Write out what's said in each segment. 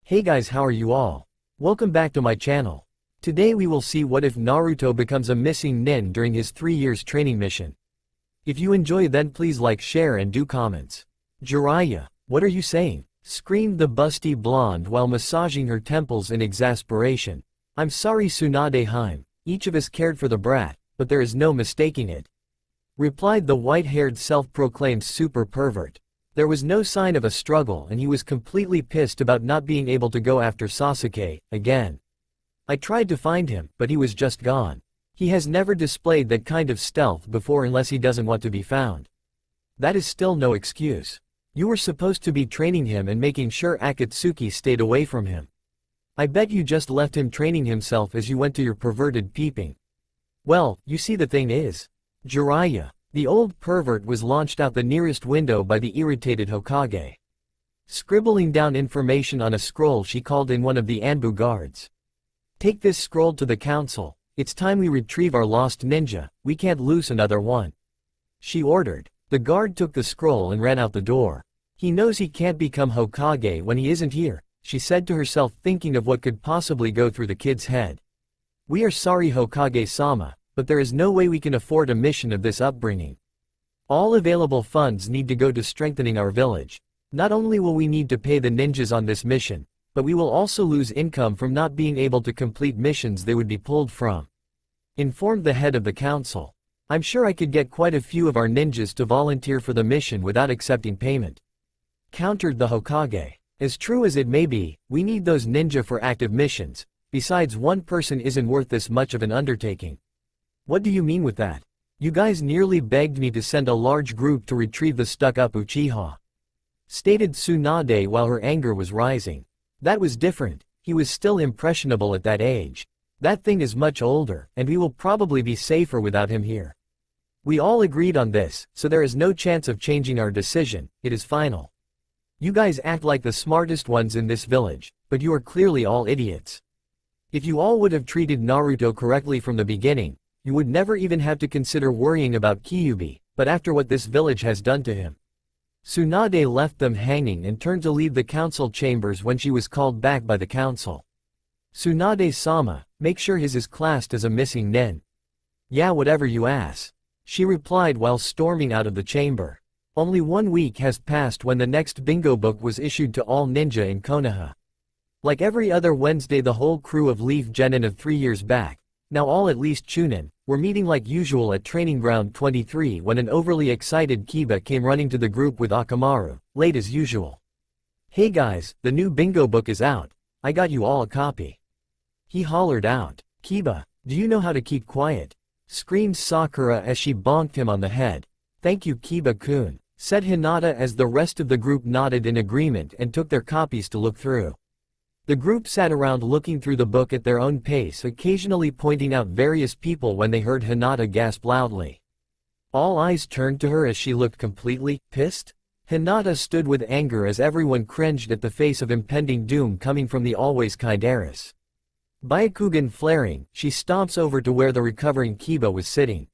Hey guys, how are you all? Welcome back to my channel. Today we will see what if Naruto becomes a missing nin during his 3 years training mission. If you enjoy, then please like, share and do comments. Jiraiya, what are you saying? Screamed the busty blonde while massaging her temples in exasperation. I'm sorry Tsunade Haim, each of us cared for the brat, but there is no mistaking it. Replied the white-haired self-proclaimed super pervert. There was no sign of a struggle and he was completely pissed about not being able to go after Sasuke, again. I tried to find him, but he was just gone. He has never displayed that kind of stealth before unless he doesn't want to be found. That is still no excuse. You were supposed to be training him and making sure Akatsuki stayed away from him. I bet you just left him training himself as you went to your perverted peeping. Well, you see the thing is, Jiraiya, the old pervert was launched out the nearest window by the irritated Hokage. Scribbling down information on a scroll, she called in one of the Anbu guards. Take this scroll to the council. It's time we retrieve our lost ninja, we can't lose another one. She ordered. The guard took the scroll and ran out the door. He knows he can't become Hokage when he isn't here, she said to herself, thinking of what could possibly go through the kid's head. We are sorry Hokage-sama, but there is no way we can afford a mission of this upbringing. All available funds need to go to strengthening our village. Not only will we need to pay the ninjas on this mission, but we will also lose income from not being able to complete missions they would be pulled from. Informed the head of the council. I'm sure I could get quite a few of our ninjas to volunteer for the mission without accepting payment. Countered the Hokage. As true as it may be, we need those ninja for active missions, besides one person isn't worth this much of an undertaking. What do you mean with that? You guys nearly begged me to send a large group to retrieve the stuck-up Uchiha. Stated Tsunade while her anger was rising. That was different, he was still impressionable at that age. That thing is much older, and we will probably be safer without him here. We all agreed on this, so there is no chance of changing our decision, it is final. You guys act like the smartest ones in this village, but you are clearly all idiots. If you all would have treated Naruto correctly from the beginning, you would never even have to consider worrying about Kyuubi, but after what this village has done to him. Tsunade left them hanging and turned to leave the council chambers when she was called back by the council. Tsunade-sama, make sure his is classed as a missing nin. Yeah, whatever you ask. She replied while storming out of the chamber. Only 1 week has passed when the next bingo book was issued to all ninja in Konoha. Like every other Wednesday, the whole crew of Leaf Genin of 3 years back, now all at least Chunin, were meeting like usual at Training Ground 23 when an overly excited Kiba came running to the group with Akamaru, late as usual. Hey guys, the new bingo book is out, I got you all a copy. He hollered out. Kiba, do you know how to keep quiet? Screamed Sakura as she bonked him on the head. Thank you Kiba-kun, said Hinata as the rest of the group nodded in agreement and took their copies to look through. The group sat around looking through the book at their own pace, occasionally pointing out various people when they heard Hinata gasp loudly. All eyes turned to her as she looked completely pissed. Hinata stood with anger as everyone cringed at the face of impending doom coming from the always kind heiress. Byakugan flaring, she stomps over to where the recovering Kiba was sitting.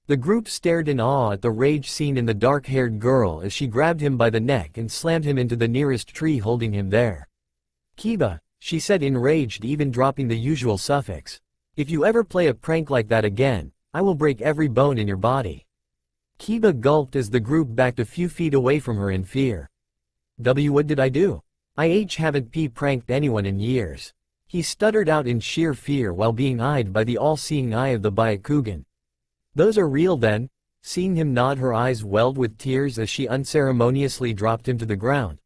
The group stared in awe at the rage seen in the dark-haired girl as she grabbed him by the neck and slammed him into the nearest tree, holding him there. Kiba, she said enraged, even dropping the usual suffix. If you ever play a prank like that again, I will break every bone in your body. Kiba gulped as the group backed a few feet away from her in fear. What did I do? I haven't pranked anyone in years. He stuttered out in sheer fear while being eyed by the all-seeing eye of the Byakugan. Those are real then? Seeing him nod, her eyes welled with tears as she unceremoniously dropped him to the ground.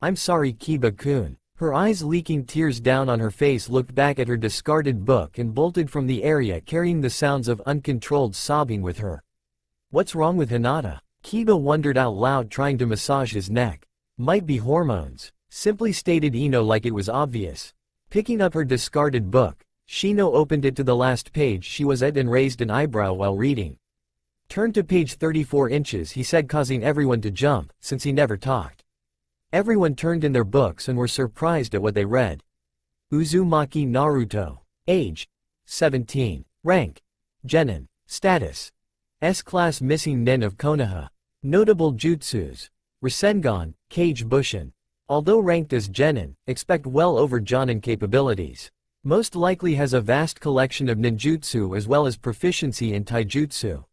I'm sorry Kiba-kun. Her eyes leaking tears down on her face, looked back at her discarded book and bolted from the area, carrying the sounds of uncontrolled sobbing with her. What's wrong with Hinata? Kiba wondered out loud, trying to massage his neck. Might be hormones, simply stated Ino like it was obvious. Picking up her discarded book, Shino opened it to the last page she was at and raised an eyebrow while reading. Turn to page 34 inches, he said, causing everyone to jump, since he never talked. Everyone turned in their books and were surprised at what they read. Uzumaki Naruto. Age: 17. Rank: Genin. Status: S-class missing nin of Konoha. Notable jutsus: Rasengan, Kage Bushin. Although ranked as genin, expect well over jonin capabilities. Most likely has a vast collection of ninjutsu as well as proficiency in taijutsu.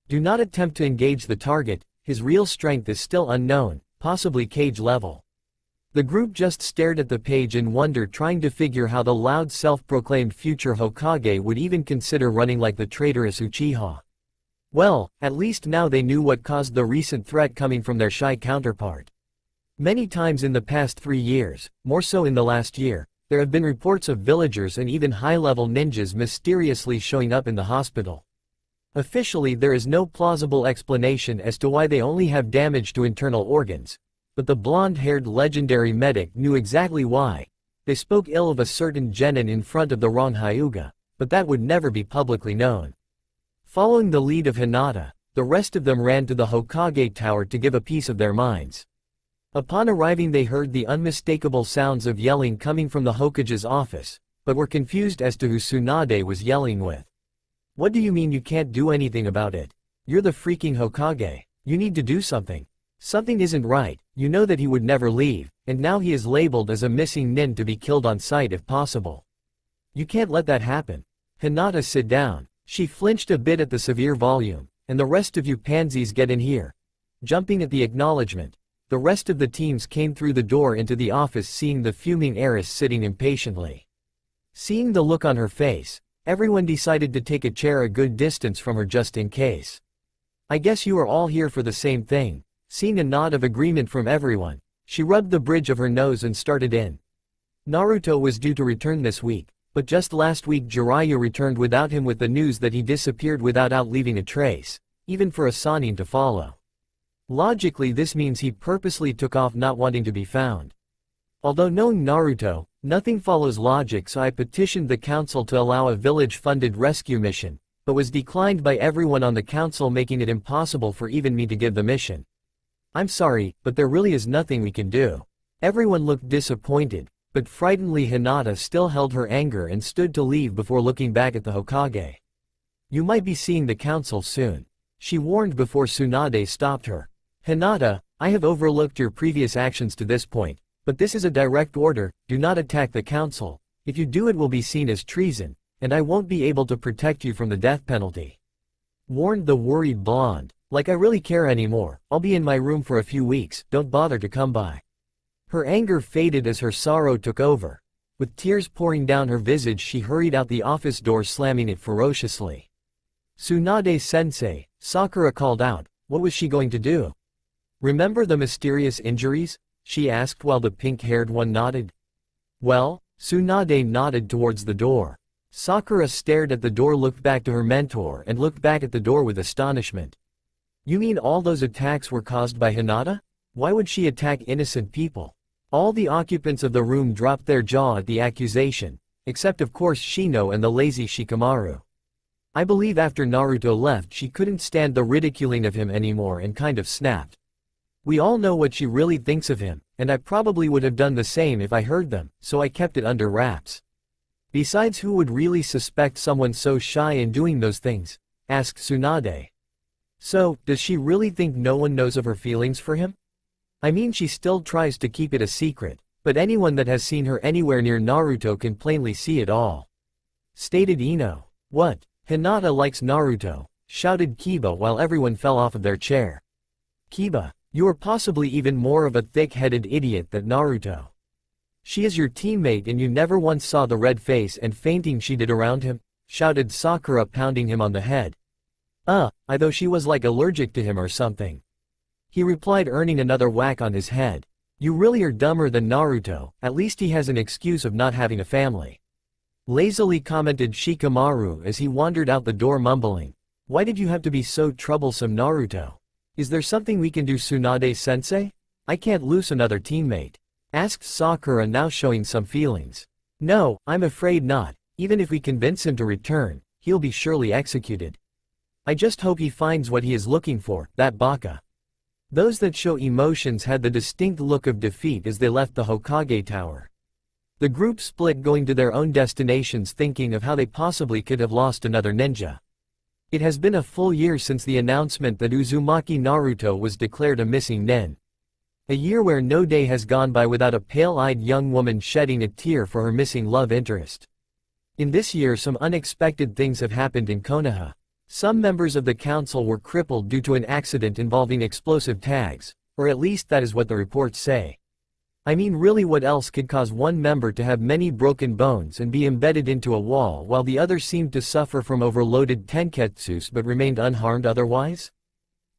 Do not attempt to engage the target, his real strength is still unknown, possibly cage level. The group just stared at the page in wonder, trying to figure how the loud self-proclaimed future Hokage would even consider running like the traitorous Uchiha. Well, at least now they knew what caused the recent threat coming from their shy counterpart. Many times in the past 3 years, more so in the last year, there have been reports of villagers and even high-level ninjas mysteriously showing up in the hospital. Officially there is no plausible explanation as to why they only have damage to internal organs, but the blonde-haired legendary medic knew exactly why. They spoke ill of a certain genin in front of the wrong Hyuga, but that would never be publicly known. Following the lead of Hinata, the rest of them ran to the Hokage Tower to give a piece of their minds. Upon arriving they heard the unmistakable sounds of yelling coming from the Hokage's office, but were confused as to who Tsunade was yelling with. What do you mean you can't do anything about it? You're the freaking Hokage. You need to do something. Something isn't right. You know that he would never leave, and now he is labeled as a missing nin to be killed on sight if possible. You can't let that happen. Hinata, sit down. She flinched a bit at the severe volume. And the rest of you pansies, get in here. Jumping at the acknowledgement, the rest of the teams came through the door into the office, seeing the fuming heiress sitting impatiently. Seeing the look on her face, everyone decided to take a chair a good distance from her just in case. I guess you are all here for the same thing. Seeing a nod of agreement from everyone, she rubbed the bridge of her nose and started in. Naruto was due to return this week, but just last week Jiraiya returned without him with the news that he disappeared without leaving a trace, even for a Sannin to follow. Logically this means he purposely took off, not wanting to be found. Although knowing Naruto, nothing follows logic, so I petitioned the council to allow a village-funded rescue mission, but was declined by everyone on the council, making it impossible for even me to give the mission. I'm sorry, but there really is nothing we can do. Everyone looked disappointed, but frighteningly Hinata still held her anger and stood to leave before looking back at the Hokage. You might be seeing the council soon, she warned before Tsunade stopped her. Hinata, I have overlooked your previous actions to this point, but this is a direct order. Do not attack the council. If you do, it will be seen as treason, and I won't be able to protect you from the death penalty. Warned the worried blonde. Like I really care anymore. I'll be in my room for a few weeks, don't bother to come by. Her anger faded as her sorrow took over. With tears pouring down her visage she hurried out the office door, slamming it ferociously. Tsunade-sensei, Sakura called out. What was she going to do? Remember the mysterious injuries? She asked while the pink-haired one nodded. Well, Tsunade nodded towards the door. Sakura stared at the door, looked back to her mentor, and looked back at the door with astonishment. You mean all those attacks were caused by Hinata? Why would she attack innocent people? All the occupants of the room dropped their jaw at the accusation, except of course Shino and the lazy Shikamaru. I believe after Naruto left she couldn't stand the ridiculing of him anymore and kind of snapped. We all know what she really thinks of him, and I probably would have done the same if I heard them, so I kept it under wraps. Besides, who would really suspect someone so shy in doing those things? Asked Tsunade. So, does she really think no one knows of her feelings for him? I mean, she still tries to keep it a secret, but anyone that has seen her anywhere near Naruto can plainly see it all. Stated Ino. What? Hinata likes Naruto, shouted Kiba while everyone fell off of their chair. Kiba, you are possibly even more of a thick-headed idiot than Naruto. She is your teammate and you never once saw the red face and fainting she did around him, shouted Sakura, pounding him on the head. I thought she was like allergic to him or something. He replied, earning another whack on his head. You really are dumber than Naruto, at least he has an excuse of not having a family. Lazily commented Shikamaru as he wandered out the door, mumbling. Why did you have to be so troublesome, Naruto? Is there something we can do, Tsunade-sensei? I can't lose another teammate. Asked Sakura, now showing some feelings. No, I'm afraid not. Even if we convince him to return, he'll be surely executed. I just hope he finds what he is looking for, that baka. Those that show emotions had the distinct look of defeat as they left the Hokage Tower. The group split, going to their own destinations, thinking of how they possibly could have lost another ninja. It has been a full year since the announcement that Uzumaki Naruto was declared a missing nin. A year where no day has gone by without a pale-eyed young woman shedding a tear for her missing love interest. In this year some unexpected things have happened in Konoha. Some members of the council were crippled due to an accident involving explosive tags, or at least that is what the reports say. I mean, really, what else could cause one member to have many broken bones and be embedded into a wall while the other seemed to suffer from overloaded tenketsus but remained unharmed otherwise?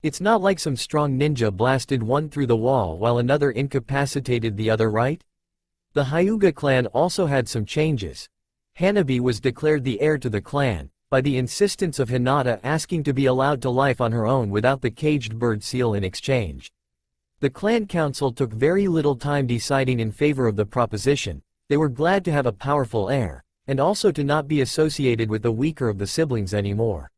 It's not like some strong ninja blasted one through the wall while another incapacitated the other, right? The Hyuga clan also had some changes. Hanabi was declared the heir to the clan, by the insistence of Hinata asking to be allowed to life on her own without the caged bird seal in exchange. The clan council took very little time deciding in favor of the proposition. They were glad to have a powerful heir, and also to not be associated with the weaker of the siblings anymore.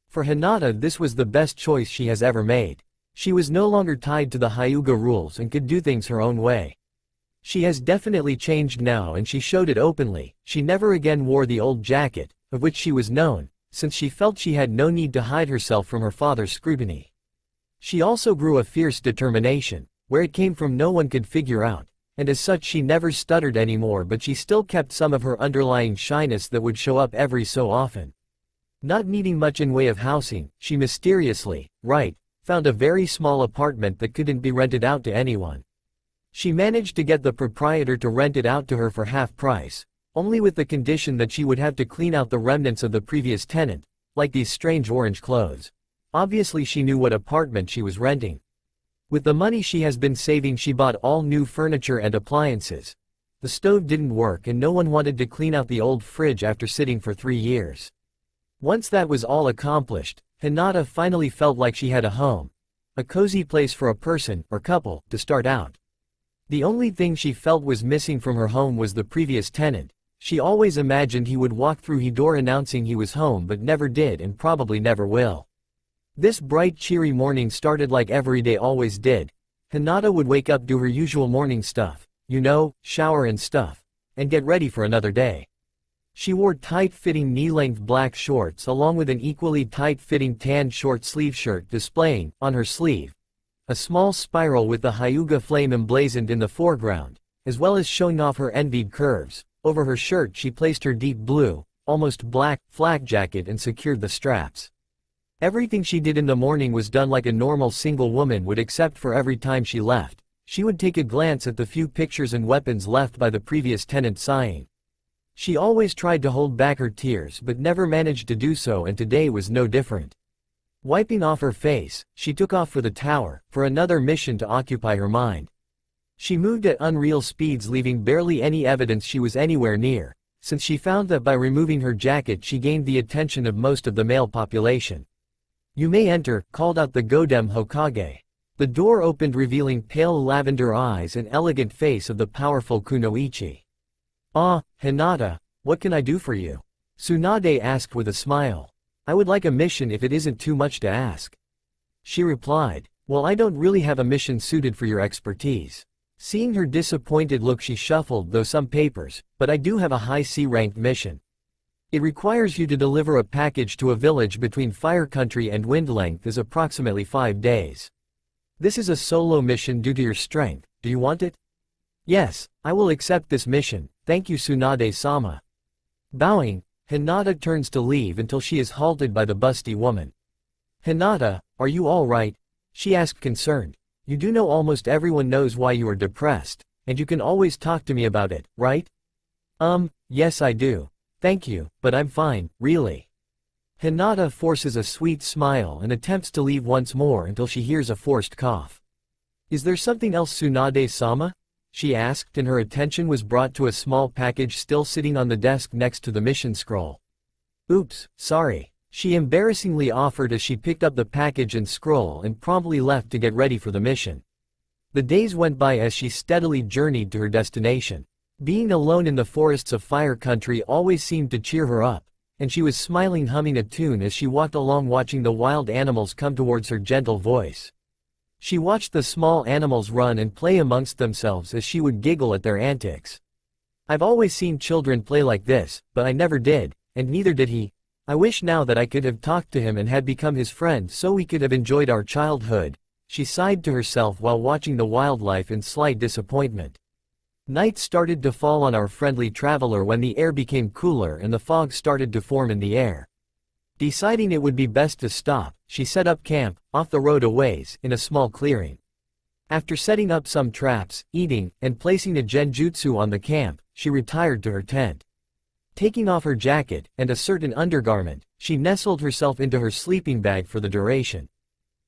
For Hinata, this was the best choice she has ever made. She was no longer tied to the Hyuga rules and could do things her own way. She has definitely changed now, and she showed it openly. She never again wore the old jacket, of which she was known, since she felt she had no need to hide herself from her father's scrutiny. She also grew a fierce determination. Where it came from no one could figure out, and as such she never stuttered anymore, but she still kept some of her underlying shyness that would show up every so often. Not needing much in way of housing, she mysteriously, found a very small apartment that couldn't be rented out to anyone. She managed to get the proprietor to rent it out to her for half price, only with the condition that she would have to clean out the remnants of the previous tenant, like these strange orange clothes. Obviously she knew what apartment she was renting. With the money she has been saving, she bought all new furniture and appliances. The stove didn't work and no one wanted to clean out the old fridge after sitting for 3 years. Once that was all accomplished, Hinata finally felt like she had a home. A cozy place for a person, or couple, to start out. The only thing she felt was missing from her home was the previous tenant. She always imagined he would walk through her door announcing he was home, but never did and probably never will. This bright, cheery morning started like every day always did. Hinata would wake up, do her usual morning stuff, shower and stuff, and get ready for another day. She wore tight-fitting knee-length black shorts along with an equally tight-fitting tan short-sleeve shirt displaying, on her sleeve, a small spiral with the Hyuga flame emblazoned in the foreground, as well as showing off her envied curves. Over her shirt she placed her deep blue, almost black, flak jacket and secured the straps. Everything she did in the morning was done like a normal single woman would, except for every time she left, she would take a glance at the few pictures and weapons left by the previous tenant, sighing. She always tried to hold back her tears but never managed to do so, and today was no different. Wiping off her face, she took off for the tower, for another mission to occupy her mind. She moved at unreal speeds, leaving barely any evidence she was anywhere near, since she found that by removing her jacket she gained the attention of most of the male population. "You may enter," called out the Godem Hokage. The door opened, revealing pale lavender eyes and elegant face of the powerful Kunoichi. "Ah, Hinata, what can I do for you?" Tsunade asked with a smile. "I would like a mission if it isn't too much to ask." She replied, "Well, I don't really have a mission suited for your expertise." Seeing her disappointed look, she shuffled though some papers, "But I do have a high C-ranked mission. It requires you to deliver a package to a village between Fire Country and Wind. Length is approximately 5 days. This is a solo mission due to your strength. Do you want it?" "Yes, I will accept this mission, thank you, Tsunade-sama." Bowing, Hinata turns to leave until she is halted by the busty woman. "Hinata, are you all right?" she asked, concerned. "You do know almost everyone knows why you are depressed, and you can always talk to me about it, right?" Yes I do. Thank you, but I'm fine, really." Hinata forces a sweet smile and attempts to leave once more until she hears a forced cough. "Is there something else, Tsunade-sama?" she asked, and her attention was brought to a small package still sitting on the desk next to the mission scroll. "Oops, sorry," she embarrassingly offered as she picked up the package and scroll and promptly left to get ready for the mission. The days went by as she steadily journeyed to her destination. Being alone in the forests of Fire Country always seemed to cheer her up, and she was smiling, humming a tune as she walked along, watching the wild animals come towards her gentle voice. She watched the small animals run and play amongst themselves as she would giggle at their antics. "I've always seen children play like this, but I never did, and neither did he. I wish now that I could have talked to him and had become his friend so we could have enjoyed our childhood," she sighed to herself while watching the wildlife in slight disappointment. Night started to fall on our friendly traveler when the air became cooler and the fog started to form in the air. Deciding it would be best to stop, she set up camp, off the road a ways, in a small clearing. After setting up some traps, eating, and placing a genjutsu on the camp, she retired to her tent. Taking off her jacket, and a certain undergarment, she nestled herself into her sleeping bag for the duration.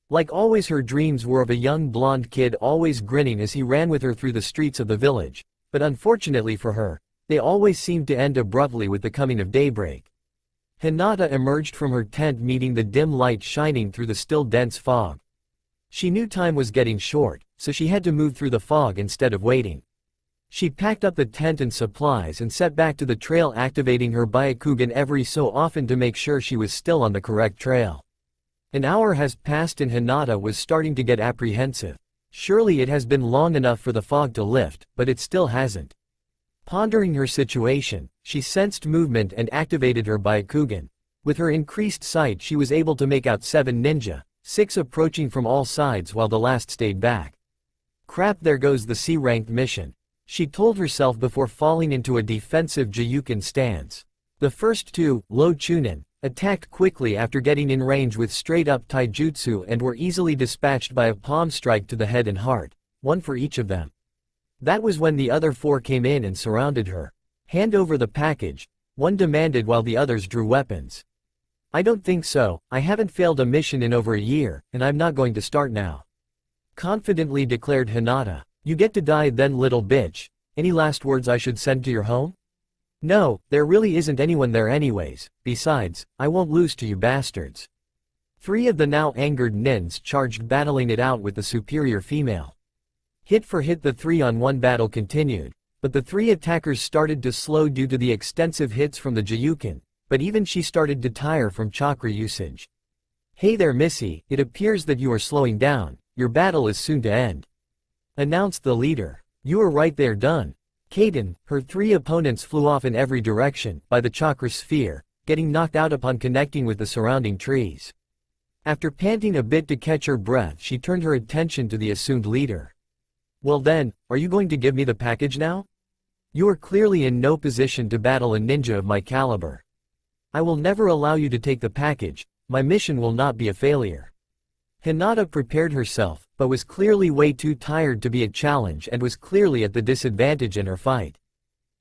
Like always, her dreams were of a young blonde kid always grinning as he ran with her through the streets of the village, but unfortunately for her, they always seemed to end abruptly with the coming of daybreak. Hinata emerged from her tent meeting the dim light shining through the still dense fog. She knew time was getting short, so she had to move through the fog instead of waiting. She packed up the tent and supplies and set back to the trail, activating her Byakugan every so often to make sure she was still on the correct trail. An hour has passed and Hinata was starting to get apprehensive. Surely it has been long enough for the fog to lift, but it still hasn't. Pondering her situation, she sensed movement and activated her Byakugan. With her increased sight, she was able to make out 7 ninja, 6 approaching from all sides while the last stayed back. Crap, there goes the C-ranked mission, she told herself before falling into a defensive Jiyuken stance. The first 2, low Chunin, attacked quickly after getting in range with straight-up taijutsu and were easily dispatched by a palm strike to the head and heart, 1 for each of them. That was when the other 4 came in and surrounded her. Hand over the package, one demanded while the others drew weapons. I don't think so, I haven't failed a mission in over a year, and I'm not going to start now, confidently declared Hinata. You get to die then, little bitch. Any last words I should send to your home? No, there really isn't anyone there anyways, besides, I won't lose to you bastards. 3 of the now angered nins charged, battling it out with the superior female. Hit for hit, the 3-on-1 battle continued, but the 3 attackers started to slow due to the extensive hits from the Jiyuken, but even she started to tire from chakra usage. Hey there Missy, it appears that you are slowing down, your battle is soon to end, announced the leader. You are right there, done. Kaden, her 3 opponents flew off in every direction by the chakra sphere, getting knocked out upon connecting with the surrounding trees. After panting a bit to catch her breath, she turned her attention to the assumed leader. Well then, are you going to give me the package now? You are clearly in no position to battle a ninja of my caliber. I will never allow you to take the package, my mission will not be a failure. Hinata prepared herself, but was clearly way too tired to be a challenge and was clearly at the disadvantage in her fight.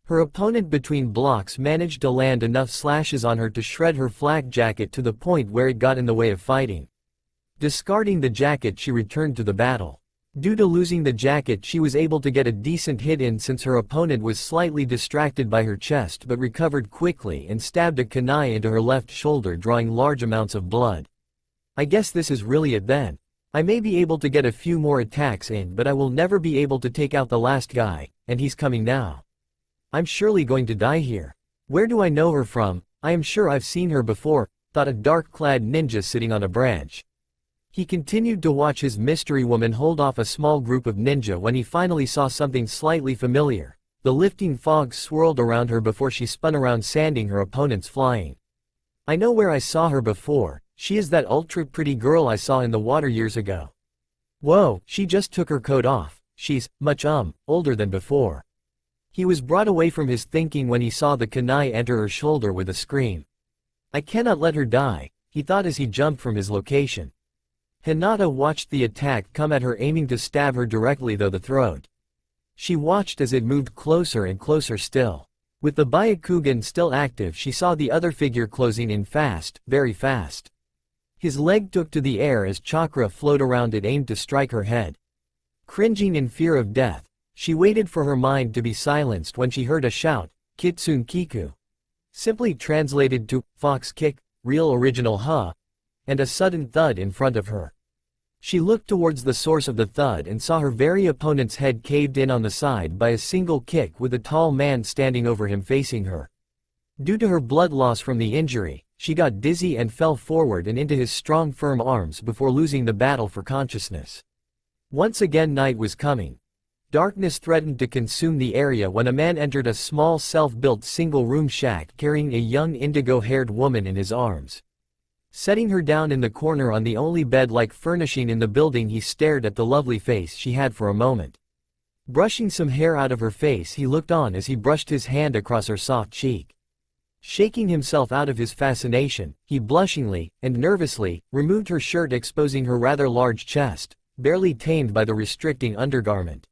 Her opponent between blocks managed to land enough slashes on her to shred her flak jacket to the point where it got in the way of fighting. Discarding the jacket, she returned to the battle. Due to losing the jacket, she was able to get a decent hit in since her opponent was slightly distracted by her chest, but recovered quickly and stabbed a kunai into her left shoulder, drawing large amounts of blood. I guess this is really it then. I may be able to get a few more attacks in, but I will never be able to take out the last guy, and he's coming now. I'm surely going to die here. Where do I know her from? I am sure I've seen her before, thought a dark-clad ninja sitting on a branch. He continued to watch his mystery woman hold off a small group of ninja when he finally saw something slightly familiar. The lifting fog swirled around her before she spun around, sending her opponents flying. I know where I saw her before. She is that ultra-pretty girl I saw in the water years ago. Whoa, she just took her coat off. She's much older than before. He was brought away from his thinking when he saw the kunai enter her shoulder with a scream. I cannot let her die, he thought as he jumped from his location. Hinata watched the attack come at her, aiming to stab her directly through the throat. She watched as it moved closer and closer still. With the Byakugan still active, she saw the other figure closing in fast, very fast. His leg took to the air as chakra flowed around it, aimed to strike her head. Cringing in fear of death, she waited for her mind to be silenced when she heard a shout, Kitsune Kiku. Simply translated to, fox kick, real original and a sudden thud in front of her. She looked towards the source of the thud and saw her very opponent's head caved in on the side by a single kick, with a tall man standing over him facing her. Due to her blood loss from the injury, she got dizzy and fell forward and into his strong, firm arms before losing the battle for consciousness. Once again night was coming. Darkness threatened to consume the area when a man entered a small self-built single-room shack carrying a young indigo-haired woman in his arms. Setting her down in the corner on the only bed-like furnishing in the building, he stared at the lovely face she had for a moment. Brushing some hair out of her face, he looked on as he brushed his hand across her soft cheek. Shaking himself out of his fascination, he blushingly, and nervously, removed her shirt, exposing her rather large chest, barely tamed by the restricting undergarment.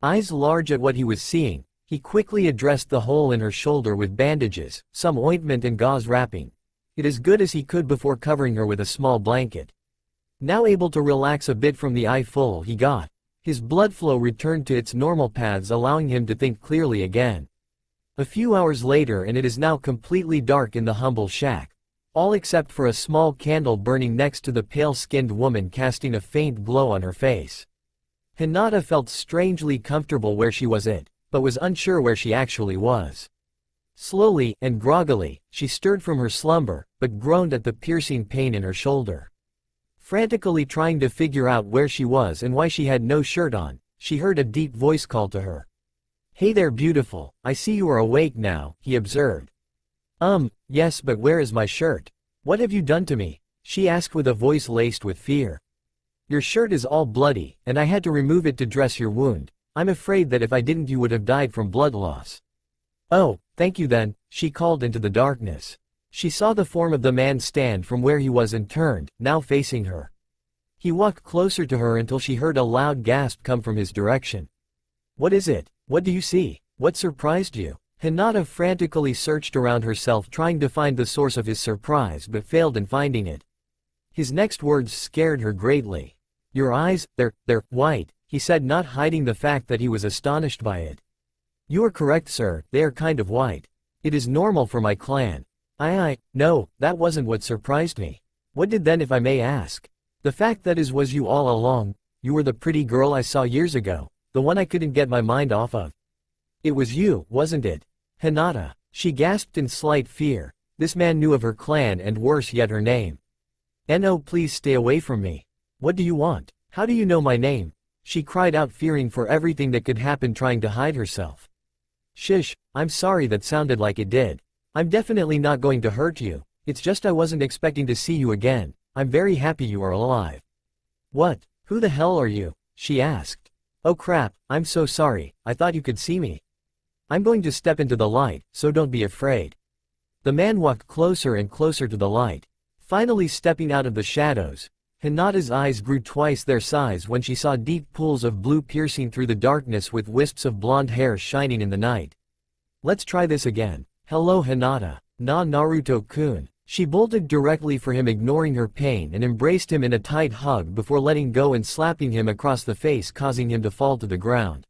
Eyes large at what he was seeing, he quickly addressed the hole in her shoulder with bandages, some ointment and gauze wrapping. It as good as he could before covering her with a small blanket. Now able to relax a bit from the eyeful he got, his blood flow returned to its normal paths, allowing him to think clearly again. A few hours later, and it is now completely dark in the humble shack, all except for a small candle burning next to the pale-skinned woman, casting a faint glow on her face. Hinata felt strangely comfortable where she was at, but was unsure where she actually was. Slowly, and groggily, she stirred from her slumber, but groaned at the piercing pain in her shoulder. Frantically trying to figure out where she was and why she had no shirt on, she heard a deep voice call to her. "Hey there, beautiful, I see you are awake now," he observed. Yes, but where is my shirt? What have you done to me?" she asked with a voice laced with fear. "Your shirt is all bloody, and I had to remove it to dress your wound. I'm afraid that if I didn't you would have died from blood loss." "Oh, thank you then," she called into the darkness. She saw the form of the man stand from where he was and turned, now facing her. He walked closer to her until she heard a loud gasp come from his direction. "What is it? What do you see? What surprised you?" Hinata frantically searched around herself, trying to find the source of his surprise, but failed in finding it. His next words scared her greatly. "Your eyes, they're white," he said, not hiding the fact that he was astonished by it. "You are correct, sir, they are kind of white. It is normal for my clan." No, that wasn't what surprised me." "What did then, if I may ask?" "The fact that was you all along. You were the pretty girl I saw years ago, the one I couldn't get my mind off of." "It was you, wasn't it?" "Hinata," she gasped in slight fear. This man knew of her clan and worse yet her name. "No, please stay away from me." "What do you want? How do you know my name?" she cried out, fearing for everything that could happen, trying to hide herself. "Shish, I'm sorry that sounded like it did. I'm definitely not going to hurt you. It's just I wasn't expecting to see you again. I'm very happy you are alive." "What? Who the hell are you?" she asked. "Oh crap, I'm so sorry, I thought you could see me. I'm going to step into the light, so don't be afraid." The man walked closer and closer to the light. Finally stepping out of the shadows, Hinata's eyes grew twice their size when she saw deep pools of blue piercing through the darkness with wisps of blonde hair shining in the night. "Let's try this again." "Hello, Hinata. Naruto-kun." She bolted directly for him, ignoring her pain, and embraced him in a tight hug before letting go and slapping him across the face, causing him to fall to the ground.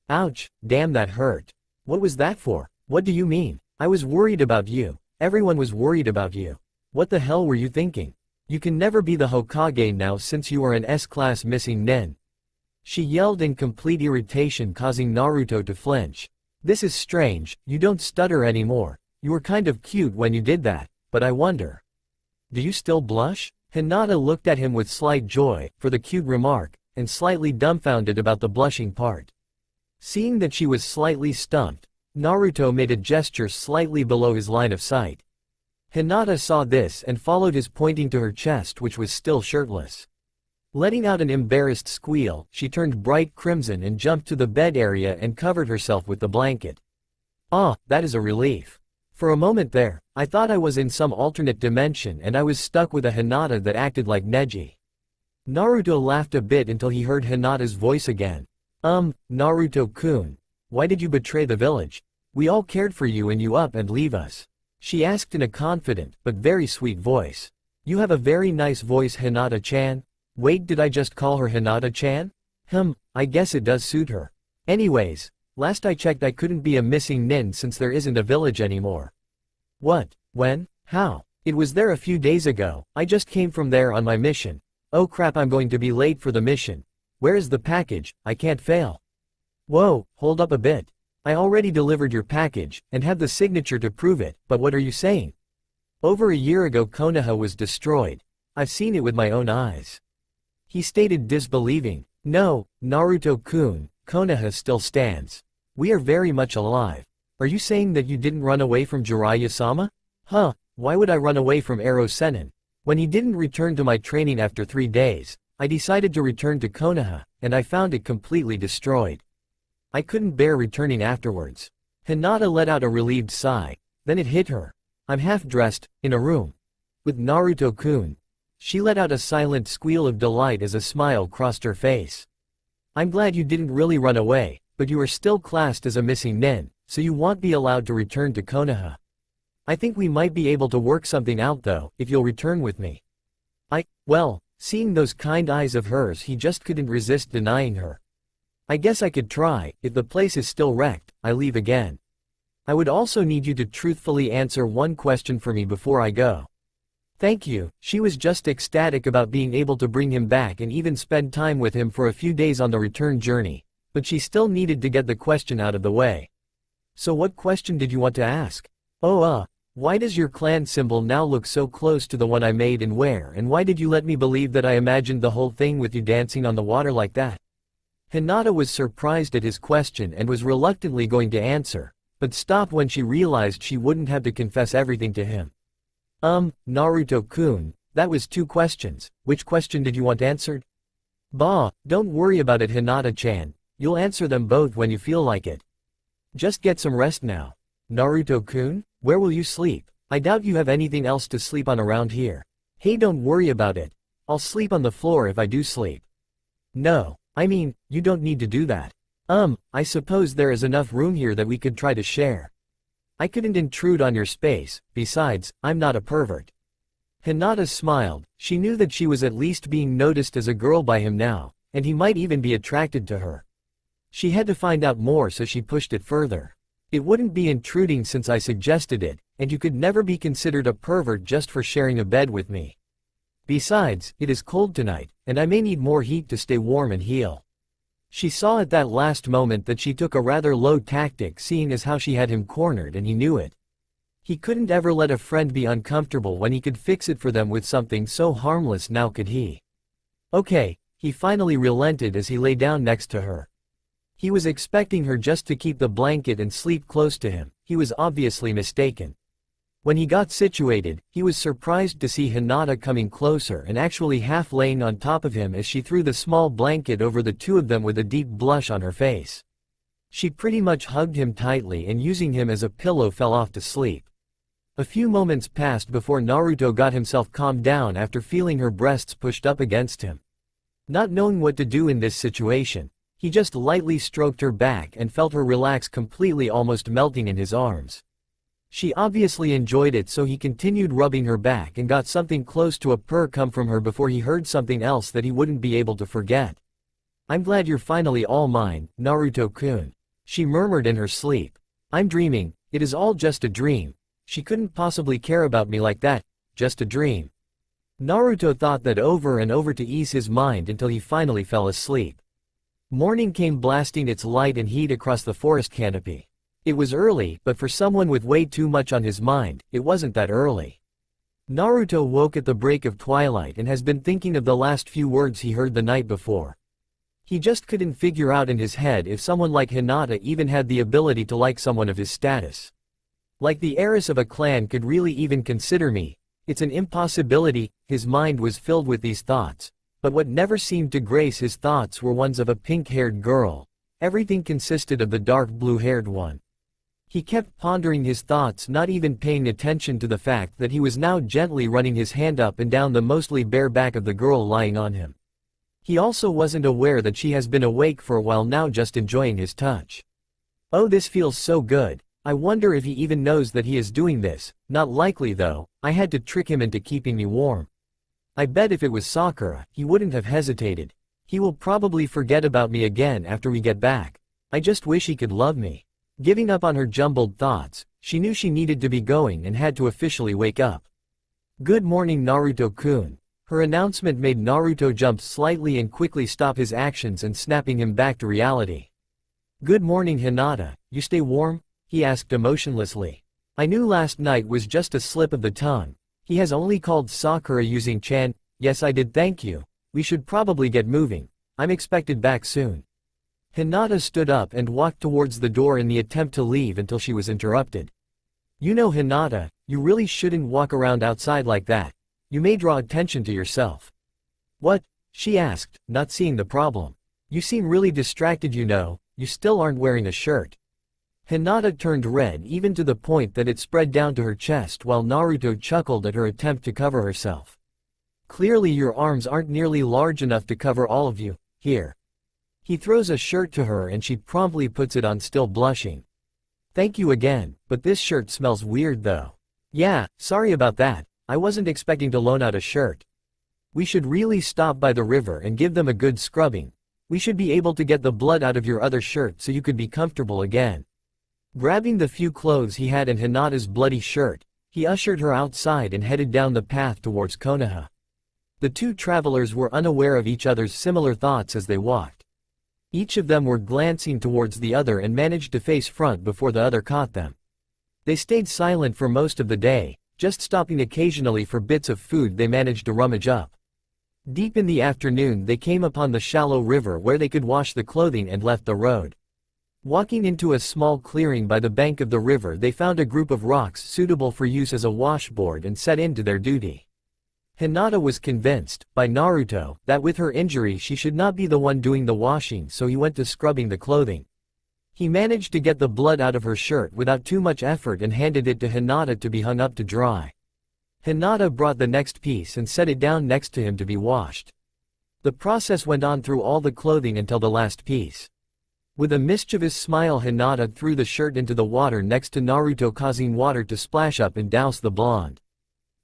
"Ouch, damn, that hurt." "What was that for? What do you mean? I was worried about you. Everyone was worried about you. What the hell were you thinking? You can never be the Hokage now since you are an S-class missing nin." She yelled in complete irritation, causing Naruto to flinch. "This is strange, you don't stutter anymore. You were kind of cute when you did that, but I wonder. Do you still blush?" Hinata looked at him with slight joy for the cute remark, and slightly dumbfounded about the blushing part. Seeing that she was slightly stumped, Naruto made a gesture slightly below his line of sight. Hinata saw this and followed his, pointing to her chest, which was still shirtless. Letting out an embarrassed squeal, she turned bright crimson and jumped to the bed area and covered herself with the blanket. "Ah, that is a relief. For a moment there, I thought I was in some alternate dimension and I was stuck with a Hinata that acted like Neji." Naruto laughed a bit until he heard Hinata's voice again. Naruto-kun, why did you betray the village? We all cared for you and you up and leave us?" she asked in a confident, but very sweet voice. "You have a very nice voice, Hinata-chan." Wait, did I just call her Hinata-chan? I guess it does suit her. Anyways, last I checked I couldn't be a missing nin since there isn't a village anymore. "What? When? How?" "It was there a few days ago, I just came from there on my mission." "Oh crap, I'm going to be late for the mission. Where is the package? I can't fail." "Whoa, hold up a bit. I already delivered your package, and have the signature to prove it, but what are you saying? Over a year ago Konoha was destroyed. I've seen it with my own eyes," he stated, disbelieving. "No, Naruto-kun, Konoha still stands. We are very much alive. Are you saying that you didn't run away from Jiraiya-sama?" "Why would I run away from Ero Sennin? When he didn't return to my training after 3 days, I decided to return to Konoha, and I found it completely destroyed. I couldn't bear returning afterwards. Hinata let out a relieved sigh, then it hit her. I'm half-dressed, in a room. With Naruto-kun. She let out a silent squeal of delight as a smile crossed her face. I'm glad you didn't really run away, but you are still classed as a missing nin, so you won't be allowed to return to Konoha. I think we might be able to work something out though, if you'll return with me. Well, seeing those kind eyes of hers, he just couldn't resist denying her. I guess I could try. If the place is still wrecked, I leave again. I would also need you to truthfully answer one question for me before I go. Thank you. She was just ecstatic about being able to bring him back and even spend time with him for a few days on the return journey, but she still needed to get the question out of the way. So what question did you want to ask? Why does your clan symbol now look so close to the one I made and wear, and why did you let me believe that I imagined the whole thing with you dancing on the water like that? Hinata was surprised at his question and was reluctantly going to answer, but stopped when she realized she wouldn't have to confess everything to him. Naruto-kun, that was 2 questions. Which question did you want answered? Bah, don't worry about it, Hinata-chan. You'll answer them both when you feel like it. Just get some rest now. Naruto-kun, where will you sleep? I doubt you have anything else to sleep on around here. Hey, don't worry about it. I'll sleep on the floor if I do sleep. No, I mean, you don't need to do that. I suppose there is enough room here that we could try to share. I couldn't intrude on your space, besides, I'm not a pervert. Hinata smiled. She knew that she was at least being noticed as a girl by him now, and he might even be attracted to her. She had to find out more, so she pushed it further. It wouldn't be intruding since I suggested it, and you could never be considered a pervert just for sharing a bed with me. Besides, it is cold tonight, and I may need more heat to stay warm and heal. She saw at that last moment that she took a rather low tactic, seeing as how she had him cornered, and he knew it. He couldn't ever let a friend be uncomfortable when he could fix it for them with something so harmless, now could he? Okay, he finally relented as he lay down next to her. He was expecting her just to keep the blanket and sleep close to him. He was obviously mistaken. When he got situated, he was surprised to see Hinata coming closer and actually half laying on top of him as she threw the small blanket over the two of them with a deep blush on her face. She pretty much hugged him tightly and using him as a pillow fell off to sleep. A few moments passed before Naruto got himself calmed down after feeling her breasts pushed up against him. Not knowing what to do in this situation, he just lightly stroked her back and felt her relax completely, almost melting in his arms. She obviously enjoyed it, so he continued rubbing her back and got something close to a purr come from her before he heard something else that he wouldn't be able to forget. I'm glad you're finally all mine, Naruto-kun. She murmured in her sleep. I'm dreaming, it is all just a dream. She couldn't possibly care about me like that, just a dream. Naruto thought that over and over to ease his mind until he finally fell asleep. Morning came blasting its light and heat across the forest canopy. It was early, but for someone with way too much on his mind, it wasn't that early. Naruto woke at the break of twilight and has been thinking of the last few words he heard the night before. He just couldn't figure out in his head if someone like Hinata even had the ability to like someone of his status. Like the heiress of a clan could really even consider me. It's an impossibility. His mind was filled with these thoughts, but what never seemed to grace his thoughts were ones of a pink-haired girl. Everything consisted of the dark blue-haired one. He kept pondering his thoughts, not even paying attention to the fact that he was now gently running his hand up and down the mostly bare back of the girl lying on him. He also wasn't aware that she has been awake for a while now, just enjoying his touch. Oh, this feels so good. I wonder if he even knows that he is doing this. Not likely though, I had to trick him into keeping me warm. I bet if it was Sakura, he wouldn't have hesitated. He will probably forget about me again after we get back. I just wish he could love me. Giving up on her jumbled thoughts, she knew she needed to be going and had to officially wake up. Good morning, Naruto-kun. Her announcement made Naruto jump slightly and quickly stop his actions and snapping him back to reality. Good morning, Hinata. You stay warm? He asked emotionlessly. I knew last night was just a slip of the tongue. He has only called Sakura using Chan. Yes, I did, thank you. We should probably get moving. I'm expected back soon. Hinata stood up and walked towards the door in the attempt to leave until she was interrupted. You know, Hinata, you really shouldn't walk around outside like that. You may draw attention to yourself. What? She asked, not seeing the problem. You seem really distracted, you know, you still aren't wearing a shirt. Hinata turned red even to the point that it spread down to her chest while Naruto chuckled at her attempt to cover herself. Clearly your arms aren't nearly large enough to cover all of you, here. He throws a shirt to her and she promptly puts it on, still blushing. Thank you again, but this shirt smells weird though. Yeah, sorry about that, I wasn't expecting to loan out a shirt. We should really stop by the river and give them a good scrubbing. We should be able to get the blood out of your other shirt so you could be comfortable again. Grabbing the few clothes he had and Hinata's bloody shirt, he ushered her outside and headed down the path towards Konoha. The two travelers were unaware of each other's similar thoughts as they walked. Each of them were glancing towards the other and managed to face front before the other caught them. They stayed silent for most of the day, just stopping occasionally for bits of food they managed to rummage up. Deep in the afternoon they came upon the shallow river where they could wash the clothing and left the road. Walking into a small clearing by the bank of the river they found a group of rocks suitable for use as a washboard and set in to their duty. Hinata was convinced, by Naruto, that with her injury she should not be the one doing the washing, so he went to scrubbing the clothing. He managed to get the blood out of her shirt without too much effort and handed it to Hinata to be hung up to dry. Hinata brought the next piece and set it down next to him to be washed. The process went on through all the clothing until the last piece. With a mischievous smile Hinata threw the shirt into the water next to Naruto, causing water to splash up and douse the blonde.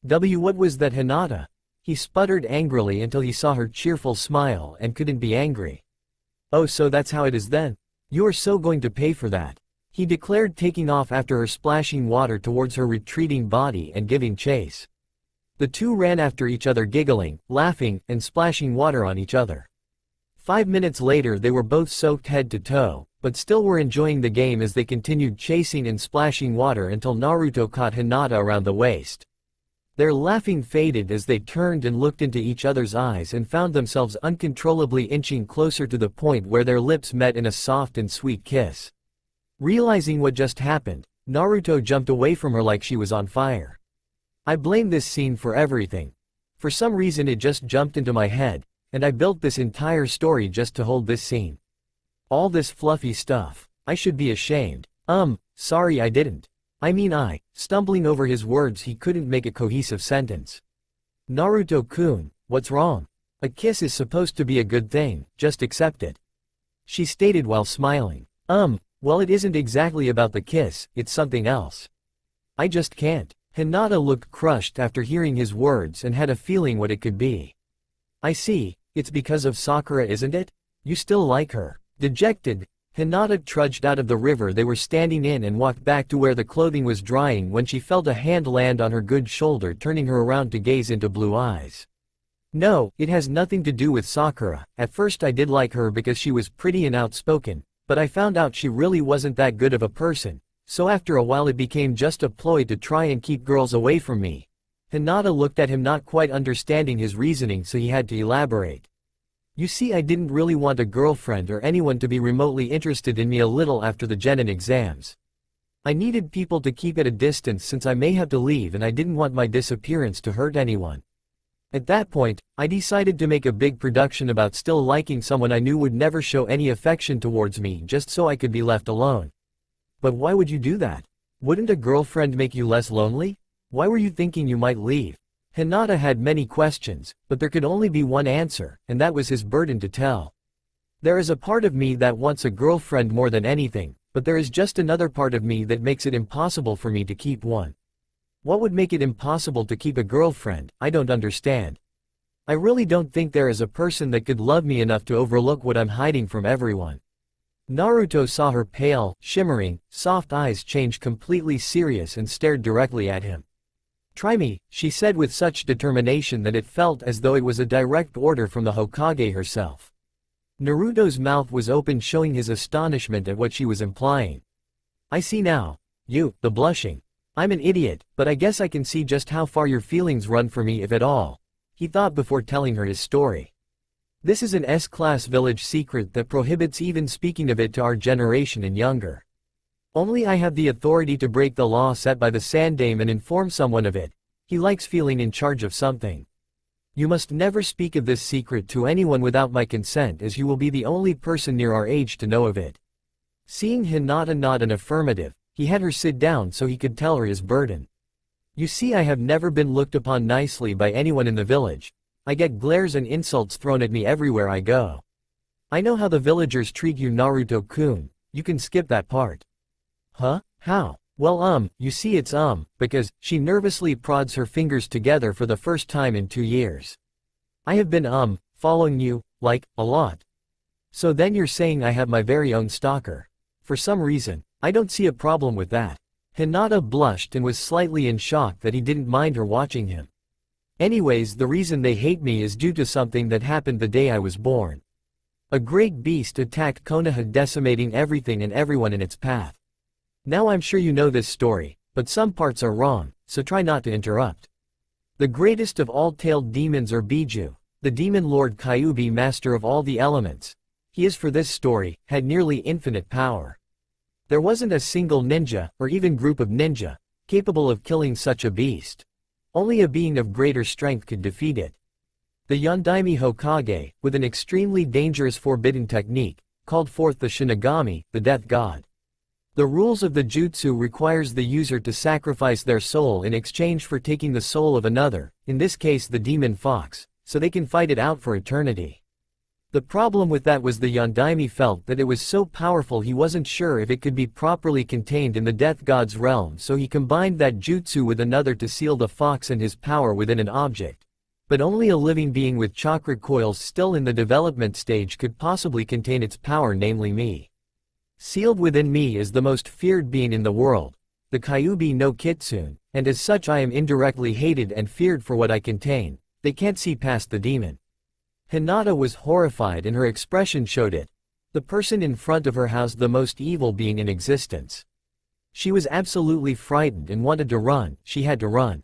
What was that, Hinata? He sputtered angrily until he saw her cheerful smile and couldn't be angry. Oh, so that's how it is then? You are so going to pay for that, he declared, taking off after her, splashing water towards her retreating body and giving chase. The two ran after each other, giggling, laughing, and splashing water on each other. 5 minutes later they were both soaked head to toe, but still were enjoying the game as they continued chasing and splashing water until Naruto caught Hinata around the waist. Their laughing faded as they turned and looked into each other's eyes and found themselves uncontrollably inching closer to the point where their lips met in a soft and sweet kiss. Realizing what just happened, Naruto jumped away from her like she was on fire. I blame this scene for everything. For some reason it just jumped into my head, and I built this entire story just to hold this scene. All this fluffy stuff. I should be ashamed. Sorry I didn't. Stumbling over his words, he couldn't make a cohesive sentence. Naruto-kun, what's wrong? A kiss is supposed to be a good thing, just accept it. She stated while smiling. Well, it isn't exactly about the kiss, it's something else. I just can't. Hinata looked crushed after hearing his words and had a feeling what it could be. I see, it's because of Sakura, isn't it? You still like her. Dejected, Hinata trudged out of the river they were standing in and walked back to where the clothing was drying when she felt a hand land on her good shoulder, turning her around to gaze into blue eyes. No, it has nothing to do with Sakura. At first I did like her because she was pretty and outspoken, but I found out she really wasn't that good of a person, so after a while it became just a ploy to try and keep girls away from me. Hinata looked at him, not quite understanding his reasoning, so he had to elaborate. You see, I didn't really want a girlfriend or anyone to be remotely interested in me a little after the genin exams. I needed people to keep at a distance since I may have to leave, and I didn't want my disappearance to hurt anyone. At that point, I decided to make a big production about still liking someone I knew would never show any affection towards me just so I could be left alone. But why would you do that? Wouldn't a girlfriend make you less lonely? Why were you thinking you might leave? Hinata had many questions, but there could only be one answer, and that was his burden to tell. There is a part of me that wants a girlfriend more than anything, but there is just another part of me that makes it impossible for me to keep one. What would make it impossible to keep a girlfriend? I don't understand. I really don't think there is a person that could love me enough to overlook what I'm hiding from everyone. Naruto saw her pale, shimmering, soft eyes change completely serious and stared directly at him. Try me, she said with such determination that it felt as though it was a direct order from the Hokage herself. Naruto's mouth was open, showing his astonishment at what she was implying. I see now. You, the blushing. I'm an idiot, but I guess I can see just how far your feelings run for me, if at all, he thought before telling her his story. This is an S-class village secret that prohibits even speaking of it to our generation and younger. Only I have the authority to break the law set by the Sandaime and inform someone of it. He likes feeling in charge of something. You must never speak of this secret to anyone without my consent, as you will be the only person near our age to know of it. Seeing Hinata nod an affirmative, he had her sit down so he could tell her his burden. You see, I have never been looked upon nicely by anyone in the village. I get glares and insults thrown at me everywhere I go. I know how the villagers treat you, Naruto-kun. You can skip that part. Huh? How? Well, you see it's because, she nervously prods her fingers together for the first time in 2 years. I have been, following you, like, a lot. So then you're saying I have my very own stalker. For some reason, I don't see a problem with that. Hinata blushed and was slightly in shock that he didn't mind her watching him. Anyways, the reason they hate me is due to something that happened the day I was born. A great beast attacked Konoha, decimating everything and everyone in its path. Now I'm sure you know this story, but some parts are wrong, so try not to interrupt. The greatest of all tailed demons are Biju, the demon lord Kyuubi, master of all the elements. He is, for this story, had nearly infinite power. There wasn't a single ninja, or even group of ninja, capable of killing such a beast. Only a being of greater strength could defeat it. The Yondaime Hokage, with an extremely dangerous forbidden technique, called forth the Shinigami, the death god. The rules of the jutsu requires the user to sacrifice their soul in exchange for taking the soul of another, in this case the demon fox, so they can fight it out for eternity. The problem with that was the Yondaime felt that it was so powerful he wasn't sure if it could be properly contained in the death god's realm, so he combined that jutsu with another to seal the fox and his power within an object. But only a living being with chakra coils still in the development stage could possibly contain its power, namely me. Sealed within me is the most feared being in the world, the Kyuubi no Kitsune, and as such I am indirectly hated and feared for what I contain. They can't see past the demon. Hinata was horrified and her expression showed it. The person in front of her housed the most evil being in existence. She was absolutely frightened and wanted to run. She had to run.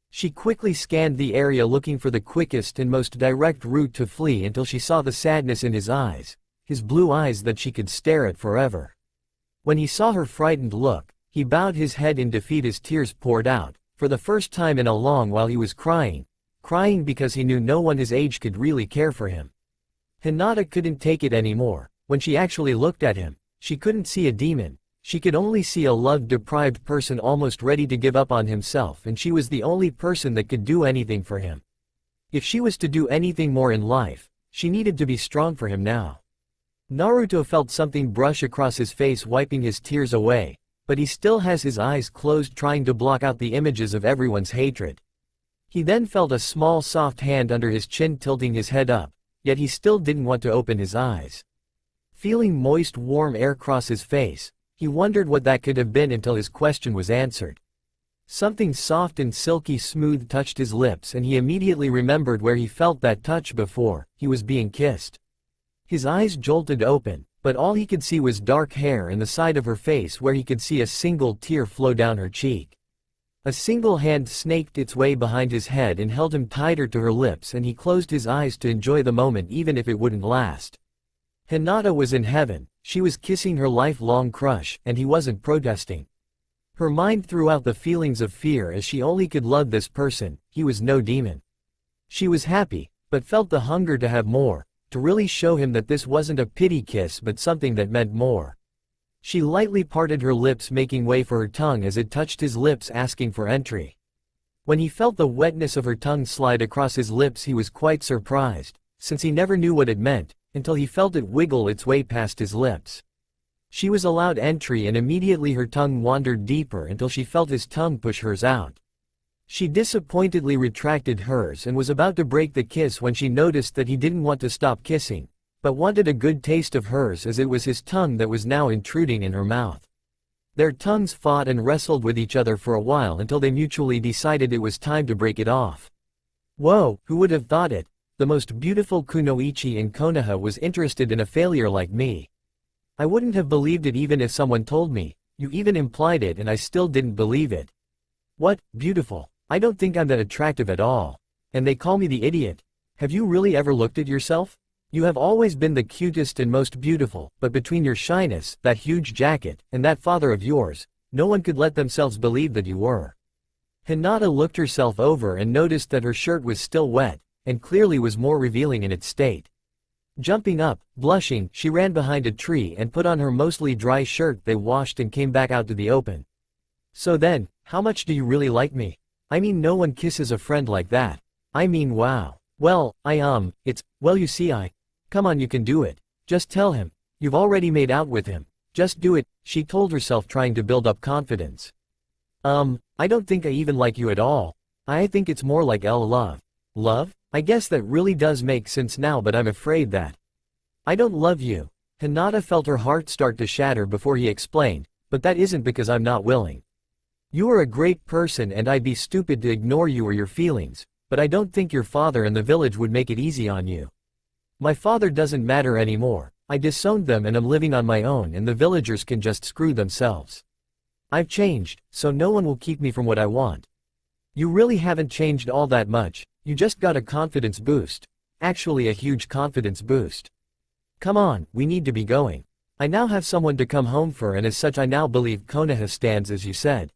She quickly scanned the area looking for the quickest and most direct route to flee until she saw the sadness in his eyes, his blue eyes that she could stare at forever. When he saw her frightened look, he bowed his head in defeat as tears poured out, for the first time in a long while he was crying because he knew no one his age could really care for him. Hinata couldn't take it anymore. When she actually looked at him, she couldn't see a demon. She could only see a love-deprived person almost ready to give up on himself, and she was the only person that could do anything for him. If she was to do anything more in life, she needed to be strong for him now. Naruto felt something brush across his face, wiping his tears away, but he still has his eyes closed, trying to block out the images of everyone's hatred. He then felt a small soft hand under his chin tilting his head up, yet he still didn't want to open his eyes. Feeling moist warm air cross his face, he wondered what that could have been until his question was answered. Something soft and silky smooth touched his lips and he immediately remembered where he felt that touch before. He was being kissed. His eyes jolted open, but all he could see was dark hair and the side of her face where he could see a single tear flow down her cheek. A single hand snaked its way behind his head and held him tighter to her lips, and he closed his eyes to enjoy the moment even if it wouldn't last. Hinata was in heaven. She was kissing her lifelong crush, and he wasn't protesting. Her mind threw out the feelings of fear as she only could love this person. He was no demon. She was happy, but felt the hunger to have more, to really show him that this wasn't a pity kiss but something that meant more. She lightly parted her lips, making way for her tongue as it touched his lips, asking for entry. When he felt the wetness of her tongue slide across his lips, he was quite surprised, since he never knew what it meant, until he felt it wiggle its way past his lips. She was allowed entry and immediately her tongue wandered deeper until she felt his tongue push hers out. She disappointedly retracted hers and was about to break the kiss when she noticed that he didn't want to stop kissing, but wanted a good taste of hers, as it was his tongue that was now intruding in her mouth. Their tongues fought and wrestled with each other for a while until they mutually decided it was time to break it off. Whoa, who would have thought it? The most beautiful kunoichi in Konoha was interested in a failure like me. I wouldn't have believed it even if someone told me. You even implied it and I still didn't believe it. What, beautiful? I don't think I'm that attractive at all. And they call me the idiot. Have you really ever looked at yourself? You have always been the cutest and most beautiful, but between your shyness, that huge jacket, and that father of yours, no one could let themselves believe that you were. Hinata looked herself over and noticed that her shirt was still wet, and clearly was more revealing in its state. Jumping up, blushing, she ran behind a tree and put on her mostly dry shirt they washed and came back out to the open. So then, how much do you really like me? I mean, no one kisses a friend like that. I mean, wow. Well, well, you see, come on, you can do it. Just tell him. You've already made out with him. Just do it, she told herself, trying to build up confidence. I don't think I even like you at all. I think it's more like love. Love? I guess that really does make sense now, but I'm afraid that I don't love you. Hinata felt her heart start to shatter before he explained, but that isn't because I'm not willing. You are a great person and I'd be stupid to ignore you or your feelings, but I don't think your father and the village would make it easy on you. My father doesn't matter anymore. I disowned them and am living on my own, and the villagers can just screw themselves. I've changed, so no one will keep me from what I want. You really haven't changed all that much, you just got a confidence boost. Actually, a huge confidence boost. Come on, we need to be going. I now have someone to come home for, and as such I now believe Konoha stands as you said.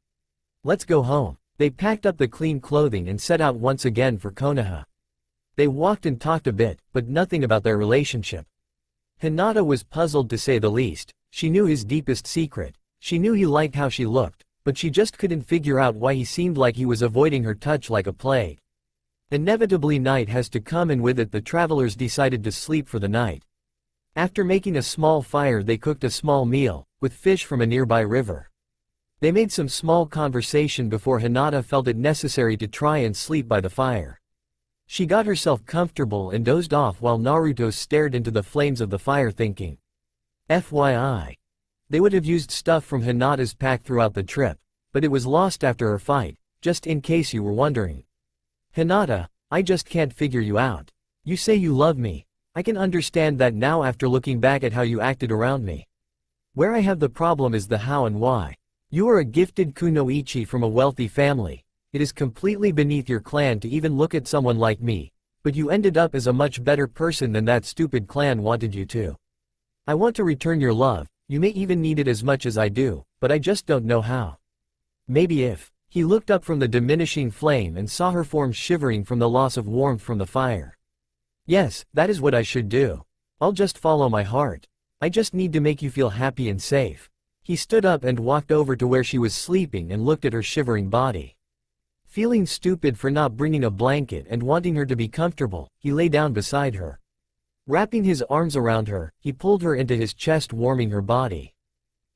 Let's go home. They packed up the clean clothing and set out once again for Konoha. They walked and talked a bit, but nothing about their relationship. Hinata was puzzled to say the least. She knew his deepest secret. She knew he liked how she looked, but she just couldn't figure out why he seemed like he was avoiding her touch like a plague. Inevitably night has to come, and with it the travelers decided to sleep for the night. After making a small fire they cooked a small meal, with fish from a nearby river. They made some small conversation before Hinata felt it necessary to try and sleep by the fire. She got herself comfortable and dozed off while Naruto stared into the flames of the fire thinking. FYI. They would have used stuff from Hinata's pack throughout the trip, but it was lost after her fight, just in case you were wondering. Hinata, I just can't figure you out. You say you love me. I can understand that now after looking back at how you acted around me. Where I have the problem is the how and why. You are a gifted kunoichi from a wealthy family. It is completely beneath your clan to even look at someone like me, but you ended up as a much better person than that stupid clan wanted you to. I want to return your love. You may even need it as much as I do, but I just don't know how. Maybe if. He looked up from the diminishing flame and saw her form shivering from the loss of warmth from the fire. Yes, that is what I should do. I'll just follow my heart. I just need to make you feel happy and safe. He stood up and walked over to where she was sleeping and looked at her shivering body. Feeling stupid for not bringing a blanket and wanting her to be comfortable, he lay down beside her. Wrapping his arms around her, he pulled her into his chest, warming her body.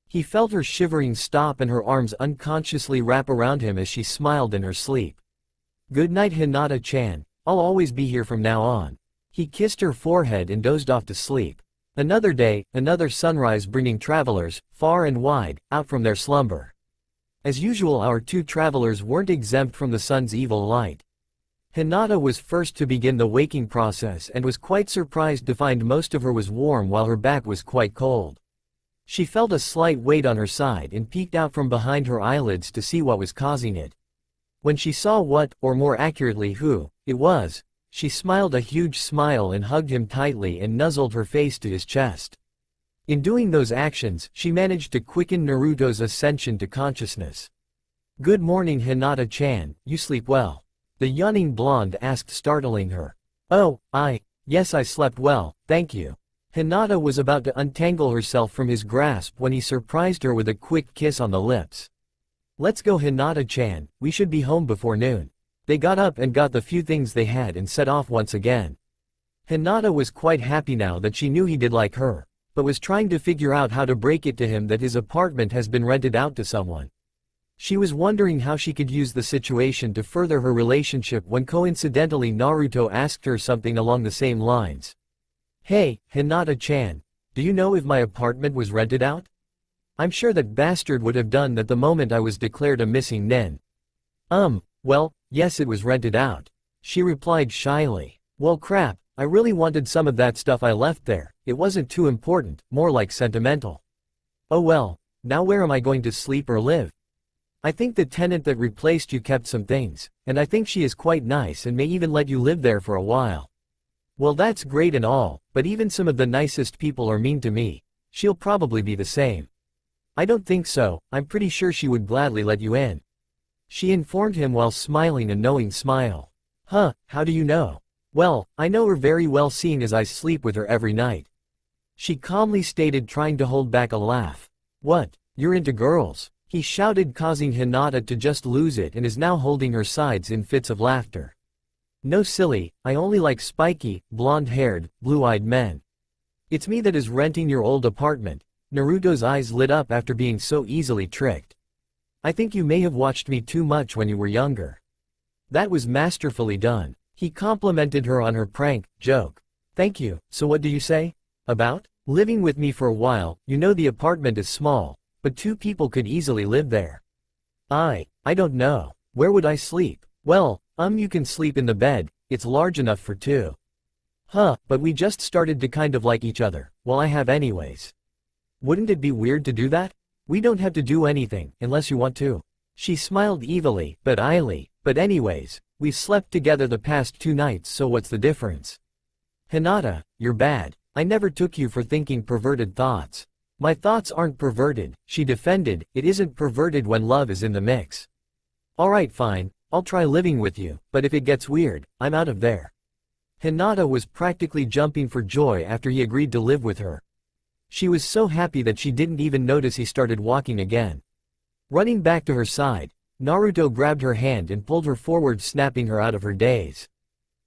He felt her shivering stop and her arms unconsciously wrap around him as she smiled in her sleep. Good night, Hinata-chan, I'll always be here from now on. He kissed her forehead and dozed off to sleep. Another day, another sunrise, bringing travelers, far and wide, out from their slumber. As usual, our two travelers weren't exempt from the sun's evil light. Hinata was first to begin the waking process and was quite surprised to find most of her was warm while her back was quite cold. She felt a slight weight on her side and peeked out from behind her eyelids to see what was causing it. When she saw what, or more accurately who, it was, she smiled a huge smile and hugged him tightly and nuzzled her face to his chest. In doing those actions, she managed to quicken Naruto's ascension to consciousness. Good morning, Hinata-chan, you sleep well? The yawning blonde asked, startling her. Oh, yes, I slept well, thank you. Hinata was about to untangle herself from his grasp when he surprised her with a quick kiss on the lips. Let's go, Hinata-chan, we should be home before noon. They got up and got the few things they had and set off once again. Hinata was quite happy now that she knew he did like her, but was trying to figure out how to break it to him that his apartment has been rented out to someone. She was wondering how she could use the situation to further her relationship when coincidentally Naruto asked her something along the same lines. Hey, Hinata-chan, do you know if my apartment was rented out? I'm sure that bastard would have done that the moment I was declared a missing nin. Well, yes, it was rented out. She replied shyly. Well, crap, I really wanted some of that stuff I left there. It wasn't too important, more like sentimental. Oh well, now where am I going to sleep or live? I think the tenant that replaced you kept some things, and I think she is quite nice and may even let you live there for a while. Well, that's great and all, but even some of the nicest people are mean to me. She'll probably be the same. I don't think so, I'm pretty sure she would gladly let you in. She informed him while smiling a knowing smile. Huh, how do you know? Well, I know her very well seeing as I sleep with her every night. She calmly stated, trying to hold back a laugh. What, you're into girls? He shouted, causing Hinata to just lose it, and is now holding her sides in fits of laughter. No silly, I only like spiky, blonde-haired, blue-eyed men. It's me that is renting your old apartment. Naruto's eyes lit up after being so easily tricked. I think you may have watched me too much when you were younger. That was masterfully done. He complimented her on her prank joke. Thank you, so what do you say? About? Living with me for a while. You know the apartment is small, but 2 people could easily live there. I don't know. Where would I sleep? Well, you can sleep in the bed, it's large enough for 2. Huh, but we just started to kind of like each other. Well, I have anyways. Wouldn't it be weird to do that? We don't have to do anything, unless you want to. She smiled evilly, but anyways, we've slept together the past 2 nights, so what's the difference? Hinata, you're bad. I never took you for thinking perverted thoughts. My thoughts aren't perverted, she defended. It isn't perverted when love is in the mix. Alright, fine, I'll try living with you, but if it gets weird, I'm out of there. Hinata was practically jumping for joy after he agreed to live with her. She was so happy that she didn't even notice he started walking again. Running back to her side, Naruto grabbed her hand and pulled her forward, snapping her out of her daze.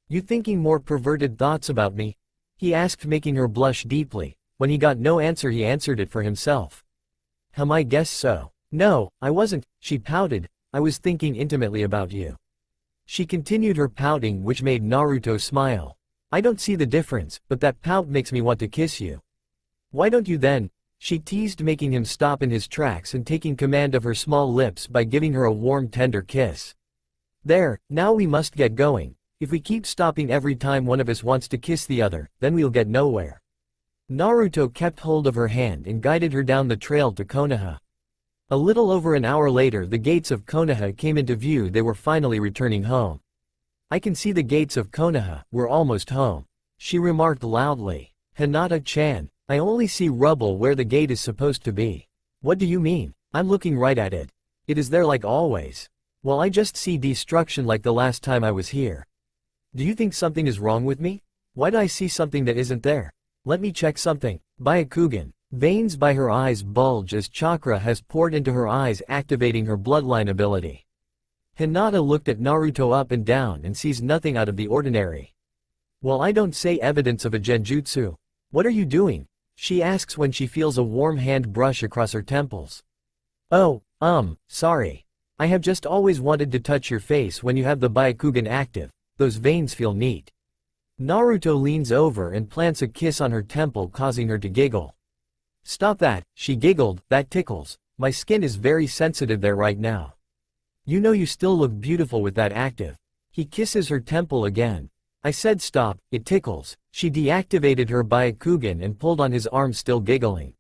You thinking more perverted thoughts about me? He asked, making her blush deeply. When he got no answer, he answered it for himself. I guess so. No, I wasn't, she pouted. I was thinking intimately about you. She continued her pouting, which made Naruto smile. I don't see the difference, but that pout makes me want to kiss you. Why don't you then? She teased, making him stop in his tracks and taking command of her small lips by giving her a warm, tender kiss. There, now we must get going. If we keep stopping every time one of us wants to kiss the other, then we'll get nowhere. Naruto kept hold of her hand and guided her down the trail to Konoha. A little over an hour later, the gates of Konoha came into view. They were finally returning home. I can see the gates of Konoha, we're almost home, she remarked loudly. Hinata-chan, I only see rubble where the gate is supposed to be. What do you mean? I'm looking right at it. It is there like always. Well, I just see destruction like the last time I was here. Do you think something is wrong with me? Why do I see something that isn't there? Let me check something. Byakugan. Veins by her eyes bulge as chakra has poured into her eyes, activating her bloodline ability. Hinata looked at Naruto up and down and sees nothing out of the ordinary. Well, I don't say evidence of a genjutsu. What are you doing? She asks when she feels a warm hand brush across her temples. Oh, sorry. I have just always wanted to touch your face when you have the Byakugan active. Those veins feel neat. Naruto leans over and plants a kiss on her temple, causing her to giggle. Stop that, she giggled, that tickles. My skin is very sensitive there right now. You know you still look beautiful with that active. He kisses her temple again. I said stop, it tickles. She deactivated her Byakugan and pulled on his arm, still giggling.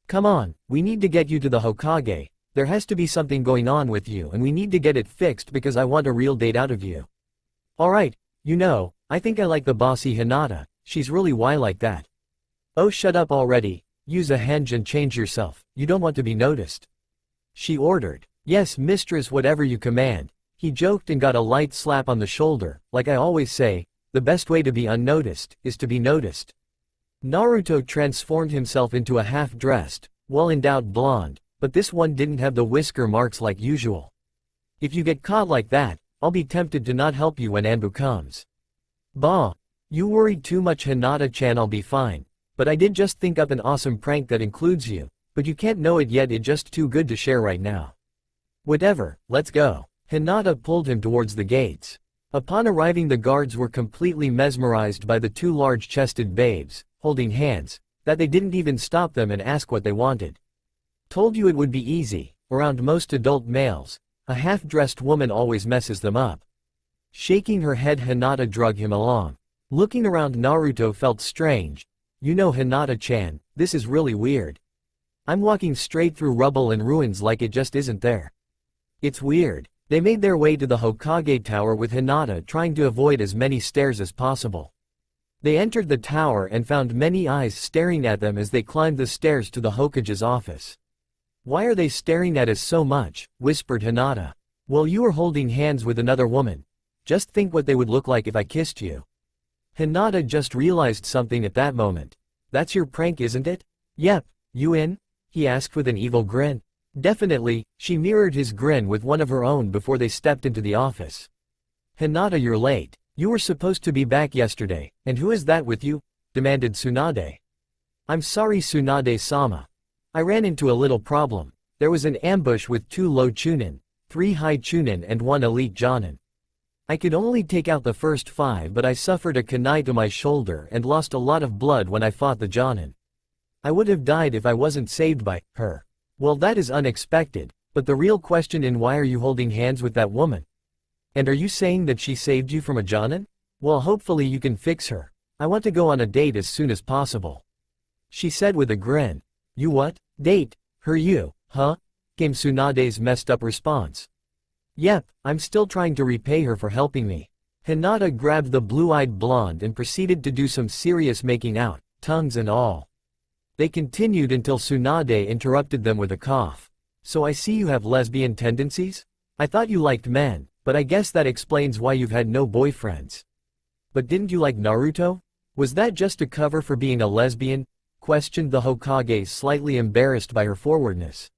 Come on, we need to get you to the Hokage. There has to be something going on with you and we need to get it fixed because I want a real date out of you. Alright, you know, I think I like the bossy Hinata, she's really why like that. Oh, shut up already, use a henge and change yourself, you don't want to be noticed. She ordered. Yes, mistress, whatever you command. He joked and got a light slap on the shoulder. Like I always say, the best way to be unnoticed is to be noticed. Naruto transformed himself into a half-dressed, well-endowed blonde, but this one didn't have the whisker marks like usual. If you get caught like that, I'll be tempted to not help you when Anbu comes. Bah! You worried too much, Hinata-chan. I'll be fine. But I did just think up an awesome prank that includes you, but you can't know it yet, it's just too good to share right now. Whatever, let's go. Hinata pulled him towards the gates. Upon arriving, the guards were completely mesmerized by the 2 large-chested babes, holding hands, that they didn't even stop them and ask what they wanted. Told you it would be easy. Around most adult males, a half-dressed woman always messes them up. Shaking her head, Hinata drug him along. Looking around, Naruto felt strange. You know, Hinata-chan, this is really weird. I'm walking straight through rubble and ruins like it just isn't there. It's weird. They made their way to the Hokage Tower with Hinata trying to avoid as many stairs as possible. They entered the tower and found many eyes staring at them as they climbed the stairs to the Hokage's office. Why are they staring at us so much? Whispered Hinata. Well, you were holding hands with another woman. Just think what they would look like if I kissed you. Hinata just realized something at that moment. That's your prank, isn't it? Yep, you in? He asked with an evil grin. Definitely, she mirrored his grin with one of her own before they stepped into the office. Hinata, you're late. You were supposed to be back yesterday, and who is that with you? Demanded Tsunade. I'm sorry, Tsunade-sama. I ran into a little problem. There was an ambush with 2 low chunin, 3 high chunin and 1 elite jonin. I could only take out the first 5, but I suffered a kunai to my shoulder and lost a lot of blood when I fought the jonin. I would have died if I wasn't saved by her. Well, that is unexpected, but the real question is, why are you holding hands with that woman? And are you saying that she saved you from a jonin? Well, hopefully you can fix her. I want to go on a date as soon as possible. She said with a grin. You what? Date? Her you, huh? Came Tsunade's messed up response. Yep, I'm still trying to repay her for helping me. Hinata grabbed the blue-eyed blonde and proceeded to do some serious making out, tongues and all. They continued until Tsunade interrupted them with a cough. So I see you have lesbian tendencies? I thought you liked men, but I guess that explains why you've had no boyfriends. But didn't you like Naruto? Was that just a cover for being a lesbian? Questioned the Hokage, slightly embarrassed by her forwardness.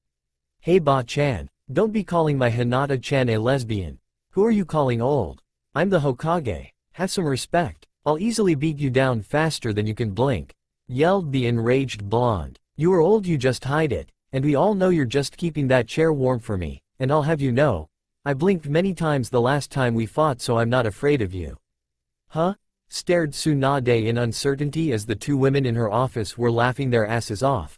Hey Ba-chan, don't be calling my Hinata-chan a lesbian. Who are you calling old? I'm the Hokage. Have some respect. I'll easily beat you down faster than you can blink. Yelled the enraged blonde. You are old, you just hide it, and we all know you're just keeping that chair warm for me, and I'll have you know, I blinked many times the last time we fought, so I'm not afraid of you. Huh? Stared Tsunade in uncertainty as the 2 women in her office were laughing their asses off.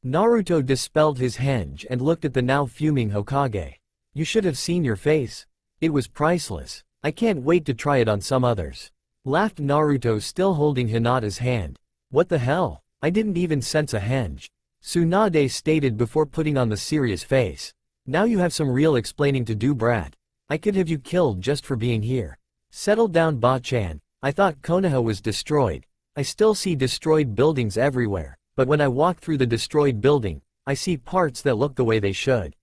Naruto dispelled his henge and looked at the now fuming Hokage. You should have seen your face. It was priceless. I can't wait to try it on some others. Laughed Naruto, still holding Hinata's hand. What the hell? I didn't even sense a henge. Tsunade stated before putting on the serious face. Now you have some real explaining to do, brat. I could have you killed just for being here. Settle down, Ba-chan. I thought Konoha was destroyed. I still see destroyed buildings everywhere, but when I walk through the destroyed building, I see parts that look the way they should.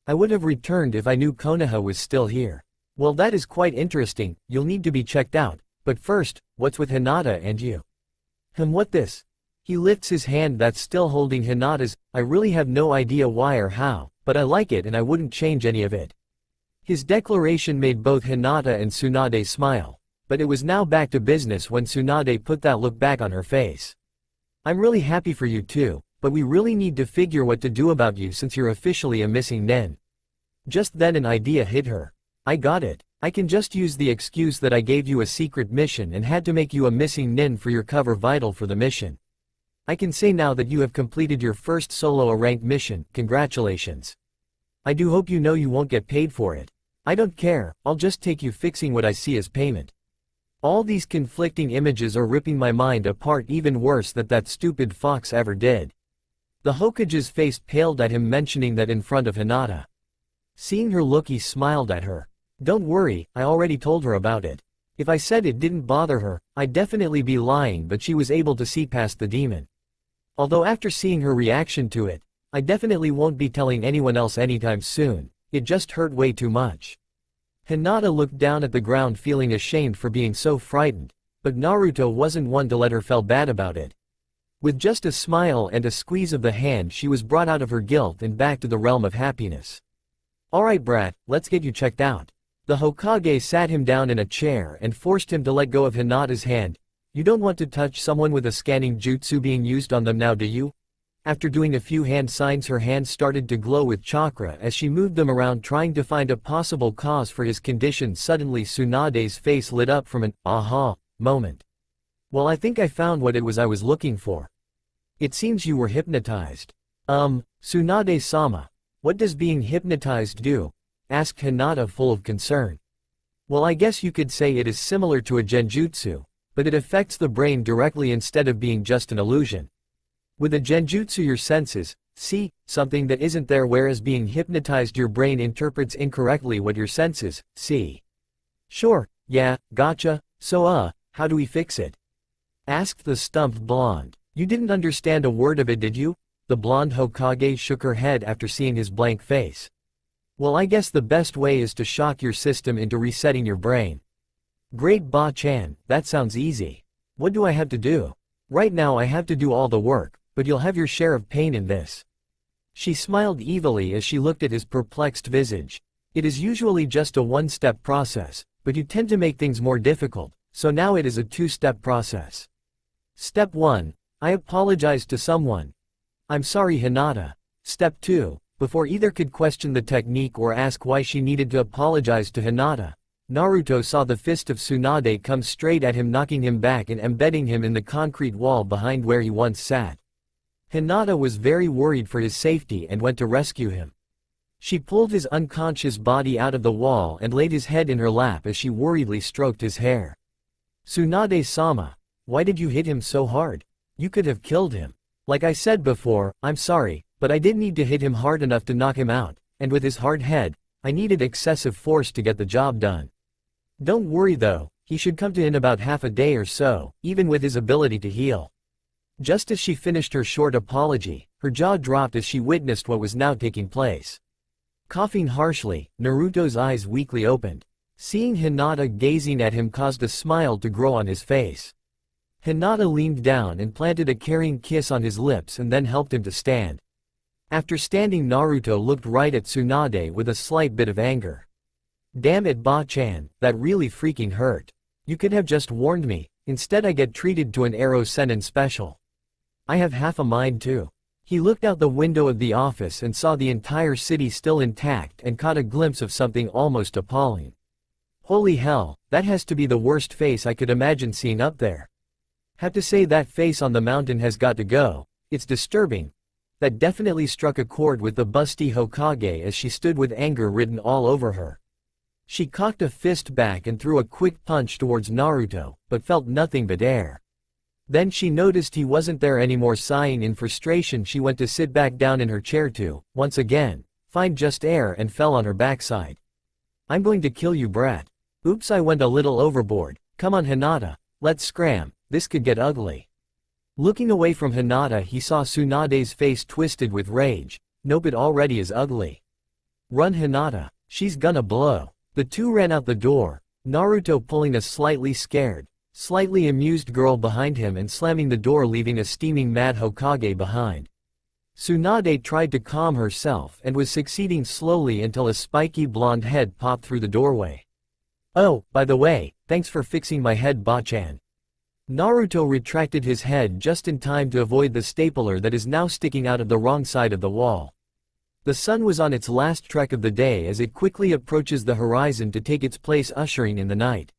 I would have returned if I knew Konoha was still here. Well, that is quite interesting. You'll need to be checked out, but first, what's with Hinata and you? What this? He lifts his hand that's still holding Hinata's. I really have no idea why or how, but I like it and I wouldn't change any of it. His declaration made both Hinata and Tsunade smile, but it was now back to business when Tsunade put that look back on her face. I'm really happy for you too, but we really need to figure what to do about you since you're officially a missing nin. Just then an idea hit her. I got it. I can just use the excuse that I gave you a secret mission and had to make you a missing nin for your cover vital for the mission. I can say now that you have completed your first solo rank mission. Congratulations. I do hope you know you won't get paid for it. I don't care, I'll just take you fixing what I see as payment. All these conflicting images are ripping my mind apart even worse than that stupid fox ever did. The Hokage's face paled at him mentioning that in front of Hinata. Seeing her look, he smiled at her. Don't worry, I already told her about it. If I said it didn't bother her, I'd definitely be lying, but she was able to see past the demon. Although after seeing her reaction to it, I definitely won't be telling anyone else anytime soon. It just hurt way too much. Hinata looked down at the ground feeling ashamed for being so frightened, but Naruto wasn't one to let her feel bad about it. With just a smile and a squeeze of the hand, she was brought out of her guilt and back to the realm of happiness. Alright brat, let's get you checked out. The Hokage sat him down in a chair and forced him to let go of Hinata's hand. You don't want to touch someone with a scanning jutsu being used on them now, do you? After doing a few hand signs, her hands started to glow with chakra as she moved them around trying to find a possible cause for his condition. Suddenly Tsunade's face lit up from an aha moment. Well, I think I found what it was I was looking for. It seems you were hypnotized. Tsunade-sama, what does being hypnotized do? Asked Hinata full of concern. Well, I guess you could say it is similar to a genjutsu, but it affects the brain directly instead of being just an illusion. With a genjutsu your senses see something that isn't there, whereas being hypnotized your brain interprets incorrectly what your senses see. Sure, yeah, gotcha, so how do we fix it? Asked the stumped blonde. You didn't understand a word of it, did you? The blonde Hokage shook her head after seeing his blank face. Well, I guess the best way is to shock your system into resetting your brain. Great Ba-chan, that sounds easy. What do I have to do? Right now I have to do all the work, but you'll have your share of pain in this. She smiled evilly as she looked at his perplexed visage. It is usually just a one-step process, but you tend to make things more difficult, so now it is a two-step process. Step 1. I apologize to someone. I'm sorry, Hinata. Step 2. Before either could question the technique or ask why she needed to apologize to Hinata, Naruto saw the fist of Tsunade come straight at him, knocking him back and embedding him in the concrete wall behind where he once sat. Hinata was very worried for his safety and went to rescue him. She pulled his unconscious body out of the wall and laid his head in her lap as she worriedly stroked his hair. Tsunade-sama, why did you hit him so hard? You could have killed him. Like I said before, I'm sorry, but I didn't need to hit him hard enough to knock him out, and with his hard head, I needed excessive force to get the job done. Don't worry though, he should come to in about half a day or so, even with his ability to heal. Just as she finished her short apology, her jaw dropped as she witnessed what was now taking place. Coughing harshly, Naruto's eyes weakly opened. Seeing Hinata gazing at him caused a smile to grow on his face. Hinata leaned down and planted a caring kiss on his lips and then helped him to stand. After standing, Naruto looked right at Tsunade with a slight bit of anger. Damn it, Ba-chan, that really freaking hurt. You could have just warned me, instead I get treated to an arrow senin special. I have half a mind too. He looked out the window of the office and saw the entire city still intact and caught a glimpse of something almost appalling. Holy hell, that has to be the worst face I could imagine seeing up there. Have to say that face on the mountain has got to go, it's disturbing. That definitely struck a chord with the busty Hokage as she stood with anger written all over her. She cocked a fist back and threw a quick punch towards Naruto, but felt nothing but air. Then she noticed he wasn't there anymore. Sighing in frustration, she went to sit back down in her chair to, once again, find just air and fell on her backside. I'm going to kill you, brat. Oops, I went a little overboard. Come on, Hinata, let's scram, this could get ugly. Looking away from Hinata, he saw Tsunade's face twisted with rage. Nope, it already is ugly. Run, Hinata, she's gonna blow. The two ran out the door, Naruto pulling a slightly scared, slightly amused girl behind him and slamming the door, leaving a steaming mad Hokage behind. Tsunade tried to calm herself and was succeeding slowly until a spiky blonde head popped through the doorway. Oh, by the way, thanks for fixing my head, Ba-chan. Naruto retracted his head just in time to avoid the stapler that is now sticking out of the wrong side of the wall. The sun was on its last trek of the day as it quickly approaches the horizon to take its place, ushering in the night.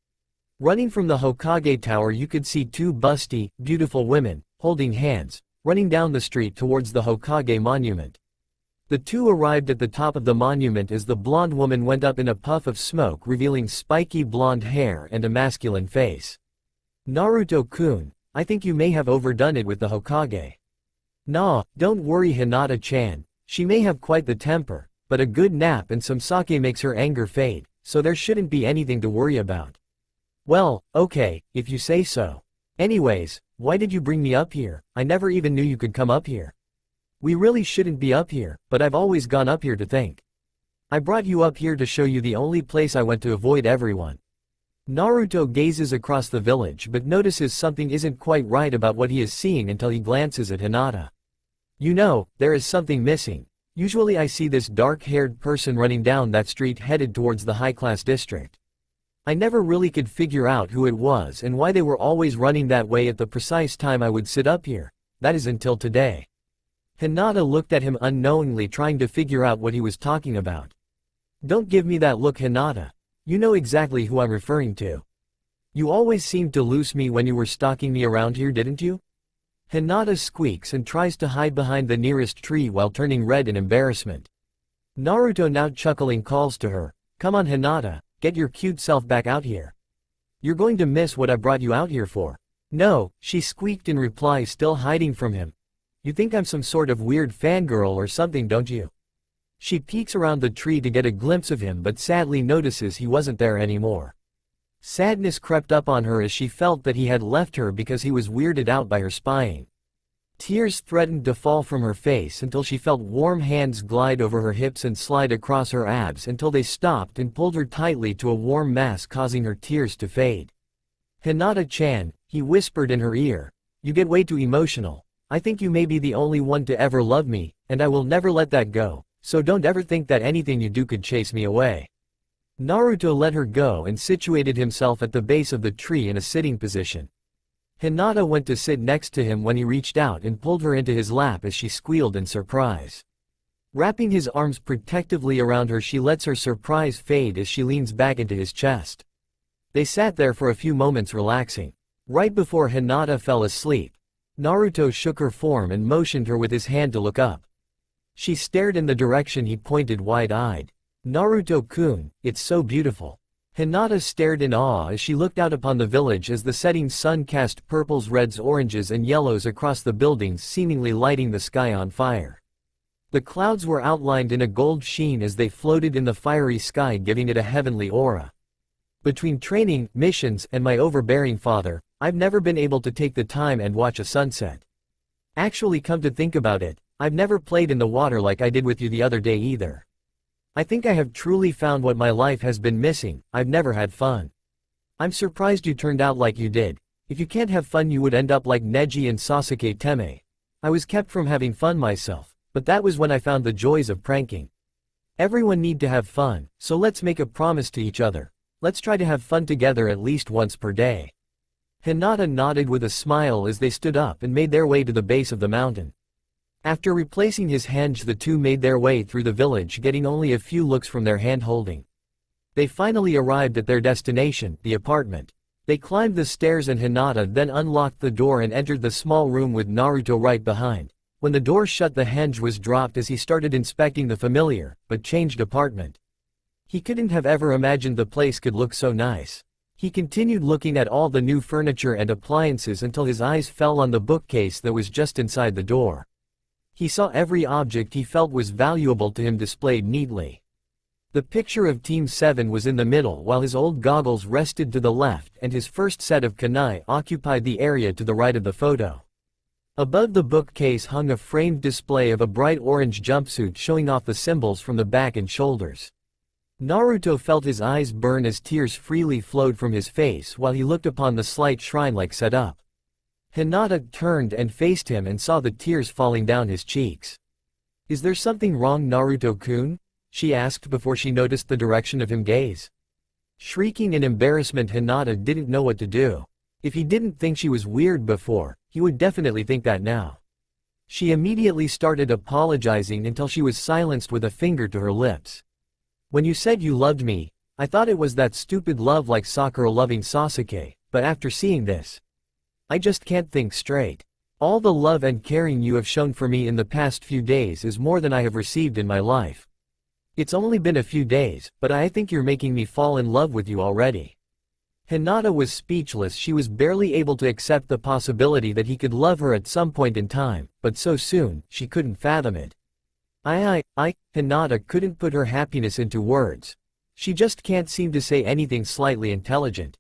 Running from the Hokage Tower, you could see two busty, beautiful women, holding hands, running down the street towards the Hokage monument. The two arrived at the top of the monument as the blonde woman went up in a puff of smoke, revealing spiky blonde hair and a masculine face. Naruto-kun, I think you may have overdone it with the Hokage. Nah, don't worry, Hinata-chan. She may have quite the temper, but a good nap and some sake makes her anger fade, so there shouldn't be anything to worry about. Well, okay, if you say so. Anyways, why did you bring me up here? I never even knew you could come up here. We really shouldn't be up here, but I've always gone up here to think. I brought you up here to show you the only place I went to avoid everyone. Naruto gazes across the village but notices something isn't quite right about what he is seeing until he glances at Hinata. You know, there is something missing. Usually I see this dark-haired person running down that street headed towards the high-class district. I never really could figure out who it was and why they were always running that way at the precise time I would sit up here. That is until today. Hinata looked at him unknowingly, trying to figure out what he was talking about. Don't give me that look, Hinata. You know exactly who I'm referring to. You always seemed to lose me when you were stalking me around here, didn't you? Hinata squeaks and tries to hide behind the nearest tree while turning red in embarrassment. Naruto, now chuckling, calls to her, "Come on, Hinata, get your cute self back out here. You're going to miss what I brought you out here for." "No," she squeaked in reply, still hiding from him. "You think I'm some sort of weird fangirl or something, don't you?" She peeks around the tree to get a glimpse of him but sadly notices he wasn't there anymore. Sadness crept up on her as she felt that he had left her because he was weirded out by her spying. Tears threatened to fall from her face until she felt warm hands glide over her hips and slide across her abs until they stopped and pulled her tightly to a warm mass, causing her tears to fade. "Hinata-chan," he whispered in her ear, "you get way too emotional. I think you may be the only one to ever love me, and I will never let that go, so don't ever think that anything you do could chase me away." Naruto let her go and situated himself at the base of the tree in a sitting position. Hinata went to sit next to him when he reached out and pulled her into his lap as she squealed in surprise. Wrapping his arms protectively around her, she lets her surprise fade as she leans back into his chest. They sat there for a few moments relaxing. Right before Hinata fell asleep, Naruto shook her form and motioned her with his hand to look up. She stared in the direction he pointed wide-eyed. "Naruto-kun, it's so beautiful." Hinata stared in awe as she looked out upon the village as the setting sun cast purples, reds, oranges and yellows across the buildings, seemingly lighting the sky on fire. The clouds were outlined in a gold sheen as they floated in the fiery sky, giving it a heavenly aura. "Between training, missions, and my overbearing father, I've never been able to take the time and watch a sunset. Actually, come to think about it, I've never played in the water like I did with you the other day either. I think I have truly found what my life has been missing. I've never had fun. I'm surprised you turned out like you did. If you can't have fun, you would end up like Neji and Sasuke Teme. I was kept from having fun myself, but that was when I found the joys of pranking. Everyone need to have fun, so let's make a promise to each other. Let's try to have fun together at least once per day." Hinata nodded with a smile as they stood up and made their way to the base of the mountain. After replacing his henge, the two made their way through the village, getting only a few looks from their hand-holding. They finally arrived at their destination, the apartment. They climbed the stairs and Hinata then unlocked the door and entered the small room with Naruto right behind. When the door shut, the henge was dropped as he started inspecting the familiar, but changed apartment. He couldn't have ever imagined the place could look so nice. He continued looking at all the new furniture and appliances until his eyes fell on the bookcase that was just inside the door. He saw every object he felt was valuable to him displayed neatly. The picture of Team 7 was in the middle, while his old goggles rested to the left and his first set of kunai occupied the area to the right of the photo. Above the bookcase hung a framed display of a bright orange jumpsuit showing off the symbols from the back and shoulders. Naruto felt his eyes burn as tears freely flowed from his face while he looked upon the slight shrine-like setup. Hinata turned and faced him and saw the tears falling down his cheeks. "Is there something wrong, Naruto-kun?" she asked before she noticed the direction of his gaze. Shrieking in embarrassment, Hinata didn't know what to do. If he didn't think she was weird before, he would definitely think that now. She immediately started apologizing until she was silenced with a finger to her lips. "When you said you loved me, I thought it was that stupid love like Sakura loving Sasuke, but after seeing this, I just can't think straight. All the love and caring you have shown for me in the past few days is more than I have received in my life. It's only been a few days, but I think you're making me fall in love with you already." Hinata was speechless. She was barely able to accept the possibility that he could love her at some point in time, but so soon, she couldn't fathom it. Hinata couldn't put her happiness into words. She just can't seem to say anything slightly intelligent.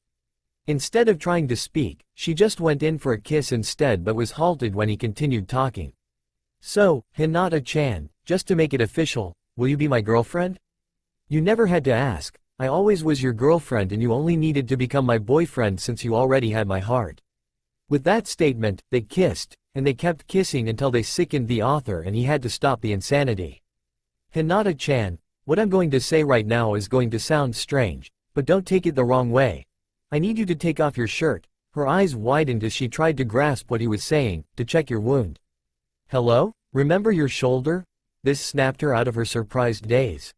Instead of trying to speak, she just went in for a kiss instead, but was halted when he continued talking. "So, Hinata-chan, just to make it official, will you be my girlfriend? You never had to ask, I always was your girlfriend and you only needed to become my boyfriend since you already had my heart." With that statement, they kissed, and they kept kissing until they sickened the author and he had to stop the insanity. "Hinata-chan, what I'm going to say right now is going to sound strange, but don't take it the wrong way. I need you to take off your shirt." Her eyes widened as she tried to grasp what he was saying, "to check your wound." "Hello? Remember your shoulder?" This snapped her out of her surprised daze.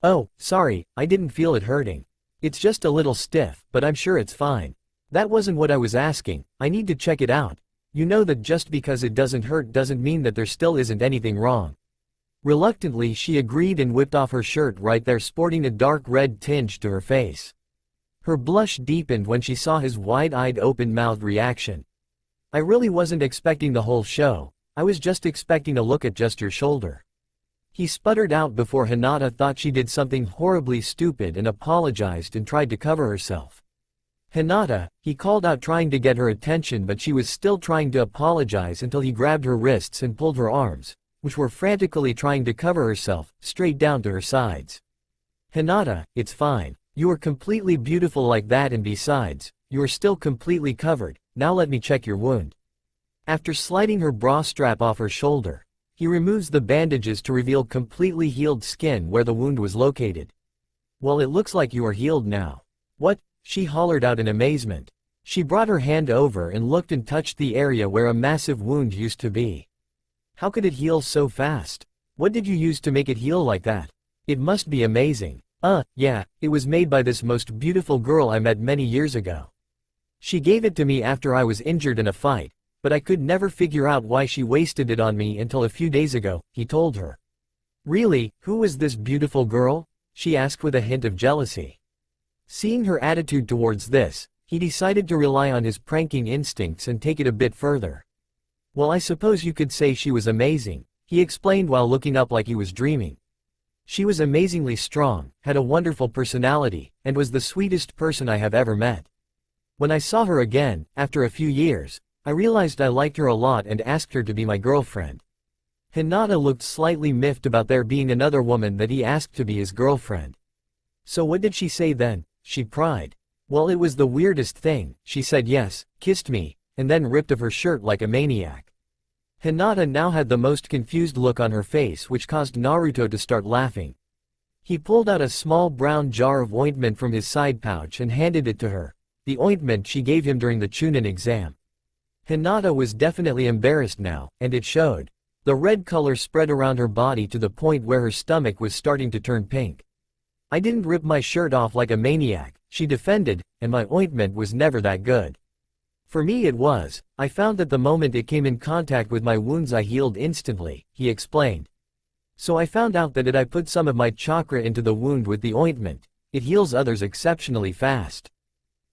"Oh, sorry, I didn't feel it hurting. It's just a little stiff, but I'm sure it's fine. That wasn't what I was asking. I need to check it out. You know that just because it doesn't hurt doesn't mean that there still isn't anything wrong." Reluctantly, she agreed and whipped off her shirt right there, sporting a dark red tinge to her face. Her blush deepened when she saw his wide-eyed, open-mouthed reaction. "I really wasn't expecting the whole show. I was just expecting a look at just your shoulder." He sputtered out before Hinata thought she did something horribly stupid and apologized and tried to cover herself. Hinata, he called out, trying to get her attention, but she was still trying to apologize until he grabbed her wrists and pulled her arms, which were frantically trying to cover herself, straight down to her sides. Hinata, it's fine. You are completely beautiful like that, and besides, you are still completely covered. Now let me check your wound. After sliding her bra strap off her shoulder, he removes the bandages to reveal completely healed skin where the wound was located. Well, it looks like you are healed now. What? She hollered out in amazement. She brought her hand over and looked and touched the area where a massive wound used to be. How could it heal so fast? What did you use to make it heal like that? It must be amazing. Yeah, it was made by this most beautiful girl I met many years ago. She gave it to me after I was injured in a fight, but I could never figure out why she wasted it on me until a few days ago, he told her. Really, who was this beautiful girl? She asked with a hint of jealousy. Seeing her attitude towards this, he decided to rely on his pranking instincts and take it a bit further. Well, I suppose you could say she was amazing, he explained while looking up like he was dreaming. She was amazingly strong, had a wonderful personality, and was the sweetest person I have ever met. When I saw her again, after a few years, I realized I liked her a lot and asked her to be my girlfriend. Hinata looked slightly miffed about there being another woman that he asked to be his girlfriend. So what did she say then? She cried. Well, it was the weirdest thing. She said yes, kissed me, and then ripped off her shirt like a maniac. Hinata now had the most confused look on her face, which caused Naruto to start laughing. He pulled out a small brown jar of ointment from his side pouch and handed it to her, the ointment she gave him during the Chunin exam. Hinata was definitely embarrassed now, and it showed. The red color spread around her body to the point where her stomach was starting to turn pink. I didn't rip my shirt off like a maniac, she defended, and my ointment was never that good. For me it was. I found that the moment it came in contact with my wounds I healed instantly, he explained. So I found out that if I put some of my chakra into the wound with the ointment, it heals others exceptionally fast.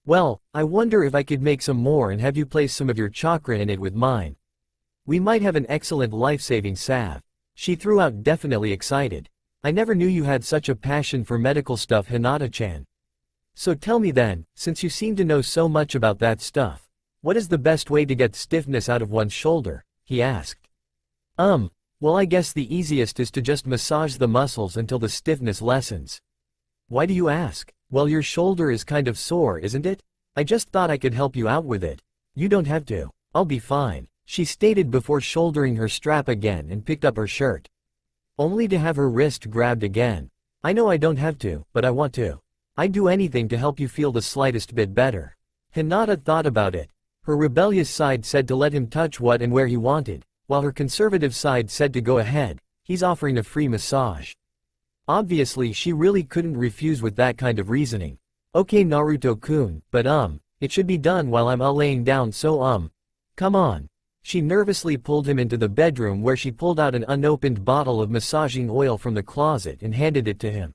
Well, I wonder if I could make some more and have you place some of your chakra in it with mine. We might have an excellent life-saving salve. She threw out, definitely excited. I never knew you had such a passion for medical stuff, Hinata-chan. So tell me then, since you seem to know so much about that stuff, what is the best way to get stiffness out of one's shoulder? He asked. Well, I guess the easiest is to just massage the muscles until the stiffness lessens. Why do you ask? Well, your shoulder is kind of sore, isn't it? I just thought I could help you out with it. You don't have to. I'll be fine, she stated before shouldering her strap again and picked up her shirt. Only to have her wrist grabbed again. I know I don't have to, but I want to. I'd do anything to help you feel the slightest bit better. Hinata thought about it. Her rebellious side said to let him touch what and where he wanted, while her conservative side said to go ahead, he's offering a free massage. Obviously she really couldn't refuse with that kind of reasoning. Okay Naruto-kun, but it should be done while I'm laying down, so come on. She nervously pulled him into the bedroom where she pulled out an unopened bottle of massaging oil from the closet and handed it to him.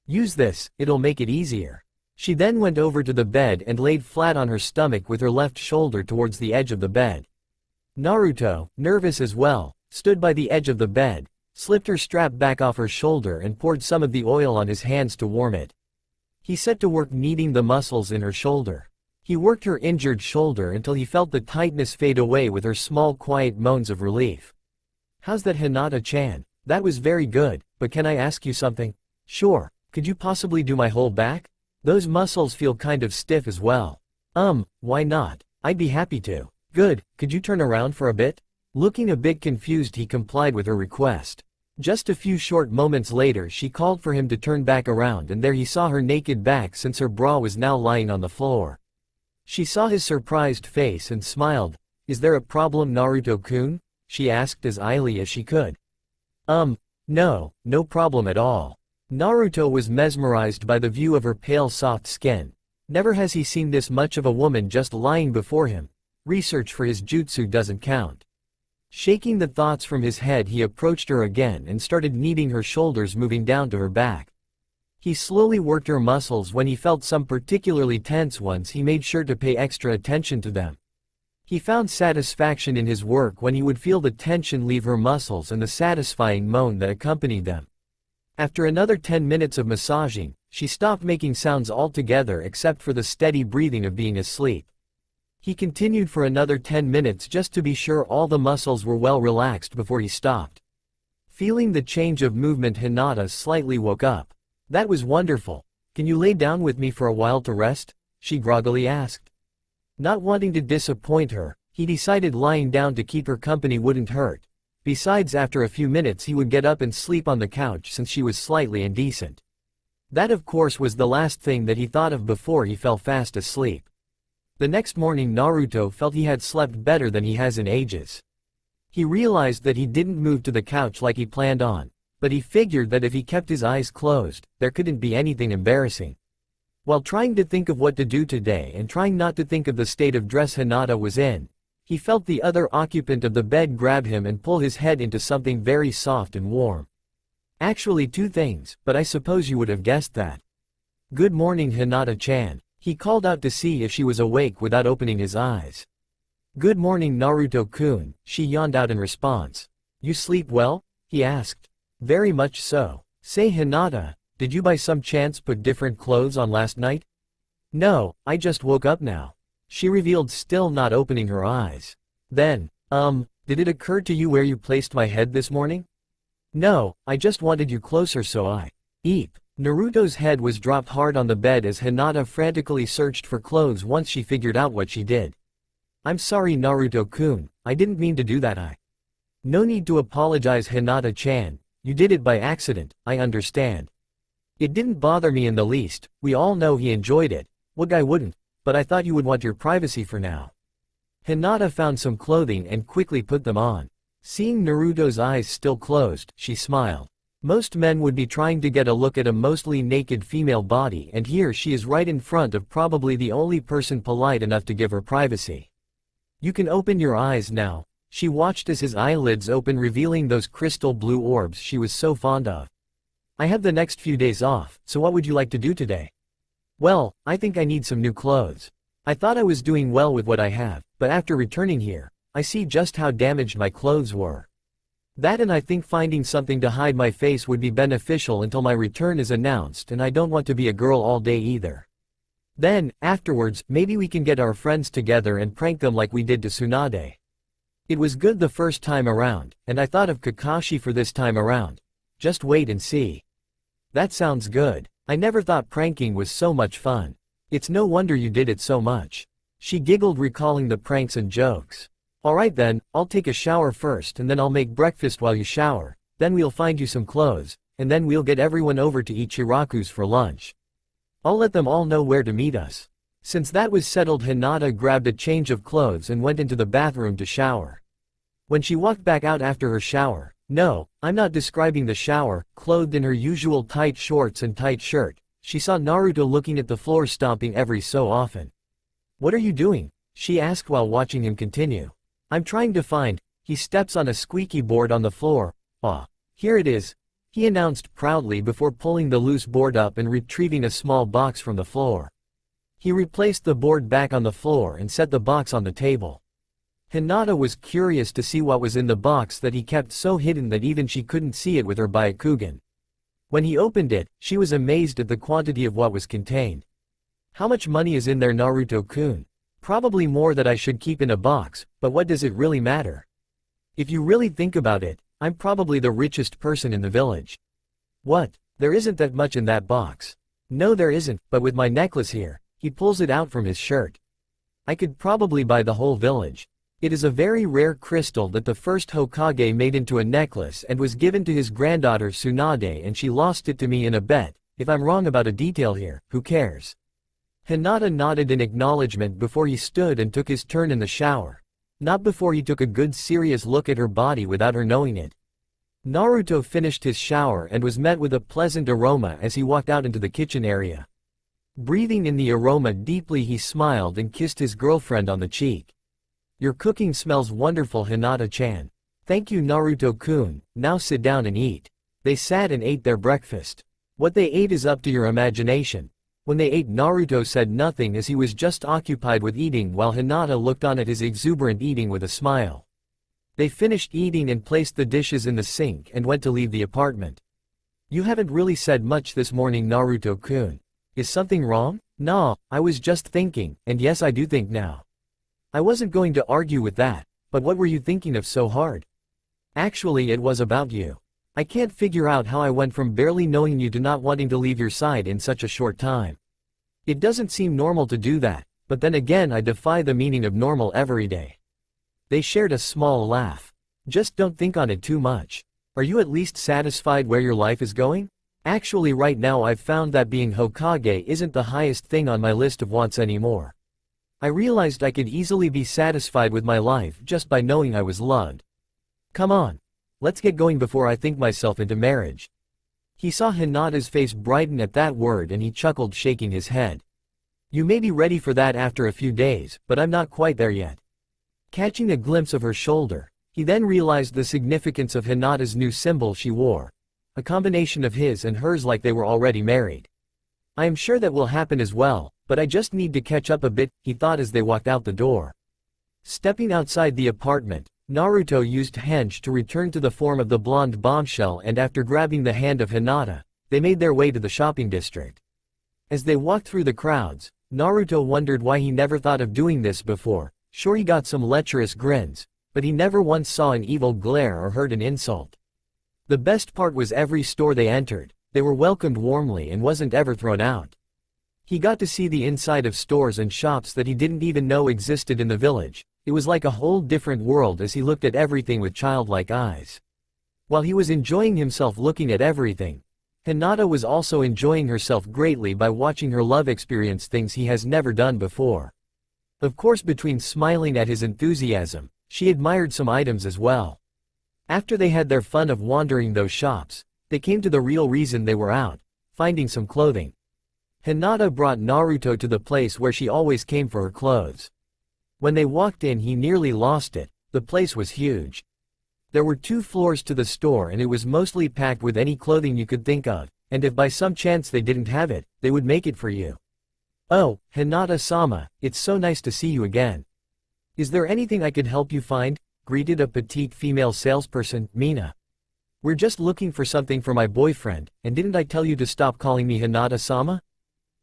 Use this, it'll make it easier. She then went over to the bed and laid flat on her stomach with her left shoulder towards the edge of the bed. Naruto, nervous as well, stood by the edge of the bed, slipped her strap back off her shoulder and poured some of the oil on his hands to warm it. He set to work kneading the muscles in her shoulder. He worked her injured shoulder until he felt the tightness fade away with her small quiet moans of relief. How's that, Hinata-chan? That was very good, but can I ask you something? Sure, could you possibly do my whole back? Those muscles feel kind of stiff as well. Why not? I'd be happy to. Good, could you turn around for a bit? Looking a bit confused, he complied with her request. Just a few short moments later she called for him to turn back around, and there he saw her naked back since her bra was now lying on the floor. She saw his surprised face and smiled. Is there a problem, Naruto-kun? She asked as idly as she could. No problem at all. Naruto was mesmerized by the view of her pale soft skin. Never has he seen this much of a woman just lying before him. Research for his jutsu doesn't count. Shaking the thoughts from his head, he approached her again and started kneading her shoulders, moving down to her back. He slowly worked her muscles. When he felt some particularly tense ones, he made sure to pay extra attention to them. He found satisfaction in his work when he would feel the tension leave her muscles and the satisfying moan that accompanied them. After another 10 minutes of massaging, she stopped making sounds altogether except for the steady breathing of being asleep. He continued for another 10 minutes just to be sure all the muscles were well relaxed before he stopped. Feeling the change of movement, Hinata slightly woke up. "That was wonderful. Can you lay down with me for a while to rest?" she groggily asked. Not wanting to disappoint her, he decided lying down to keep her company wouldn't hurt. Besides, after a few minutes he would get up and sleep on the couch since she was slightly indecent. That of course was the last thing that he thought of before he fell fast asleep. The next morning Naruto felt he had slept better than he has in ages. He realized that he didn't move to the couch like he planned on, but he figured that if he kept his eyes closed, there couldn't be anything embarrassing. While trying to think of what to do today and trying not to think of the state of dress Hinata was in, he felt the other occupant of the bed grab him and pull his head into something very soft and warm. Actually, two things, but I suppose you would have guessed that. "Good morning, Hinata-chan," he called out to see if she was awake without opening his eyes. "Good morning, Naruto-kun," she yawned out in response. "You sleep well?" he asked. "Very much so. Say, Hinata, did you by some chance put different clothes on last night?" "No, I just woke up now," she revealed, still not opening her eyes. Then, did it occur to you where you placed my head this morning?" "No, I just wanted you closer so I—" Eep. Naruto's head was dropped hard on the bed as Hinata frantically searched for clothes once she figured out what she did. "I'm sorry, Naruto-kun, I didn't mean to do that. No need to apologize, Hinata-chan, you did it by accident, I understand. It didn't bother me in the least, we all know he enjoyed it, what guy wouldn't, but I thought you would want your privacy for now." Hinata found some clothing and quickly put them on. Seeing Naruto's eyes still closed, she smiled. Most men would be trying to get a look at a mostly naked female body, and here she is right in front of probably the only person polite enough to give her privacy. "You can open your eyes now." She watched as his eyelids opened, revealing those crystal blue orbs she was so fond of. "I have the next few days off, so what would you like to do today?" "Well, I think I need some new clothes. I thought I was doing well with what I have, but after returning here, I see just how damaged my clothes were. That, and I think finding something to hide my face would be beneficial until my return is announced, and I don't want to be a girl all day either. Then, afterwards, maybe we can get our friends together and prank them like we did to Tsunade. It was good the first time around, and I thought of Kakashi for this time around. Just wait and see." "That sounds good. I never thought pranking was so much fun. It's no wonder you did it so much." She giggled, recalling the pranks and jokes. "Alright then, I'll take a shower first and then I'll make breakfast while you shower, then we'll find you some clothes, and then we'll get everyone over to Ichiraku's for lunch. I'll let them all know where to meet us." Since that was settled, Hinata grabbed a change of clothes and went into the bathroom to shower. When she walked back out after her shower, no, I'm not describing the shower, clothed in her usual tight shorts and tight shirt, she saw Naruto looking at the floor, stomping every so often. "What are you doing?" she asked while watching him continue. "I'm trying to find—" He steps on a squeaky board on the floor. "Ah, here it is," he announced proudly before pulling the loose board up and retrieving a small box from the floor. He replaced the board back on the floor and set the box on the table. Hinata was curious to see what was in the box that he kept so hidden that even she couldn't see it with her Byakugan. When he opened it, she was amazed at the quantity of what was contained. "How much money is in there, Naruto-kun?" "Probably more that I should keep in a box, but what does it really matter? If you really think about it, I'm probably the richest person in the village." "What? There isn't that much in that box." "No, there isn't, but with my necklace here," he pulls it out from his shirt. "I could probably buy the whole village. It is a very rare crystal that the first Hokage made into a necklace and was given to his granddaughter Tsunade, and she lost it to me in a bet. If I'm wrong about a detail here, who cares?" Hinata nodded in acknowledgement before he stood and took his turn in the shower. Not before he took a good serious look at her body without her knowing it. Naruto finished his shower and was met with a pleasant aroma as he walked out into the kitchen area. Breathing in the aroma deeply, he smiled and kissed his girlfriend on the cheek. "Your cooking smells wonderful, Hinata-chan." "Thank you, Naruto-kun, now sit down and eat." They sat and ate their breakfast. What they ate is up to your imagination. When they ate, Naruto said nothing as he was just occupied with eating, while Hinata looked on at his exuberant eating with a smile. They finished eating and placed the dishes in the sink and went to leave the apartment. You haven't really said much this morning, Naruto-kun. Is something wrong? Nah, I was just thinking, and yes, I do think now. I wasn't going to argue with that, but what were you thinking of so hard? Actually, it was about you. I can't figure out how I went from barely knowing you to not wanting to leave your side in such a short time. It doesn't seem normal to do that, but then again I defy the meaning of normal every day. They shared a small laugh. Just don't think on it too much. Are you at least satisfied where your life is going? Actually, right now I've found that being Hokage isn't the highest thing on my list of wants anymore. I realized I could easily be satisfied with my life just by knowing I was loved. Come on. Let's get going before I think myself into marriage. He saw Hinata's face brighten at that word and he chuckled, shaking his head. You may be ready for that after a few days, but I'm not quite there yet. Catching a glimpse of her shoulder, he then realized the significance of Hinata's new symbol she wore. A combination of his and hers, like they were already married. I am sure that will happen as well, but I just need to catch up a bit, he thought as they walked out the door. Stepping outside the apartment, Naruto used henge to return to the form of the blonde bombshell, and after grabbing the hand of Hinata, they made their way to the shopping district. As they walked through the crowds, Naruto wondered why he never thought of doing this before. Sure, he got some lecherous grins, but he never once saw an evil glare or heard an insult. The best part was every store they entered, they were welcomed warmly and wasn't ever thrown out. He got to see the inside of stores and shops that he didn't even know existed in the village. It was like a whole different world as he looked at everything with childlike eyes. While he was enjoying himself looking at everything, Hinata was also enjoying herself greatly by watching her love experience things he has never done before. Of course, between smiling at his enthusiasm, she admired some items as well. After they had their fun of wandering those shops, they came to the real reason they were out, finding some clothing. Hinata brought Naruto to the place where she always came for her clothes. When they walked in, he nearly lost it. The place was huge. There were 2 floors to the store and it was mostly packed with any clothing you could think of, and if by some chance they didn't have it, they would make it for you. Oh, Hinata-sama, it's so nice to see you again. Is there anything I could help you find? Greeted a petite female salesperson, Mina. We're just looking for something for my boyfriend, and didn't I tell you to stop calling me Hinata-sama?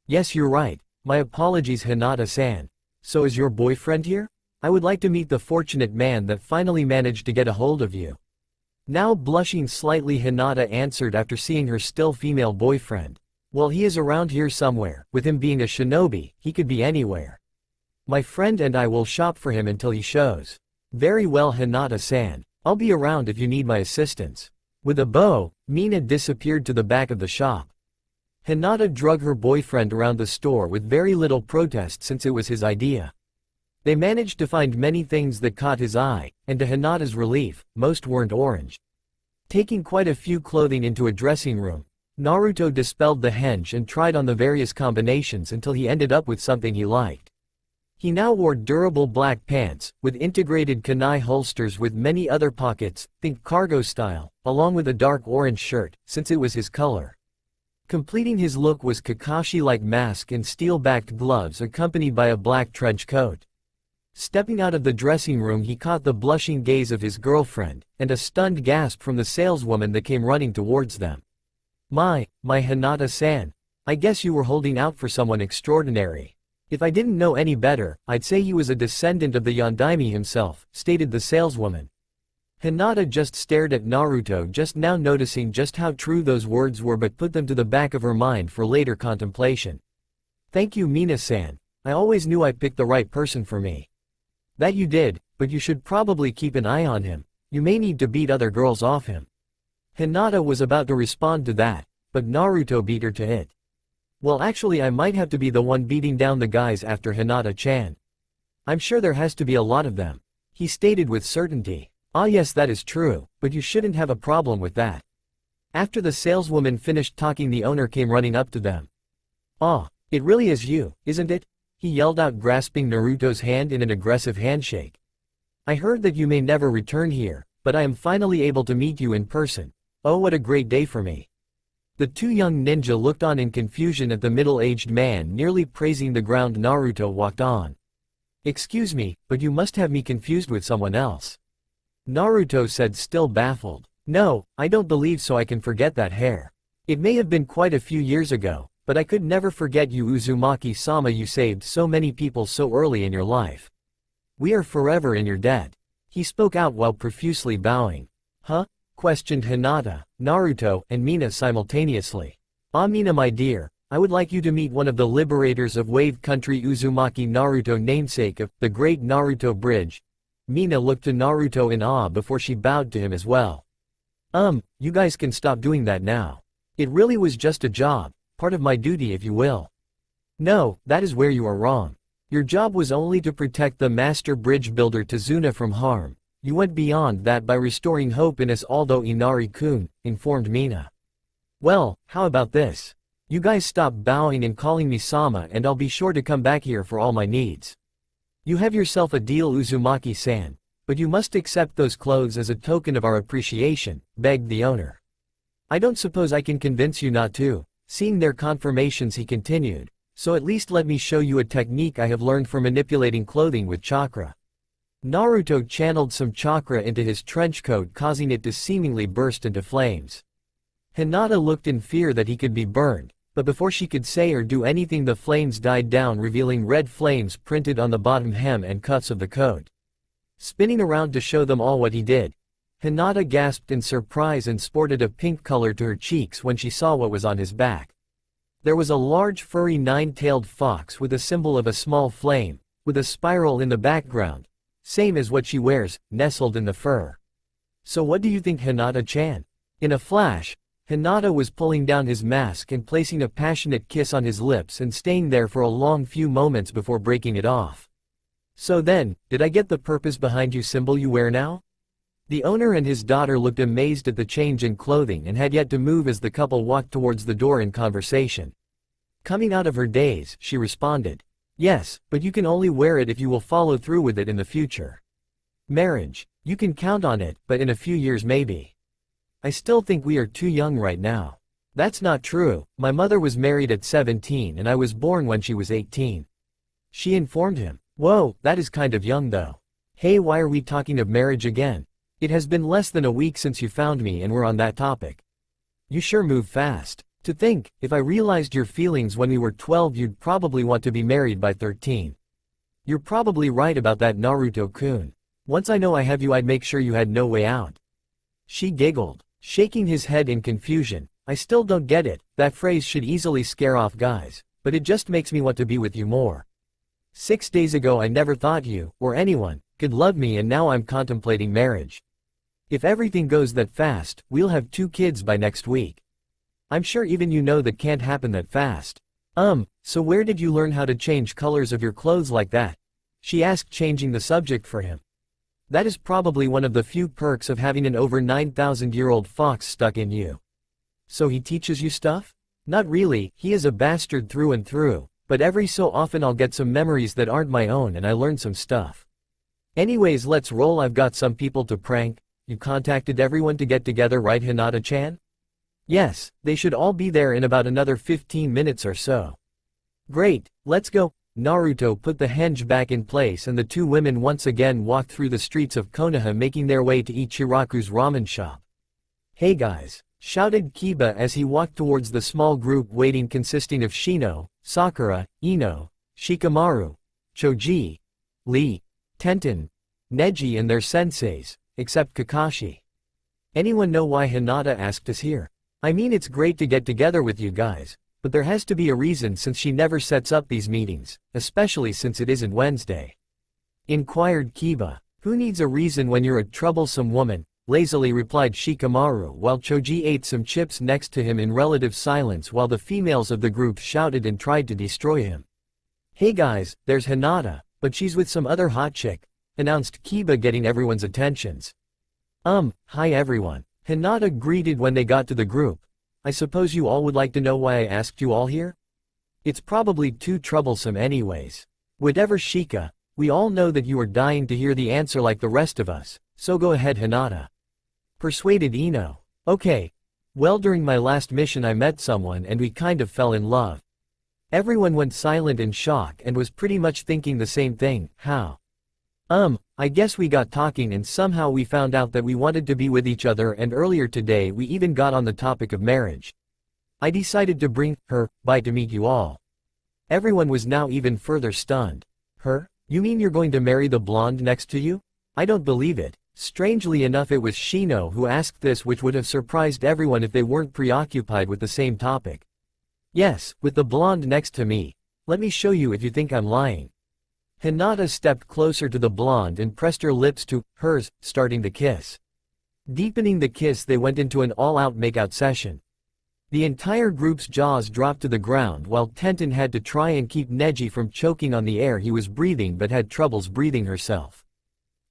Yes, you're right. My apologies, Hinata-san. So is your boyfriend here? I would like to meet the fortunate man that finally managed to get a hold of you. Now blushing slightly, Hinata answered after seeing her still female boyfriend. Well, he is around here somewhere. With him being a shinobi, he could be anywhere. My friend and I will shop for him until he shows. Very well, Hinata-san. I'll be around if you need my assistance. With a bow, Mina disappeared to the back of the shop. Hinata drug her boyfriend around the store with very little protest since it was his idea. They managed to find many things that caught his eye, and to Hinata's relief, most weren't orange. Taking quite a few clothing into a dressing room, Naruto dispelled the henge and tried on the various combinations until he ended up with something he liked. He now wore durable black pants, with integrated kunai holsters with many other pockets, think cargo style, along with a dark orange shirt, since it was his color. Completing his look was Kakashi-like mask and steel-backed gloves accompanied by a black trench coat. Stepping out of the dressing room, he caught the blushing gaze of his girlfriend, and a stunned gasp from the saleswoman that came running towards them. My Hinata-san. I guess you were holding out for someone extraordinary. If I didn't know any better, I'd say he was a descendant of the Yondaime himself, stated the saleswoman. Hinata just stared at Naruto, just now noticing just how true those words were, but put them to the back of her mind for later contemplation. Thank you, Mina-san. I always knew I picked the right person for me. That you did, but you should probably keep an eye on him. You may need to beat other girls off him. Hinata was about to respond to that, but Naruto beat her to it. Well, actually, I might have to be the one beating down the guys after Hinata-chan. I'm sure there has to be a lot of them, he stated with certainty. Ah yes, that is true, but you shouldn't have a problem with that. After the saleswoman finished talking, the owner came running up to them. Ah, it really is you, isn't it? He yelled out, grasping Naruto's hand in an aggressive handshake. I heard that you may never return here, but I am finally able to meet you in person. Oh, what a great day for me. The 2 young ninja looked on in confusion at the middle-aged man nearly praising the ground. Naruto walked on. Excuse me, but you must have me confused with someone else. Naruto said, still baffled. No, I don't believe so. I can forget that hair. It may have been quite a few years ago, but I could never forget you Uzumaki-sama. You saved so many people so early in your life. We are forever in your debt. He spoke out while profusely bowing. Huh? Questioned Hinata, Naruto, and Mina simultaneously. Ah, Mina my dear, I would like you to meet one of the liberators of Wave Country, Uzumaki Naruto, namesake of the Great Naruto Bridge. Mina looked to Naruto in awe before she bowed to him as well. You guys can stop doing that now. It really was just a job, part of my duty if you will. No, that is where you are wrong. Your job was only to protect the master bridge builder Tazuna from harm. You went beyond that by restoring hope in us, although Inari-kun, informed Mina. Well, how about this? You guys stop bowing and calling me Sama and I'll be sure to come back here for all my needs. You have yourself a deal, Uzumaki-san, but you must accept those clothes as a token of our appreciation, begged the owner. I don't suppose I can convince you not to. Seeing their confirmations, he continued, so at least let me show you a technique I have learned for manipulating clothing with chakra. Naruto channeled some chakra into his trench coat, causing it to seemingly burst into flames. Hinata looked in fear that he could be burned, but before she could say or do anything the flames died down, revealing red flames printed on the bottom hem and cuffs of the coat. Spinning around to show them all what he did, Hinata gasped in surprise and sported a pink color to her cheeks when she saw what was on his back. There was a large furry nine-tailed fox with a symbol of a small flame, with a spiral in the background, same as what she wears, nestled in the fur. So what do you think, Hinata-chan? In a flash, Hinata was pulling down his mask and placing a passionate kiss on his lips and staying there for a long few moments before breaking it off. So then, did I get the purpose behind you symbol you wear now? The owner and his daughter looked amazed at the change in clothing and had yet to move as the couple walked towards the door in conversation. Coming out of her daze, she responded, yes, but you can only wear it if you will follow through with it in the future. Marriage, you can count on it, but in a few years maybe. I still think we are too young right now. That's not true, my mother was married at 17 and I was born when she was 18. She informed him. Whoa, that is kind of young though. Hey, why are we talking of marriage again? It has been less than a week since you found me and we're on that topic. You sure move fast. To think, if I realized your feelings when we were 12 you'd probably want to be married by 13. You're probably right about that, Naruto-kun. Once I know I have you I'd make sure you had no way out. She giggled, shaking his head in confusion. I still don't get it, that phrase should easily scare off guys, but it just makes me want to be with you more. 6 days ago I never thought you, or anyone, could love me and now I'm contemplating marriage. If everything goes that fast, we'll have 2 kids by next week. I'm sure even you know that can't happen that fast. So where did you learn how to change colors of your clothes like that? She asked, changing the subject for him. That is probably one of the few perks of having an over 9,000-year-old fox stuck in you. So he teaches you stuff? Not really, he is a bastard through and through, but every so often I'll get some memories that aren't my own and I learn some stuff. Anyways, let's roll. I've got some people to prank. You contacted everyone to get together, right, Hinata-chan? Yes, they should all be there in about another 15 minutes or so. Great, let's go. Naruto put the henge back in place and the 2 women once again walked through the streets of Konoha, making their way to Ichiraku's ramen shop. Hey guys, shouted Kiba as he walked towards the small group waiting, consisting of Shino, Sakura, Ino, Shikamaru, Choji, Lee, Tenten, Neji and their senseis, except Kakashi. Anyone know why Hinata asked us here? I mean, it's great to get together with you guys, but there has to be a reason since she never sets up these meetings, especially since it isn't Wednesday. Inquired Kiba. Who needs a reason when you're a troublesome woman? Lazily replied Shikamaru while Choji ate some chips next to him in relative silence while the females of the group shouted and tried to destroy him. Hey guys, there's Hinata, but she's with some other hot chick, announced Kiba, getting everyone's attentions. Hi everyone. Hinata greeted when they got to the group. I suppose you all would like to know why I asked you all here? It's probably too troublesome anyways. Whatever, Shika, we all know that you are dying to hear the answer like the rest of us, so go ahead, Hinata. Persuaded Ino. Okay. Well, during my last mission I met someone and we kind of fell in love. Everyone went silent in shock and was pretty much thinking the same thing. How? I guess we got talking and somehow we found out that we wanted to be with each other, and earlier today we even got on the topic of marriage. I decided to bring her by to meet you all. Everyone was now even further stunned. Her? You mean you're going to marry the blonde next to you? I don't believe it. Strangely enough, it was Shino who asked this, which would have surprised everyone if they weren't preoccupied with the same topic. Yes, with the blonde next to me. Let me show you if you think I'm lying. Hinata stepped closer to the blonde and pressed her lips to hers, starting to kiss. Deepening the kiss, they went into an all-out makeout session. The entire group's jaws dropped to the ground while Tenten had to try and keep Neji from choking on the air he was breathing but had troubles breathing herself.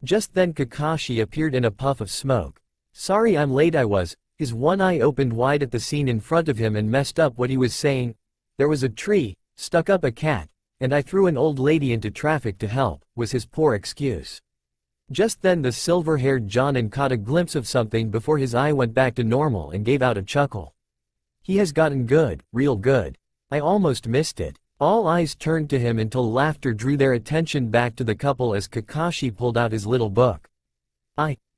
Just then Kakashi appeared in a puff of smoke. Sorry I'm late, I was. His one eye opened wide at the scene in front of him and messed up what he was saying. There was a tree, stuck up a cat, and I threw an old lady into traffic to help, was his poor excuse. Just then the silver-haired Jonin caught a glimpse of something before his eye went back to normal and gave out a chuckle. He has gotten good, real good. I almost missed it. All eyes turned to him until laughter drew their attention back to the couple as Kakashi pulled out his little book.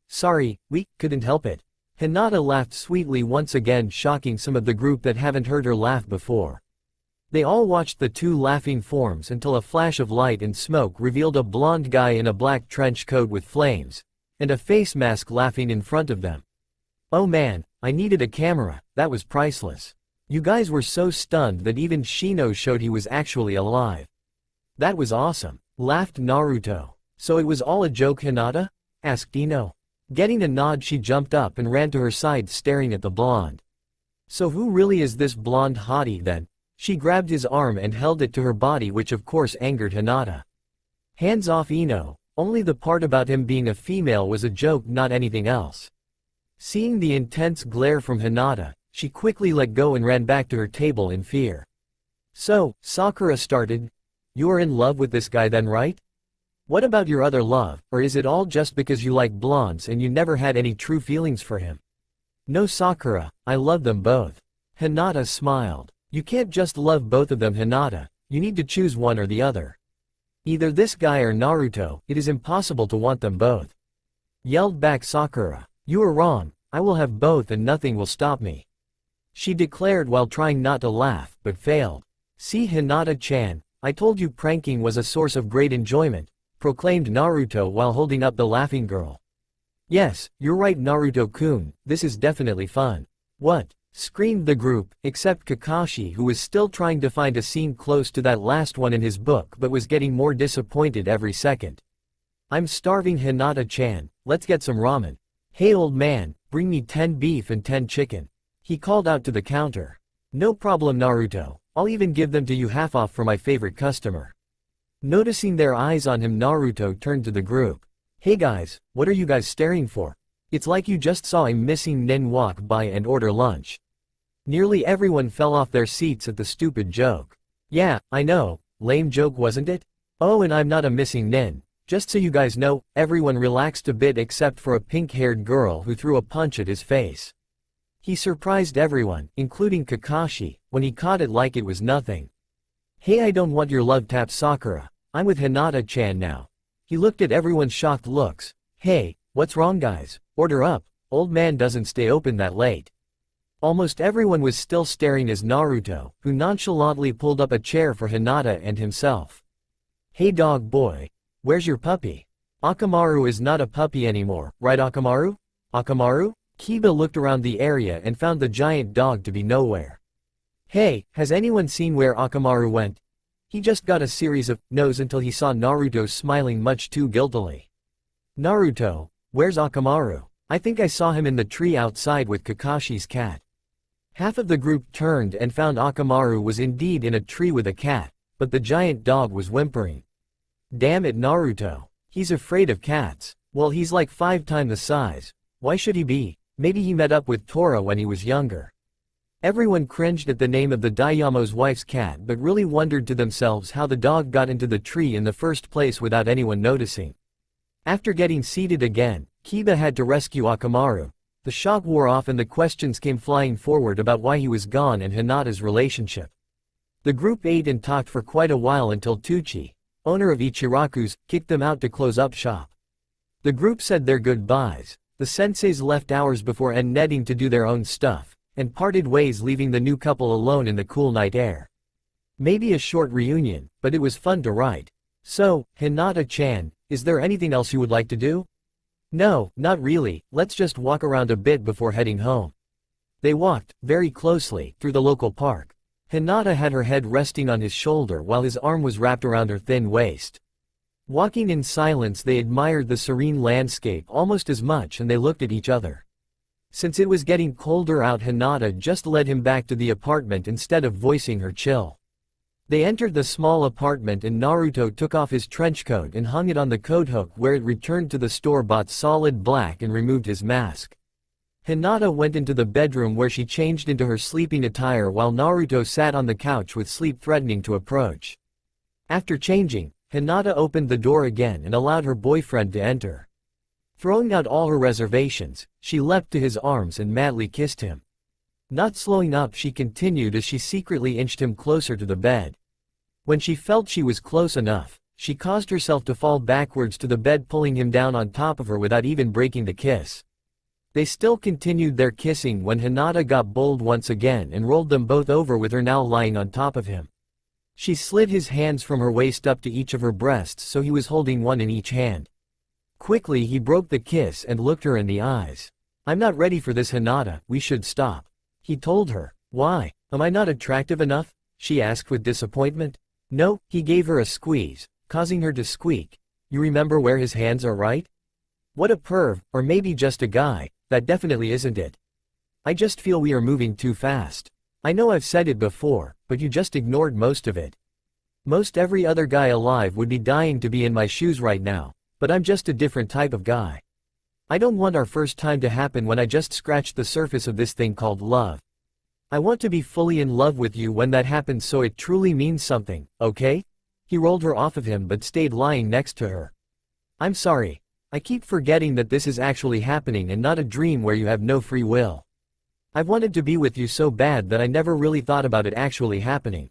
Sorry, we couldn't help it. Hinata laughed sweetly once again, shocking some of the group that haven't heard her laugh before. They all watched the two laughing forms until a flash of light and smoke revealed a blonde guy in a black trench coat with flames, and a face mask laughing in front of them. Oh man, I needed a camera, that was priceless. You guys were so stunned that even Shino showed he was actually alive. That was awesome, laughed Naruto. So it was all a joke, Hinata? Asked Ino. Getting a nod, she jumped up and ran to her side, staring at the blonde. So who really is this blonde hottie then? She grabbed his arm and held it to her body, which of course angered Hinata. Hands off, Ino. Only the part about him being a female was a joke, not anything else. Seeing the intense glare from Hinata, she quickly let go and ran back to her table in fear. So, Sakura started. You are in love with this guy then, right? What about your other love, or is it all just because you like blondes and you never had any true feelings for him? No, Sakura, I love them both. Hinata smiled. You can't just love both of them, Hinata. You need to choose one or the other. Either this guy or Naruto. It is impossible to want them both. Yelled back Sakura. You are wrong. I will have both and nothing will stop me. She declared while trying not to laugh, but failed. See, Hinata-chan, I told you pranking was a source of great enjoyment, proclaimed Naruto while holding up the laughing girl. Yes, you're right, Naruto-kun, this is definitely fun. What? Screamed the group, except Kakashi, who was still trying to find a scene close to that last one in his book but was getting more disappointed every second. I'm starving, Hinata-chan, let's get some ramen. Hey old man, bring me 10 beef and 10 chicken. He called out to the counter. No problem, Naruto, I'll even give them to you half off for my favorite customer. Noticing their eyes on him, Naruto turned to the group. Hey guys, what are you guys staring for? It's like you just saw a missing nin walk by and order lunch. Nearly everyone fell off their seats at the stupid joke. Yeah, I know, lame joke wasn't it? Oh, and I'm not a missing nin. Just so you guys know, everyone relaxed a bit except for a pink-haired girl who threw a punch at his face. He surprised everyone, including Kakashi, when he caught it like it was nothing. Hey, I don't want your love, tapped Sakura. I'm with Hinata-chan now. He looked at everyone's shocked looks. Hey, what's wrong guys? Order up, old man doesn't stay open that late. Almost everyone was still staring as Naruto, who nonchalantly pulled up a chair for Hinata and himself. Hey dog boy. Where's your puppy? Akamaru is not a puppy anymore, right Akamaru? Akamaru? Kiba looked around the area and found the giant dog to be nowhere. Hey, has anyone seen where Akamaru went? He just got a series of no's until he saw Naruto smiling much too guiltily. Naruto, where's Akamaru? I think I saw him in the tree outside with Kakashi's cat. Half of the group turned and found Akamaru was indeed in a tree with a cat, but the giant dog was whimpering. Damn it, Naruto. He's afraid of cats. Well, he's like 5 times the size. Why should he be? Maybe he met up with Tora when he was younger. Everyone cringed at the name of the Dayamo's wife's cat but really wondered to themselves how the dog got into the tree in the first place without anyone noticing. After getting seated again, Kiba had to rescue Akamaru. The shock wore off and the questions came flying forward about why he was gone and Hinata's relationship. The group ate and talked for quite a while until Tucci, owner of Ichiraku's, kicked them out to close up shop. The group said their goodbyes. The senseis left hours before and netting to do their own stuff, and parted ways, leaving the new couple alone in the cool night air. Maybe a short reunion, but it was fun to write. So, Hinata-chan, is there anything else you would like to do? No, not really, let's just walk around a bit before heading home. They walked, very closely, through the local park. Hinata had her head resting on his shoulder while his arm was wrapped around her thin waist. Walking in silence, they admired the serene landscape almost as much, and they looked at each other. Since it was getting colder out, Hinata just led him back to the apartment instead of voicing her chill. They entered the small apartment and Naruto took off his trench coat and hung it on the coat hook, where it returned to the store-bought solid black, and removed his mask. Hinata went into the bedroom where she changed into her sleeping attire while Naruto sat on the couch with sleep threatening to approach. After changing, Hinata opened the door again and allowed her boyfriend to enter. Throwing out all her reservations, she leapt to his arms and madly kissed him. Not slowing up, she continued as she secretly inched him closer to the bed. When she felt she was close enough, she caused herself to fall backwards to the bed, pulling him down on top of her without even breaking the kiss. They still continued their kissing when Hinata got bold once again and rolled them both over, with her now lying on top of him. She slid his hands from her waist up to each of her breasts, so he was holding one in each hand. Quickly he broke the kiss and looked her in the eyes. "I'm not ready for this, Hinata, we should stop," he told her. "Why? Am I not attractive enough?" she asked with disappointment. No, he gave her a squeeze, causing her to squeak. "You remember where his hands are, right? What a perv, or maybe just a guy, that definitely isn't it. I just feel we are moving too fast. I know I've said it before, but you just ignored most of it. Most every other guy alive would be dying to be in my shoes right now, but I'm just a different type of guy. I don't want our first time to happen when I just scratched the surface of this thing called love. I want to be fully in love with you when that happens, so it truly means something, okay?" He rolled her off of him but stayed lying next to her. "I'm sorry. I keep forgetting that this is actually happening and not a dream where you have no free will. I've wanted to be with you so bad that I never really thought about it actually happening.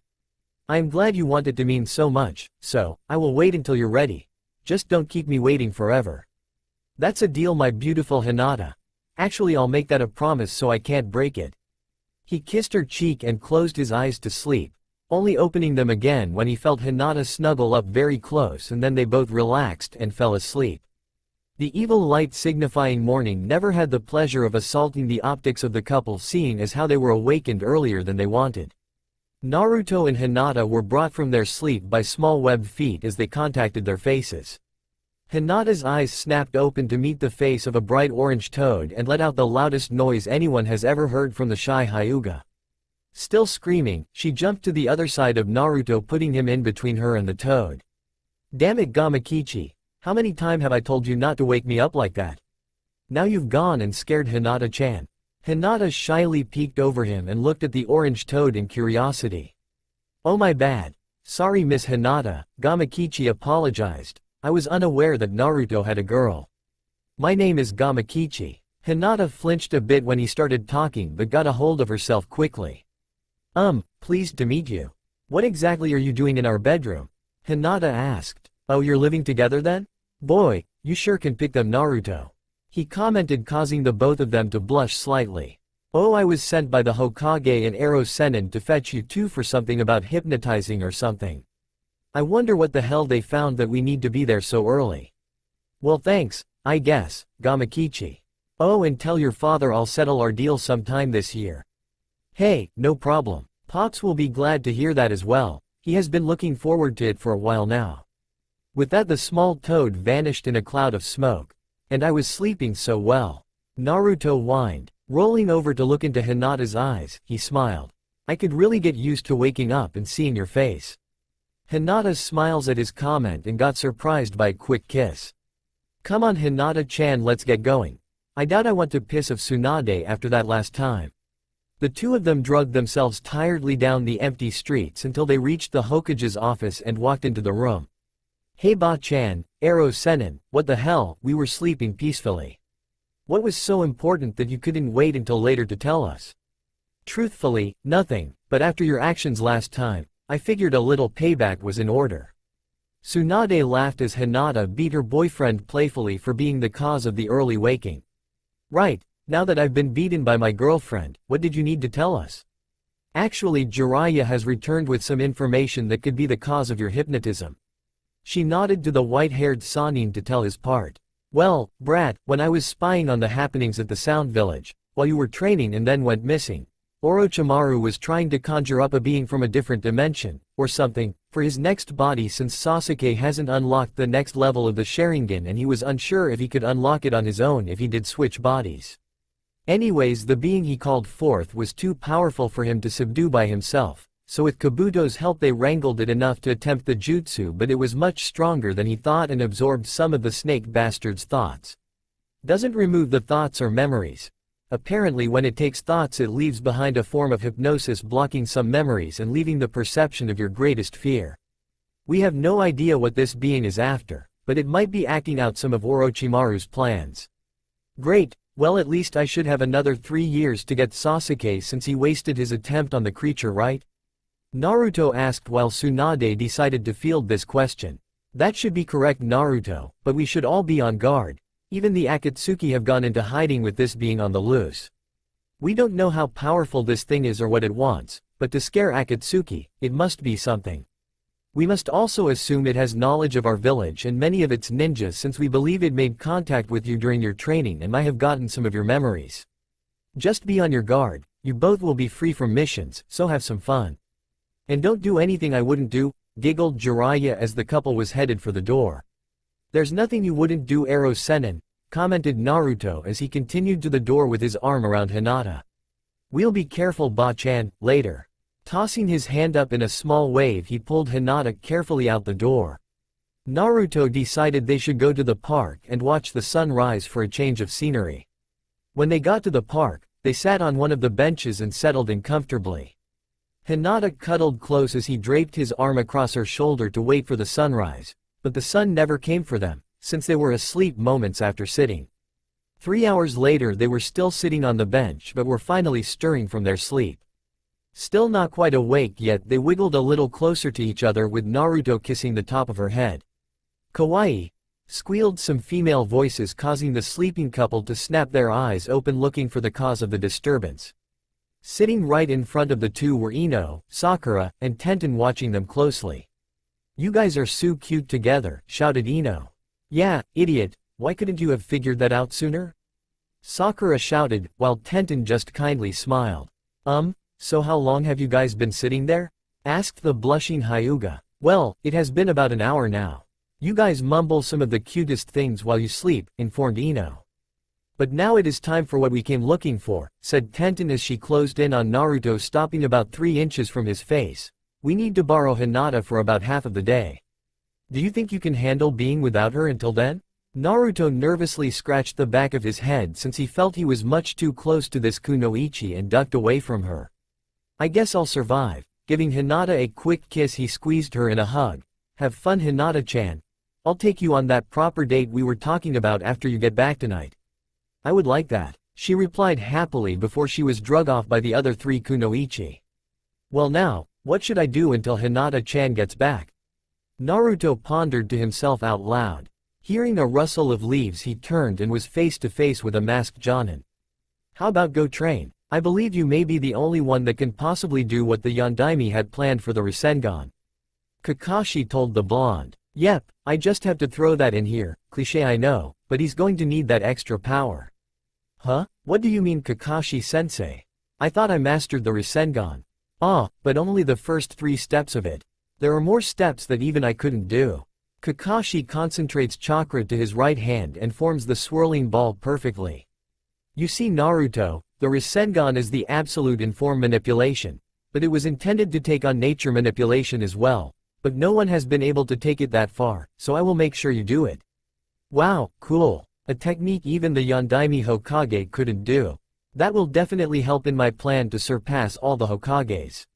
I am glad you want it to mean so much, so I will wait until you're ready. Just don't keep me waiting forever." "That's a deal, my beautiful Hinata. Actually, I'll make that a promise so I can't break it." He kissed her cheek and closed his eyes to sleep, only opening them again when he felt Hinata snuggle up very close, and then they both relaxed and fell asleep. The evil light signifying morning never had the pleasure of assaulting the optics of the couple, seeing as how they were awakened earlier than they wanted. Naruto and Hinata were brought from their sleep by small webbed feet as they contacted their faces. Hinata's eyes snapped open to meet the face of a bright orange toad and let out the loudest noise anyone has ever heard from the shy Hyuga. Still screaming, she jumped to the other side of Naruto, putting him in between her and the toad. "Damn it, Gamakichi. How many times have I told you not to wake me up like that? Now you've gone and scared Hinata-chan." Hinata shyly peeked over him and looked at the orange toad in curiosity. "Oh, my bad. Sorry, Miss Hinata," Gamakichi apologized. "I was unaware that Naruto had a girl. My name is Gamakichi." Hinata flinched a bit when he started talking but got a hold of herself quickly. Pleased to meet you. What exactly are you doing in our bedroom?" Hinata asked. "Oh, you're living together then? Boy, you sure can pick them, Naruto," he commented, causing the both of them to blush slightly. "Oh, I was sent by the Hokage and Ero Sennin to fetch you two for something about hypnotizing or something. I wonder what the hell they found that we need to be there so early." "Well, thanks, I guess, Gamakichi. Oh, and tell your father I'll settle our deal sometime this year." "Hey, no problem. Pops will be glad to hear that as well. He has been looking forward to it for a while now." With that, the small toad vanished in a cloud of smoke. "And I was sleeping so well," Naruto whined. Rolling over to look into Hinata's eyes, he smiled. "I could really get used to waking up and seeing your face." Hinata smiles at his comment and got surprised by a quick kiss. "Come on, Hinata-chan, let's get going. I doubt I want to piss of Tsunade after that last time." The two of them dragged themselves tiredly down the empty streets until they reached the Hokage's office and walked into the room. "Hey Ba-chan, Ero Sennin, what the hell, we were sleeping peacefully. What was so important that you couldn't wait until later to tell us?" "Truthfully, nothing, but after your actions last time, I figured a little payback was in order." Tsunade laughed as Hinata beat her boyfriend playfully for being the cause of the early waking. "Right, Now that I've been beaten by my girlfriend, what did you need to tell us? Actually, Jiraiya has returned with some information that could be the cause of your hypnotism. She nodded to the white-haired Sannin to tell his part. Well, brat, when I was spying on the happenings at the Sound Village, while you were training and then went missing, Orochimaru was trying to conjure up a being from a different dimension, or something, for his next body since Sasuke hasn't unlocked the next level of the Sharingan and he was unsure if he could unlock it on his own if he did switch bodies. Anyways, the being he called forth was too powerful for him to subdue by himself, so with Kabuto's help they wrangled it enough to attempt the jutsu, but it was much stronger than he thought and absorbed some of the snake bastard's thoughts. Doesn't remove the thoughts or memories. Apparently when it takes thoughts it leaves behind a form of hypnosis blocking some memories and leaving the perception of your greatest fear. We have no idea what this being is after, but it might be acting out some of Orochimaru's plans. Great, well at least I should have another 3 years to get Sasuke since he wasted his attempt on the creature, right? Naruto asked while Tsunade decided to field this question. That should be correct, Naruto, but we should all be on guard. Even the Akatsuki have gone into hiding with this being on the loose. We don't know how powerful this thing is or what it wants, but to scare Akatsuki, it must be something. We must also assume it has knowledge of our village and many of its ninjas since we believe it made contact with you during your training and might have gotten some of your memories. Just be on your guard, you both will be free from missions, so have some fun. And don't do anything I wouldn't do, giggled Jiraiya as the couple was headed for the door. There's nothing you wouldn't do, Ero Sennin, commented Naruto as he continued to the door with his arm around Hinata. We'll be careful, Ba-chan, later. Tossing his hand up in a small wave he pulled Hinata carefully out the door. Naruto decided they should go to the park and watch the sun rise for a change of scenery. When they got to the park, they sat on one of the benches and settled in comfortably. Hinata cuddled close as he draped his arm across her shoulder to wait for the sunrise. But the sun never came for them, since they were asleep moments after sitting. 3 hours later they were still sitting on the bench but were finally stirring from their sleep. Still not quite awake yet, they wiggled a little closer to each other with Naruto kissing the top of her head. Kawaii! Squealed some female voices, causing the sleeping couple to snap their eyes open looking for the cause of the disturbance. Sitting right in front of the two were Ino, Sakura, and Tenten watching them closely. You guys are so cute together, shouted Ino. Yeah, idiot, why couldn't you have figured that out sooner? Sakura shouted, while Tenten just kindly smiled. So how long have you guys been sitting there? Asked the blushing Hyuga. Well, it has been about an hour now. You guys mumble some of the cutest things while you sleep, informed Ino. But now it is time for what we came looking for, said Tenten as she closed in on Naruto, stopping about 3 inches from his face. We need to borrow Hinata for about half of the day. Do you think you can handle being without her until then? Naruto nervously scratched the back of his head since he felt he was much too close to this kunoichi and ducked away from her. I guess I'll survive. Giving Hinata a quick kiss he squeezed her in a hug. Have fun, Hinata-chan. I'll take you on that proper date we were talking about after you get back tonight. I would like that, she replied happily before she was drugged off by the other 3 kunoichi. Well now, what should I do until Hinata-chan gets back? Naruto pondered to himself out loud. Hearing a rustle of leaves he turned and was face to face with a masked Jonin. How about go train? I believe you may be the only one that can possibly do what the Yondaime had planned for the Rasengan. Kakashi told the blonde. Yep, I just have to throw that in here, cliché I know, but he's going to need that extra power. Huh? What do you mean, Kakashi-sensei? I thought I mastered the Rasengan. Ah, but only the first 3 steps of it. There are more steps that even I couldn't do. Kakashi concentrates chakra to his right hand and forms the swirling ball perfectly. You see, Naruto, the Rasengan is the absolute in form manipulation, but it was intended to take on nature manipulation as well, but no one has been able to take it that far, so I will make sure you do it. Wow, cool. A technique even the Yondaime Hokage couldn't do. That will definitely help in my plan to surpass all the Hokages.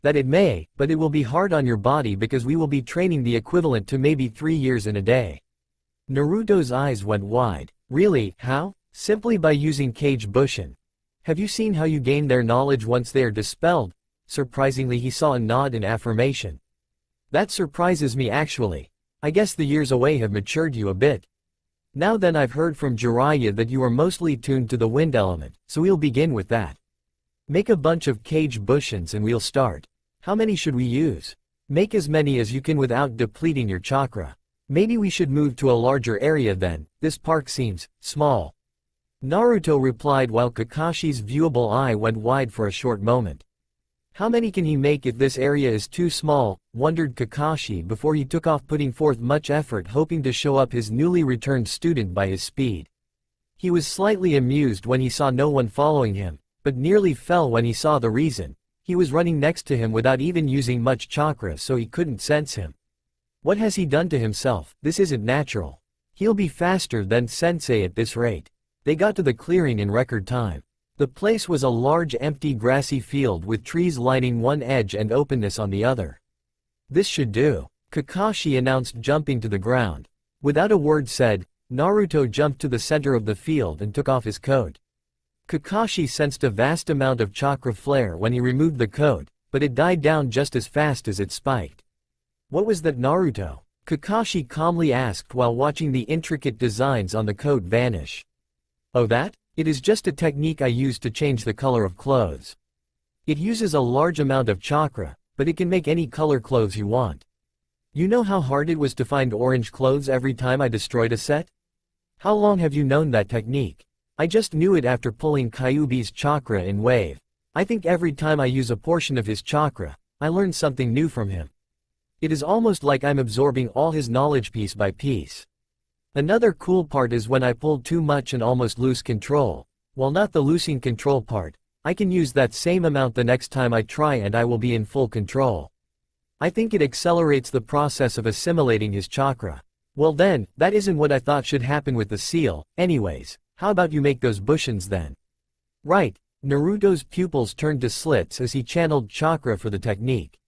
That it may, but it will be hard on your body because we will be training the equivalent to maybe 3 years in a day. Naruto's eyes went wide. Really, how? Simply by using Kage Bushin. Have you seen how you gain their knowledge once they are dispelled? Surprisingly he saw a nod in affirmation. That surprises me actually. I guess the years away have matured you a bit. Now then, I've heard from Jiraiya that you are mostly tuned to the wind element, so we'll begin with that. Make a bunch of cage bushins and we'll start. How many should we use? Make as many as you can without depleting your chakra. Maybe we should move to a larger area then, this park seems small. Naruto replied while Kakashi's viewable eye went wide for a short moment. How many can he make if this area is too small, wondered Kakashi before he took off, putting forth much effort hoping to show up his newly returned student by his speed. He was slightly amused when he saw no one following him, but nearly fell when he saw the reason. He was running next to him without even using much chakra, so he couldn't sense him. What has he done to himself? This isn't natural. He'll be faster than Sensei at this rate. They got to the clearing in record time. The place was a large empty grassy field with trees lining one edge and openness on the other. This should do, Kakashi announced, jumping to the ground. Without a word said, Naruto jumped to the center of the field and took off his coat. Kakashi sensed a vast amount of chakra flare when he removed the coat, but it died down just as fast as it spiked. What was that, Naruto? Kakashi calmly asked while watching the intricate designs on the coat vanish. Oh, that? It is just a technique I use to change the color of clothes. It uses a large amount of chakra, but it can make any color clothes you want. You know how hard it was to find orange clothes every time I destroyed a set? How long have you known that technique? I just knew it after pulling Kyuubi's chakra in Wave. I think every time I use a portion of his chakra, I learn something new from him. It is almost like I'm absorbing all his knowledge piece by piece. Another cool part is when I pull too much and almost lose control. While not the losing control part, I can use that same amount the next time I try and I will be in full control. I think it accelerates the process of assimilating his chakra. Well then, that isn't what I thought should happen with the seal. Anyways, how about you make those bushins then? Right, Naruto's pupils turned to slits as he channeled chakra for the technique.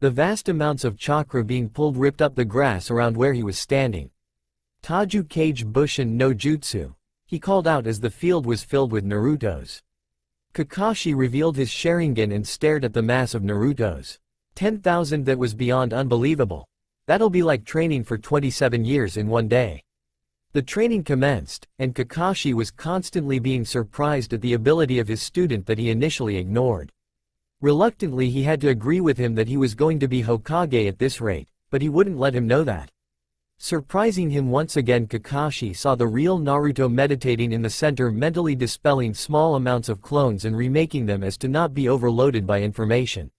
The vast amounts of chakra being pulled ripped up the grass around where he was standing. Taju Kage Bushin no Jutsu, he called out as the field was filled with Narutos. Kakashi revealed his Sharingan and stared at the mass of Narutos. 10,000, that was beyond unbelievable. That'll be like training for 27 years in one day. The training commenced, and Kakashi was constantly being surprised at the ability of his student that he initially ignored. Reluctantly he had to agree with him that he was going to be Hokage at this rate, but he wouldn't let him know that. Surprising him once again, Kakashi saw the real Naruto meditating in the center, mentally dispelling small amounts of clones and remaking them as to not be overloaded by information.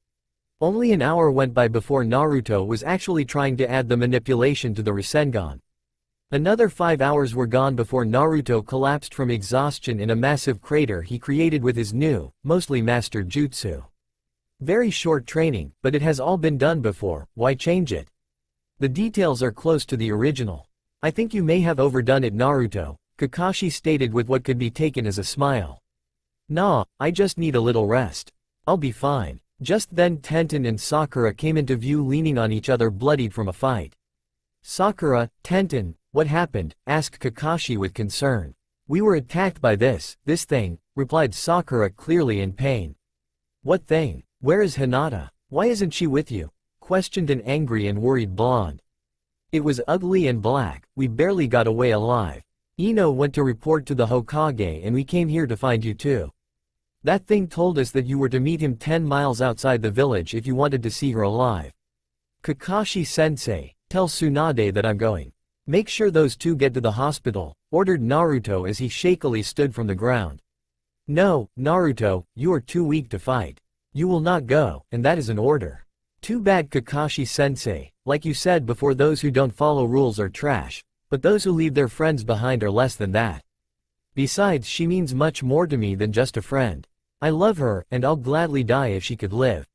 Only an hour went by before Naruto was actually trying to add the manipulation to the Rasengan. Another 5 hours were gone before Naruto collapsed from exhaustion in a massive crater he created with his new, mostly mastered jutsu. Very short training, but it has all been done before, why change it? The details are close to the original. I think you may have overdone it, Naruto, Kakashi stated with what could be taken as a smile. Nah, I just need a little rest. I'll be fine. Just then Tenten and Sakura came into view, leaning on each other, bloodied from a fight. Sakura, Tenten, what happened? Asked Kakashi with concern. We were attacked by this thing, replied Sakura, clearly in pain. What thing? Where is Hinata? Why isn't she with you? Questioned an angry and worried blonde. It was ugly and black, we barely got away alive. Ino went to report to the Hokage and we came here to find you too. That thing told us that you were to meet him 10 miles outside the village if you wanted to see her alive. Kakashi-sensei, tell Tsunade that I'm going. Make sure those two get to the hospital, ordered Naruto as he shakily stood from the ground. No, Naruto, you are too weak to fight. You will not go, and that is an order. Too bad, Kakashi-sensei, like you said before, those who don't follow rules are trash, but those who leave their friends behind are less than that. Besides, she means much more to me than just a friend. I love her, and I'll gladly die if she could live.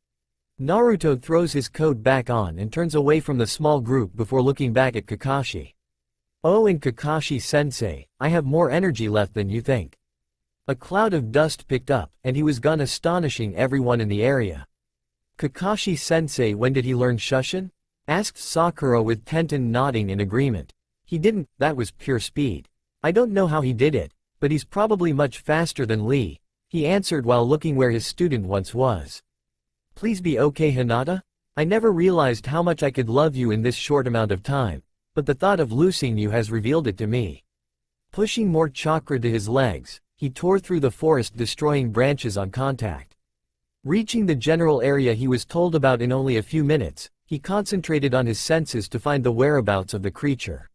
Naruto throws his coat back on and turns away from the small group before looking back at Kakashi. Oh, and Kakashi-sensei, I have more energy left than you think. A cloud of dust picked up, and he was gone, astonishing everyone in the area. Kakashi-sensei, when did he learn Shushin? Asked Sakura with Tenten nodding in agreement. He didn't, that was pure speed. I don't know how he did it, but he's probably much faster than Lee, he answered while looking where his student once was. Please be okay, Hinata? I never realized how much I could love you in this short amount of time, but the thought of losing you has revealed it to me. Pushing more chakra to his legs, he tore through the forest, destroying branches on contact. Reaching the general area he was told about in only a few minutes, he concentrated on his senses to find the whereabouts of the creature.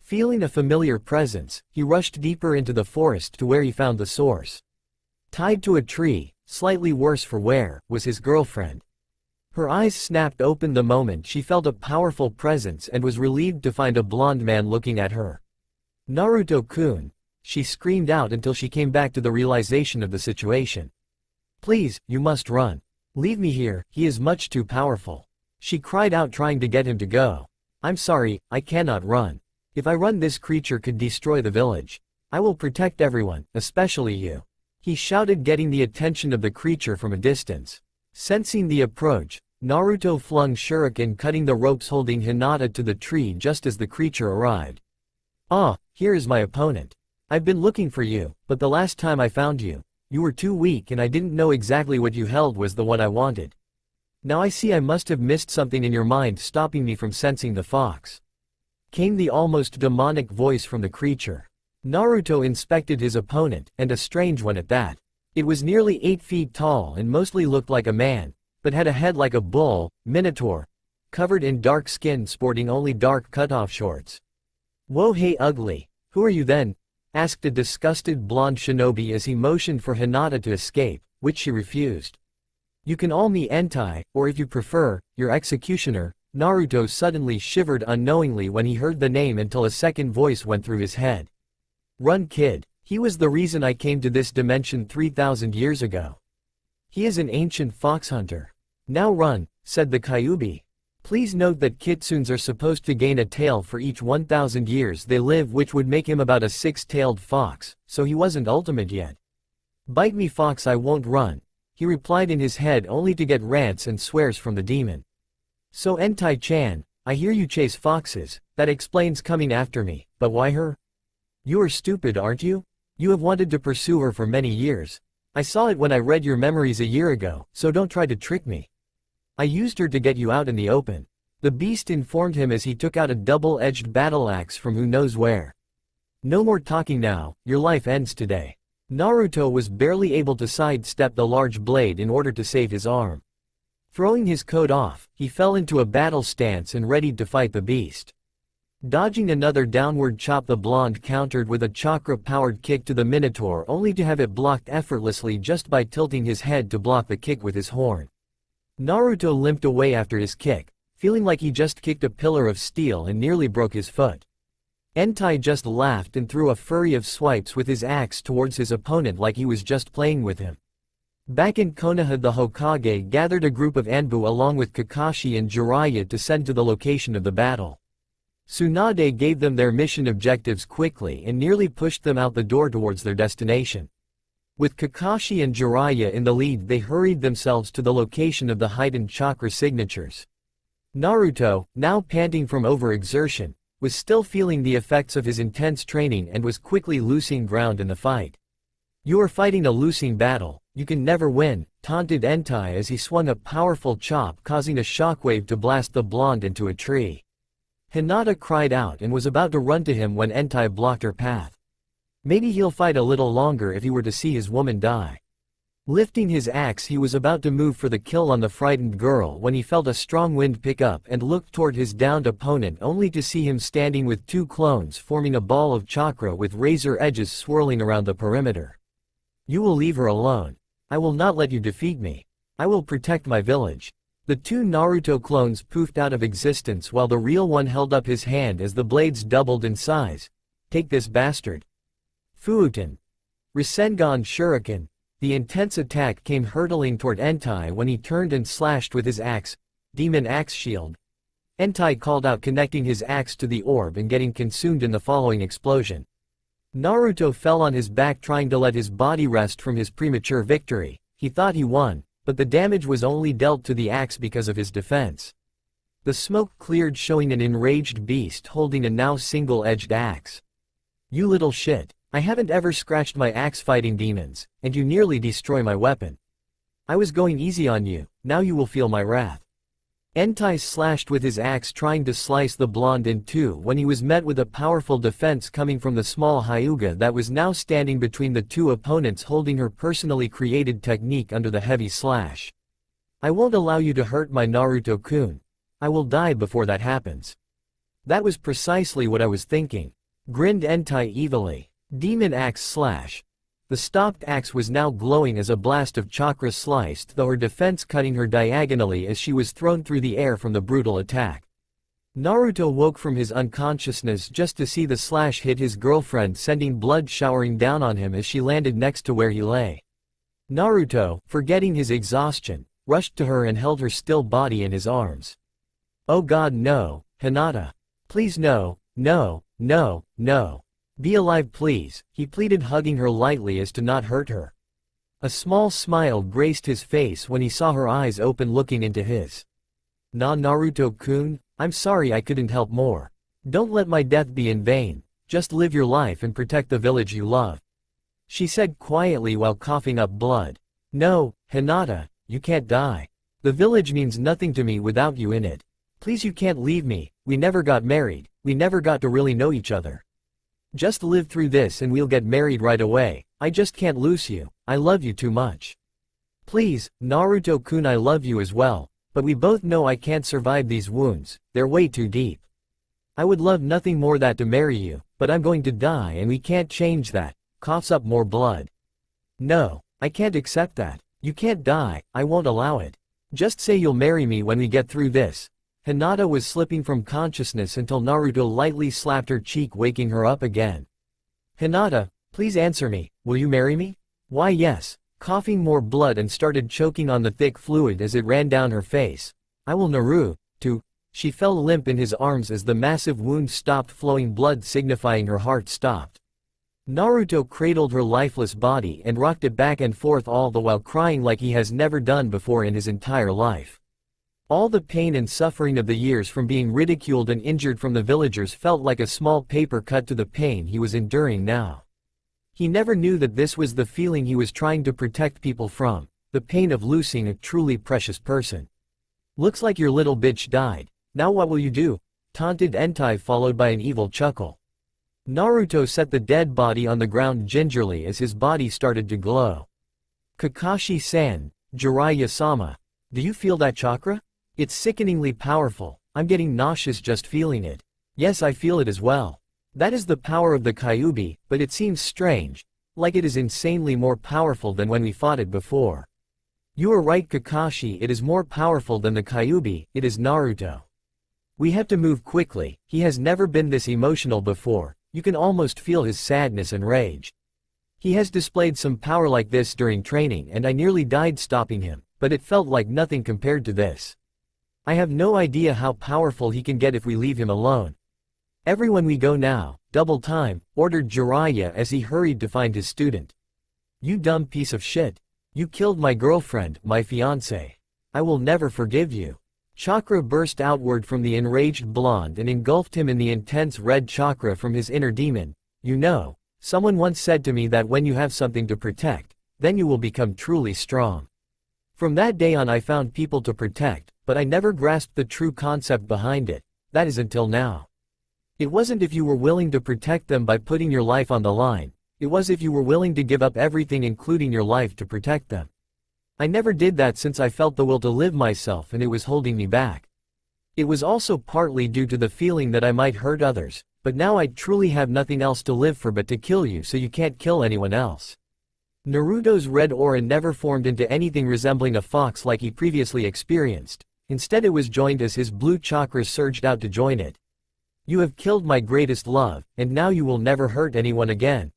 Feeling a familiar presence, he rushed deeper into the forest to where he found the source. Tied to a tree, slightly worse for wear, was his girlfriend. Her eyes snapped open the moment she felt a powerful presence and was relieved to find a blonde man looking at her. "Naruto-kun," she screamed out until she came back to the realization of the situation. "Please, you must run. Leave me here, he is much too powerful," she cried out, trying to get him to go. "I'm sorry, I cannot run. If I run, this creature could destroy the village. I will protect everyone, especially you," he shouted, getting the attention of the creature from a distance. Sensing the approach, Naruto flung shuriken, cutting the ropes holding Hinata to the tree just as the creature arrived. "Ah, here is my opponent. I've been looking for you, but the last time I found you, you were too weak and I didn't know exactly what you held was the one I wanted. Now I see I must have missed something in your mind, stopping me from sensing the fox," came the almost demonic voice from the creature. Naruto inspected his opponent, and a strange one at that. It was nearly 8 feet tall and mostly looked like a man, but had a head like a bull, minotaur, covered in dark skin, sporting only dark cutoff shorts. "Whoa, hey ugly, who are you then?" asked a disgusted blonde shinobi as he motioned for Hinata to escape, which she refused. "You can call me Entai, or if you prefer, your executioner." Naruto suddenly shivered unknowingly when he heard the name until a second voice went through his head. "Run, kid. He was the reason I came to this dimension 3,000 years ago. He is an ancient fox hunter. Now run," said the Kyuubi. "Please note that kitsunes are supposed to gain a tail for each 1,000 years they live, which would make him about a 6-tailed fox, so he wasn't ultimate yet." "Bite me, fox, I won't run," he replied in his head, only to get rants and swears from the demon. "So Entai-chan, I hear you chase foxes, that explains coming after me, but why her? You are stupid, aren't you? You have wanted to pursue her for many years. I saw it when I read your memories a year ago, so don't try to trick me. I used her to get you out in the open," the beast informed him as he took out a double-edged battle axe from who knows where. "No more talking now, your life ends today." Naruto was barely able to sidestep the large blade in order to save his arm. Throwing his coat off, he fell into a battle stance and readied to fight the beast. Dodging another downward chop, the blonde countered with a chakra-powered kick to the minotaur, only to have it blocked effortlessly just by tilting his head to block the kick with his horn. Naruto limped away after his kick, feeling like he just kicked a pillar of steel and nearly broke his foot. Entai just laughed and threw a flurry of swipes with his axe towards his opponent like he was just playing with him. Back in Konoha, the Hokage gathered a group of Anbu along with Kakashi and Jiraiya to send to the location of the battle. Tsunade gave them their mission objectives quickly and nearly pushed them out the door towards their destination. With Kakashi and Jiraiya in the lead, they hurried themselves to the location of the heightened chakra signatures. Naruto, now panting from overexertion, was still feeling the effects of his intense training and was quickly losing ground in the fight. "You are fighting a losing battle, you can never win," taunted Entai as he swung a powerful chop, causing a shockwave to blast the blonde into a tree. Hinata cried out and was about to run to him when Entai blocked her path. Maybe he'll fight a little longer if he were to see his woman die. Lifting his axe, he was about to move for the kill on the frightened girl when he felt a strong wind pick up and looked toward his downed opponent, only to see him standing with 2 clones forming a ball of chakra with razor edges swirling around the perimeter. "You will leave her alone. I will not let you defeat me. I will protect my village." The 2 Naruto clones poofed out of existence while the real one held up his hand as the blades doubled in size. "Take this, bastard." Fuuten. Rasengan Shuriken. The intense attack came hurtling toward Entai when he turned and slashed with his axe, Demon Axe Shield. Entai called out, connecting his axe to the orb and getting consumed in the following explosion. Naruto fell on his back, trying to let his body rest from his premature victory. He thought he won, but the damage was only dealt to the axe because of his defense. The smoke cleared, showing an enraged beast holding a now single-edged axe. "You little shit. I haven't ever scratched my axe fighting demons, and you nearly destroy my weapon. I was going easy on you, now you will feel my wrath." Entai slashed with his axe trying to slice the blonde in two when he was met with a powerful defense coming from the small Hyuga that was now standing between the two opponents holding her personally created technique under the heavy slash. I won't allow you to hurt my Naruto-kun. I will die before that happens. That was precisely what I was thinking, grinned Entai evilly. Demon axe slash. The stopped axe was now glowing as a blast of chakra sliced though her defense cutting her diagonally as she was thrown through the air from the brutal attack. Naruto woke from his unconsciousness just to see the slash hit his girlfriend sending blood showering down on him as she landed next to where he lay. Naruto, forgetting his exhaustion, rushed to her and held her still body in his arms. Oh God no, Hinata. Please no, no, no, no. Be alive please, he pleaded hugging her lightly as to not hurt her. A small smile graced his face when he saw her eyes open looking into his. Naruto-kun, I'm sorry I couldn't help more. Don't let my death be in vain, just live your life and protect the village you love. She said quietly while coughing up blood. No, Hinata, you can't die. The village means nothing to me without you in it. Please you can't leave me, we never got married, we never got to really know each other. Just live through this and we'll get married right away, I just can't lose you, I love you too much. Please, Naruto-kun I love you as well, but we both know I can't survive these wounds, they're way too deep. I would love nothing more than to marry you, but I'm going to die and we can't change that, coughs up more blood. No, I can't accept that, you can't die, I won't allow it. Just say you'll marry me when we get through this. Hinata was slipping from consciousness until Naruto lightly slapped her cheek waking her up again. Hinata, please answer me, will you marry me? Why yes, coughing more blood and started choking on the thick fluid as it ran down her face. I will Naruto. She fell limp in his arms as the massive wound stopped flowing blood signifying her heart stopped. Naruto cradled her lifeless body and rocked it back and forth all the while crying like he has never done before in his entire life. All the pain and suffering of the years from being ridiculed and injured from the villagers felt like a small paper cut to the pain he was enduring now. He never knew that this was the feeling he was trying to protect people from, the pain of losing a truly precious person. Looks like your little bitch died, now what will you do? Taunted Entai followed by an evil chuckle. Naruto set the dead body on the ground gingerly as his body started to glow. Kakashi-san, Jiraiya-sama, do you feel that chakra? It's sickeningly powerful, I'm getting nauseous just feeling it. Yes I feel it as well. That is the power of the Kyuubi, but it seems strange, like it is insanely more powerful than when we fought it before. You are right Kakashi, it is more powerful than the Kyuubi, it is Naruto. We have to move quickly, he has never been this emotional before, you can almost feel his sadness and rage. He has displayed some power like this during training and I nearly died stopping him, but it felt like nothing compared to this. I have no idea how powerful he can get if we leave him alone. Everyone we go now, double time, ordered Jiraiya as he hurried to find his student. You dumb piece of shit. You killed my girlfriend, my fiancé. I will never forgive you. Chakra burst outward from the enraged blonde and engulfed him in the intense red chakra from his inner demon. You know, someone once said to me that when you have something to protect, then you will become truly strong. From that day on I found people to protect, but I never grasped the true concept behind it, that is until now. It wasn't if you were willing to protect them by putting your life on the line, it was if you were willing to give up everything including your life to protect them. I never did that since I felt the will to live myself and it was holding me back. It was also partly due to the feeling that I might hurt others, but now I truly have nothing else to live for but to kill you so you can't kill anyone else. Naruto's red aura never formed into anything resembling a fox like he previously experienced, instead it was joined as his blue chakras surged out to join it. You have killed my greatest love, and now you will never hurt anyone again.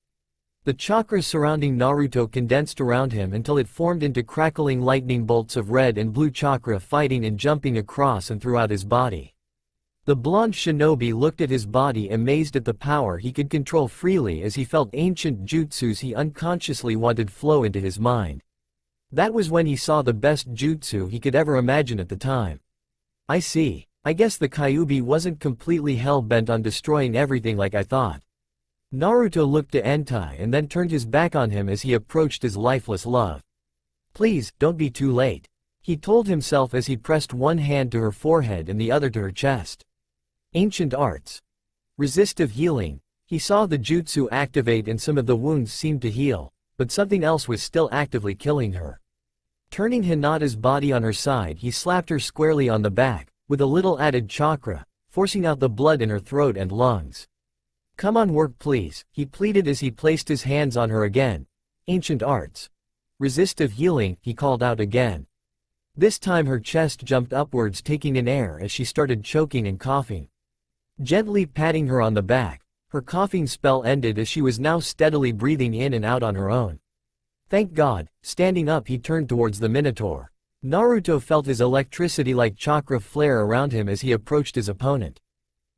The chakras surrounding Naruto condensed around him until it formed into crackling lightning bolts of red and blue chakra fighting and jumping across and throughout his body. The blonde shinobi looked at his body amazed at the power he could control freely as he felt ancient jutsus he unconsciously wanted flow into his mind. That was when he saw the best jutsu he could ever imagine at the time. I see, I guess the Kyuubi wasn't completely hell-bent on destroying everything like I thought. Naruto looked to Entai and then turned his back on him as he approached his lifeless love. Please, don't be too late. he told himself as he pressed one hand to her forehead and the other to her chest. Ancient arts. Resistive healing. He saw the jutsu activate and some of the wounds seemed to heal, but something else was still actively killing her. Turning Hinata's body on her side, he slapped her squarely on the back, with a little added chakra, forcing out the blood in her throat and lungs. "Come on, work please," he pleaded as he placed his hands on her again. "Ancient arts. Resistive healing," he called out again. This time her chest jumped upwards, taking in air as she started choking and coughing. Gently patting her on the back, her coughing spell ended as she was now steadily breathing in and out on her own. Thank God. Standing up, he turned towards the Minotaur. Naruto felt his electricity-like chakra flare around him as he approached his opponent.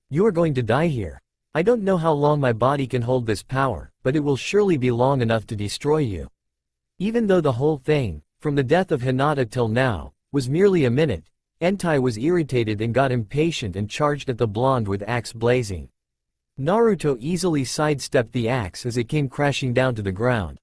"You are going to die here. I don't know how long my body can hold this power, but it will surely be long enough to destroy you." Even though the whole thing, from the death of Hinata till now, was merely a minute, Entai was irritated and got impatient and charged at the blonde with axe blazing. Naruto easily sidestepped the axe as it came crashing down to the ground.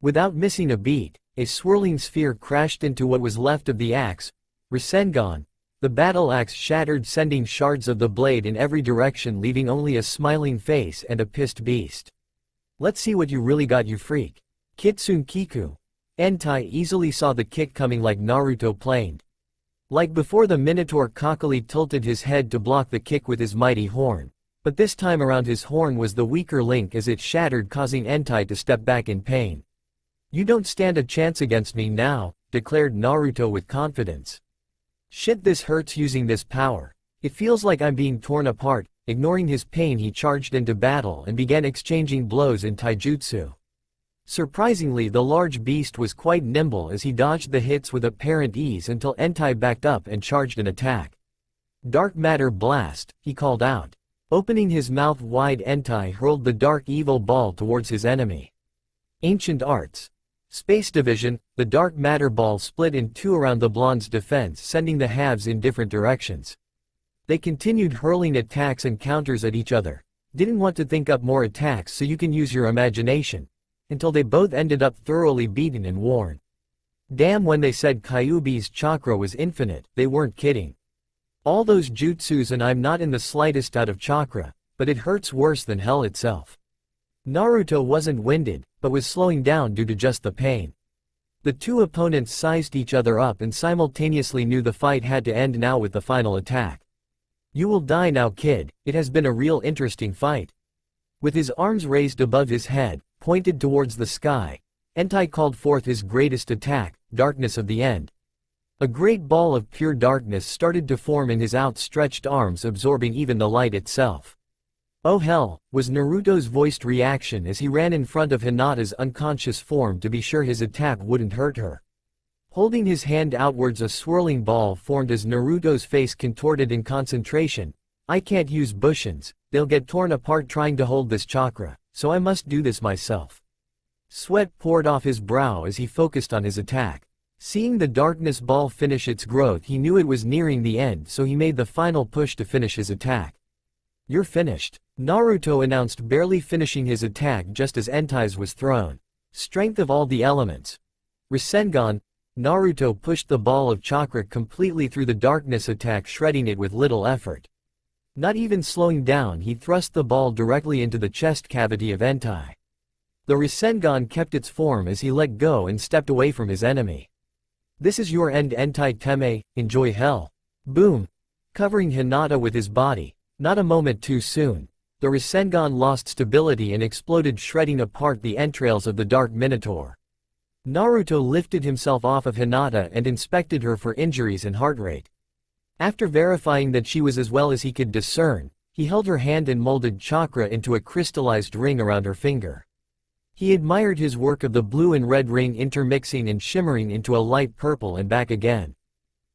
Without missing a beat, a swirling sphere crashed into what was left of the axe. Rasengan. The battle axe shattered, sending shards of the blade in every direction, leaving only a smiling face and a pissed beast. "Let's see what you really got, you freak." Kitsune Kiku. Entai easily saw the kick coming like Naruto planned. Like before, the Minotaur cockily tilted his head to block the kick with his mighty horn, but this time around his horn was the weaker link as it shattered, causing Entai to step back in pain. "You don't stand a chance against me now," declared Naruto with confidence. "Shit, this hurts using this power. It feels like I'm being torn apart." Ignoring his pain, he charged into battle and began exchanging blows in taijutsu. Surprisingly, the large beast was quite nimble as he dodged the hits with apparent ease until Entai backed up and charged an attack. "Dark matter blast," he called out. Opening his mouth wide, Entai hurled the dark evil ball towards his enemy. Ancient arts. Space division. The dark matter ball split in two around the blonde's defense, sending the halves in different directions. They continued hurling attacks and counters at each other. "Didn't want to think up more attacks so you can use your imagination," until they both ended up thoroughly beaten and worn. Damn, when they said Kyuubi's chakra was infinite, they weren't kidding. All those jutsus, and I'm not in the slightest out of chakra, but it hurts worse than hell itself. Naruto wasn't winded, but was slowing down due to just the pain. The two opponents sized each other up and simultaneously knew the fight had to end now with the final attack. "You will die now, kid. It has been a real interesting fight." With his arms raised above his head, pointed towards the sky, Entai called forth his greatest attack, Darkness of the End. A great ball of pure darkness started to form in his outstretched arms, absorbing even the light itself. "Oh hell," was Naruto's voiced reaction as he ran in front of Hinata's unconscious form to be sure his attack wouldn't hurt her. Holding his hand outwards, a swirling ball formed as Naruto's face contorted in concentration. "I can't use Bushins, they'll get torn apart trying to hold this chakra, so I must do this myself." Sweat poured off his brow as he focused on his attack. Seeing the darkness ball finish its growth, he knew it was nearing the end, so he made the final push to finish his attack. "You're finished," Naruto announced, barely finishing his attack just as Entai's was thrown. Strength of all the elements. Rasengan. Naruto pushed the ball of chakra completely through the darkness attack, shredding it with little effort. Not even slowing down, he thrust the ball directly into the chest cavity of Entai. The Rasengan kept its form as he let go and stepped away from his enemy. "This is your end, Entai Teme, enjoy hell." Boom! Covering Hinata with his body. Not a moment too soon. The Rasengan lost stability and exploded, shredding apart the entrails of the Dark Minotaur. Naruto lifted himself off of Hinata and inspected her for injuries and heart rate. After verifying that she was as well as he could discern, he held her hand and molded chakra into a crystallized ring around her finger. He admired his work of the blue and red ring intermixing and shimmering into a light purple and back again.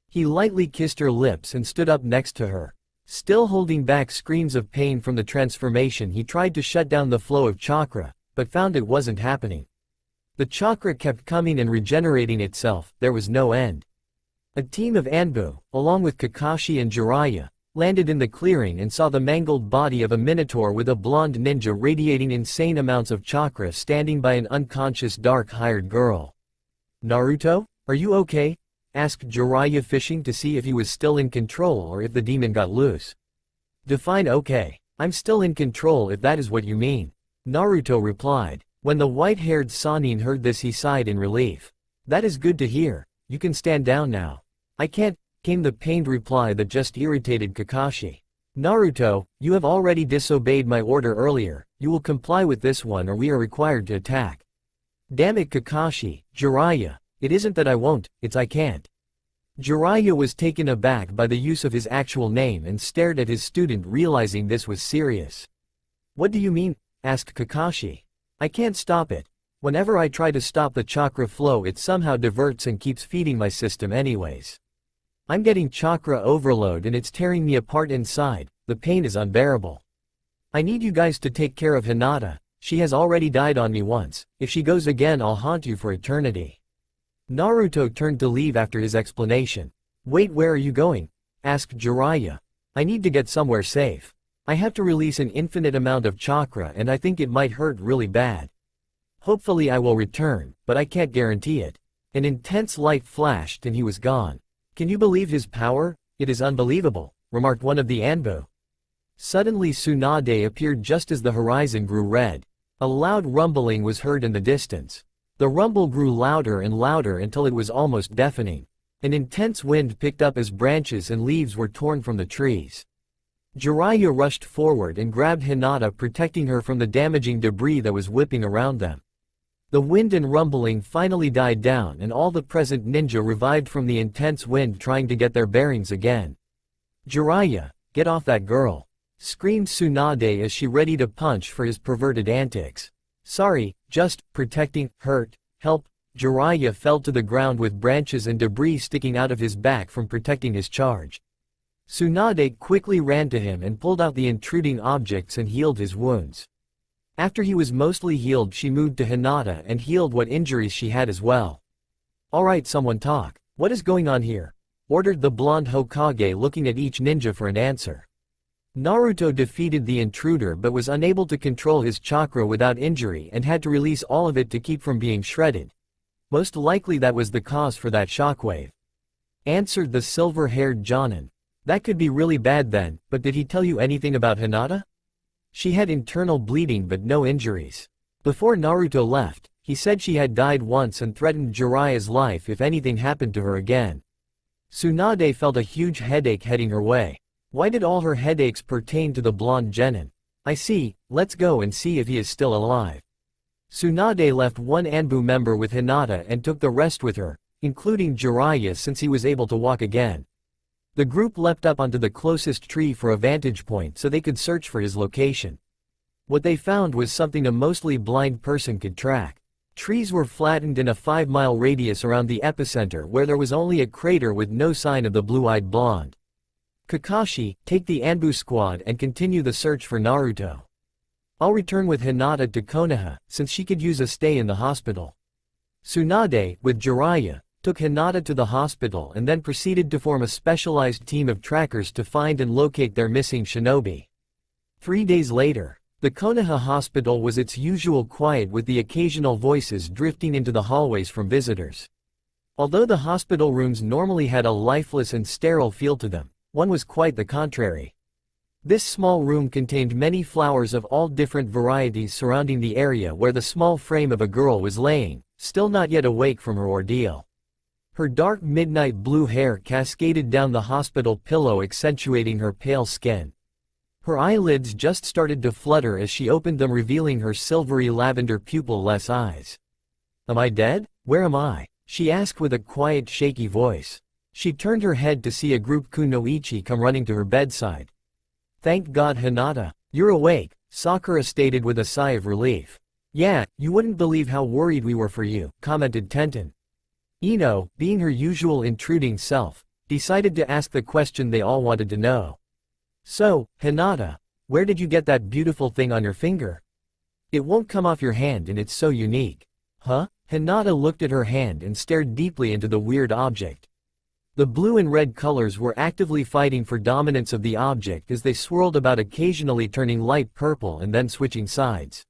He lightly kissed her lips and stood up next to her. Still holding back screams of pain from the transformation, he tried to shut down the flow of chakra, but found it wasn't happening. The chakra kept coming and regenerating itself, there was no end. A team of Anbu, along with Kakashi and Jiraiya, landed in the clearing and saw the mangled body of a minotaur with a blonde ninja radiating insane amounts of chakra standing by an unconscious dark-haired girl. "Naruto, are you okay?" asked Jiraiya, fishing to see if he was still in control or if the demon got loose. Define okay. I'm still in control if that is what you mean. Naruto replied. When the white-haired Sannin heard this, he sighed in relief. That is good to hear. You can stand down now. I can't, came the pained reply that just irritated Kakashi. Naruto, you have already disobeyed my order earlier. You will comply with this one or we are required to attack. Damn it, Kakashi, Jiraiya. It isn't that I won't, it's I can't. Jiraiya was taken aback by the use of his actual name and stared at his student, realizing this was serious. What do you mean? Asked Kakashi. I can't stop it. Whenever I try to stop the chakra flow, it somehow diverts and keeps feeding my system anyways. I'm getting chakra overload and it's tearing me apart inside. The pain is unbearable. I need you guys to take care of Hinata. She has already died on me once. If she goes again, I'll haunt you for eternity. Naruto turned to leave after his explanation. Wait, where are you going? Asked Jiraiya. I need to get somewhere safe. I have to release an infinite amount of chakra and I think it might hurt really bad. Hopefully I will return, but I can't guarantee it. An intense light flashed and he was gone. Can you believe his power? It is unbelievable, remarked one of the Anbu. Suddenly Tsunade appeared just as the horizon grew red. A loud rumbling was heard in the distance. The rumble grew louder and louder until it was almost deafening. An intense wind picked up as branches and leaves were torn from the trees. Jiraiya rushed forward and grabbed Hinata, protecting her from the damaging debris that was whipping around them. The wind and rumbling finally died down and all the present ninja revived from the intense wind, trying to get their bearings again. Jiraiya, get off that girl! Screamed Tsunade as she ready to punch for his perverted antics. Sorry, just protecting, hurt, help. Jiraiya fell to the ground with branches and debris sticking out of his back from protecting his charge. Tsunade quickly ran to him and pulled out the intruding objects and healed his wounds. After he was mostly healed, she moved to Hinata and healed what injuries she had as well. Alright, someone talk. What is going on here? Ordered the blonde Hokage, looking at each ninja for an answer. Naruto defeated the intruder but was unable to control his chakra without injury and had to release all of it to keep from being shredded. Most likely that was the cause for that shockwave. Answered the silver-haired Jonin. That could be really bad then, but did he tell you anything about Hinata? She had internal bleeding but no injuries. Before Naruto left, he said she had died once and threatened Jiraiya's life if anything happened to her again. Tsunade felt a huge headache heading her way. Why did all her headaches pertain to the blonde genin? I see, let's go and see if he is still alive. Tsunade left one Anbu member with Hinata and took the rest with her, including Jiraiya since he was able to walk again. The group leapt up onto the closest tree for a vantage point so they could search for his location. What they found was something a mostly blind person could track. Trees were flattened in a 5-mile radius around the epicenter where there was only a crater with no sign of the blue-eyed blonde. Kakashi, take the Anbu squad and continue the search for Naruto. I'll return with Hinata to Konoha, since she could use a stay in the hospital. Tsunade, with Jiraiya, took Hinata to the hospital and then proceeded to form a specialized team of trackers to find and locate their missing shinobi. 3 days later, the Konoha hospital was its usual quiet with the occasional voices drifting into the hallways from visitors. Although the hospital rooms normally had a lifeless and sterile feel to them, one was quite the contrary. This small room contained many flowers of all different varieties surrounding the area where the small frame of a girl was laying, still not yet awake from her ordeal. Her dark midnight blue hair cascaded down the hospital pillow, accentuating her pale skin. Her eyelids just started to flutter as she opened them, revealing her silvery lavender pupil-less eyes. Am I dead? Where am I? She asked with a quiet, shaky voice. She turned her head to see a group kunoichi come running to her bedside. Thank God, Hinata, you're awake, Sakura stated with a sigh of relief. Yeah, you wouldn't believe how worried we were for you, commented Tenten. Ino, being her usual intruding self, decided to ask the question they all wanted to know. So, Hinata, where did you get that beautiful thing on your finger? It won't come off your hand and it's so unique. Huh? Hinata looked at her hand and stared deeply into the weird object. The blue and red colors were actively fighting for dominance of the object as they swirled about, occasionally turning light purple and then switching sides.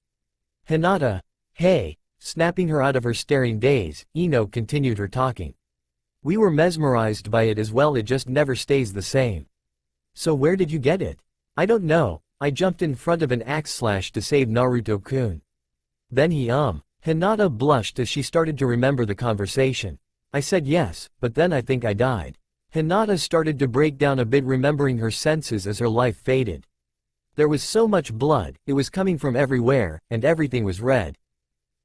Hinata, hey, snapping her out of her staring daze, Ino continued her talking. We were mesmerized by it as well, it just never stays the same. So where did you get it? I don't know, I jumped in front of an axe slash to save Naruto-kun. Then Hinata blushed as she started to remember the conversation. I said yes, but then I think I died. Hinata started to break down a bit, remembering her senses as her life faded. There was so much blood, it was coming from everywhere, and everything was red.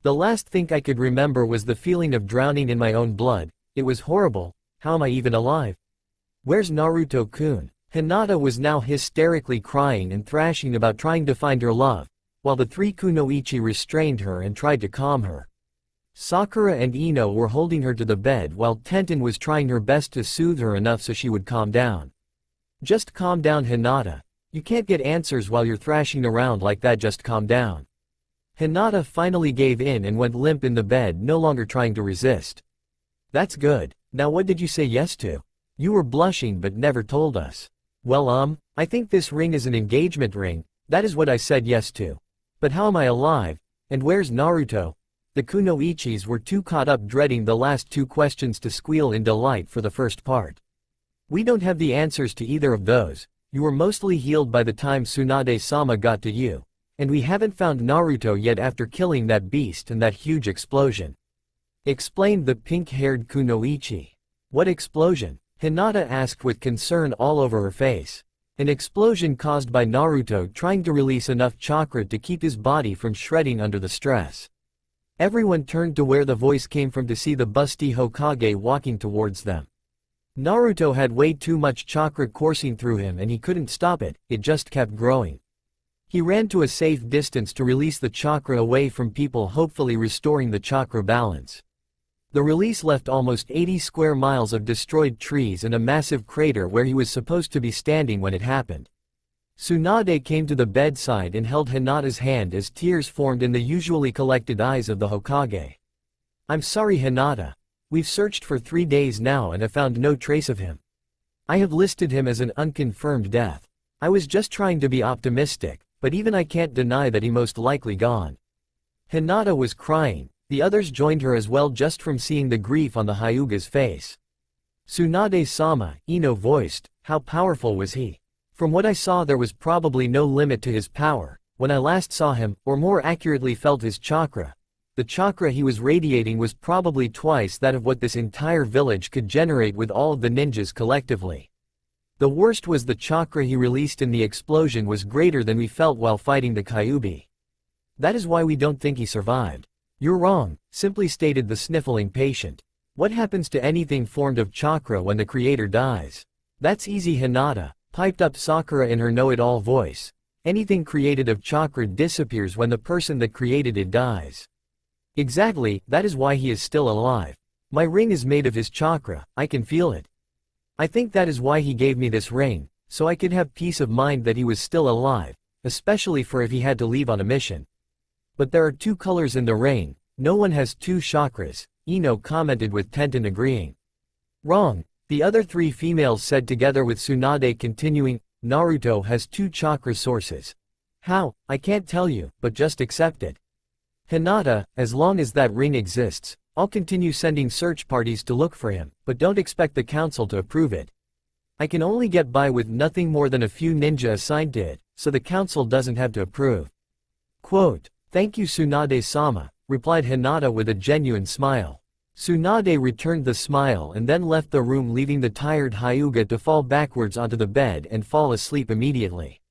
The last thing I could remember was the feeling of drowning in my own blood. It was horrible. How am I even alive? Where's Naruto-kun? Hinata was now hysterically crying and thrashing about trying to find her love, while the three kunoichi restrained her and tried to calm her. Sakura and Ino were holding her to the bed while Tenten was trying her best to soothe her enough so she would calm down. Just calm down, Hinata. You can't get answers while you're thrashing around like that, just calm down. Hinata finally gave in and went limp in the bed, no longer trying to resist. That's good. Now what did you say yes to? You were blushing but never told us. Well, I think this ring is an engagement ring, that is what I said yes to. But how am I alive? And where's Naruto? The kunoichis were too caught up dreading the last two questions to squeal in delight for the first part. We don't have the answers to either of those. You were mostly healed by the time Tsunade-sama got to you. And we haven't found Naruto yet after killing that beast and that huge explosion. Explained the pink-haired kunoichi. What explosion? Hinata asked with concern all over her face. An explosion caused by Naruto trying to release enough chakra to keep his body from shredding under the stress. Everyone turned to where the voice came from to see the busty Hokage walking towards them. Naruto had way too much chakra coursing through him and he couldn't stop it, it just kept growing. He ran to a safe distance to release the chakra away from people, hopefully restoring the chakra balance. The release left almost 80 square miles of destroyed trees and a massive crater where he was supposed to be standing when it happened. Tsunade came to the bedside and held Hinata's hand as tears formed in the usually collected eyes of the Hokage. I'm sorry, Hinata. We've searched for 3 days now and have found no trace of him. I have listed him as an unconfirmed death. I was just trying to be optimistic, but even I can't deny that he most likely gone. Hinata was crying. The others joined her as well just from seeing the grief on the Hyuga's face. Tsunade-sama, Ino voiced, how powerful was he? From what I saw there was probably no limit to his power. When I last saw him, or more accurately felt his chakra, the chakra he was radiating was probably twice that of what this entire village could generate with all of the ninjas collectively. The worst was the chakra he released in the explosion was greater than we felt while fighting the Kyuubi. That is why we don't think he survived. You're wrong, simply stated the sniffling patient. What happens to anything formed of chakra when the creator dies? That's easy, Hinata, piped up Sakura in her know-it-all voice. Anything created of chakra disappears when the person that created it dies. Exactly, that is why he is still alive. My ring is made of his chakra, I can feel it. I think that is why he gave me this ring, so I could have peace of mind that he was still alive, especially for if he had to leave on a mission. But there are 2 colors in the ring, no one has 2 chakras, Ino commented with Tenten agreeing. Wrong, the other 3 females said together with Tsunade continuing, Naruto has 2 chakra sources. How? I can't tell you, but just accept it. Hinata, as long as that ring exists, I'll continue sending search parties to look for him, but don't expect the council to approve it. I can only get by with nothing more than a few ninja assigned to it, so the council doesn't have to approve. Quote, thank you, Tsunade-sama, replied Hinata with a genuine smile. Tsunade returned the smile and then left the room, leaving the tired Hyuga to fall backwards onto the bed and fall asleep immediately.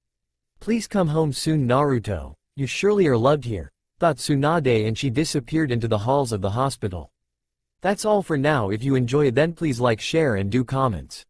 Please come home soon, Naruto, you surely are loved here, thought Tsunade, and she disappeared into the halls of the hospital. That's all for now. If you enjoy, then please like, share and do comments.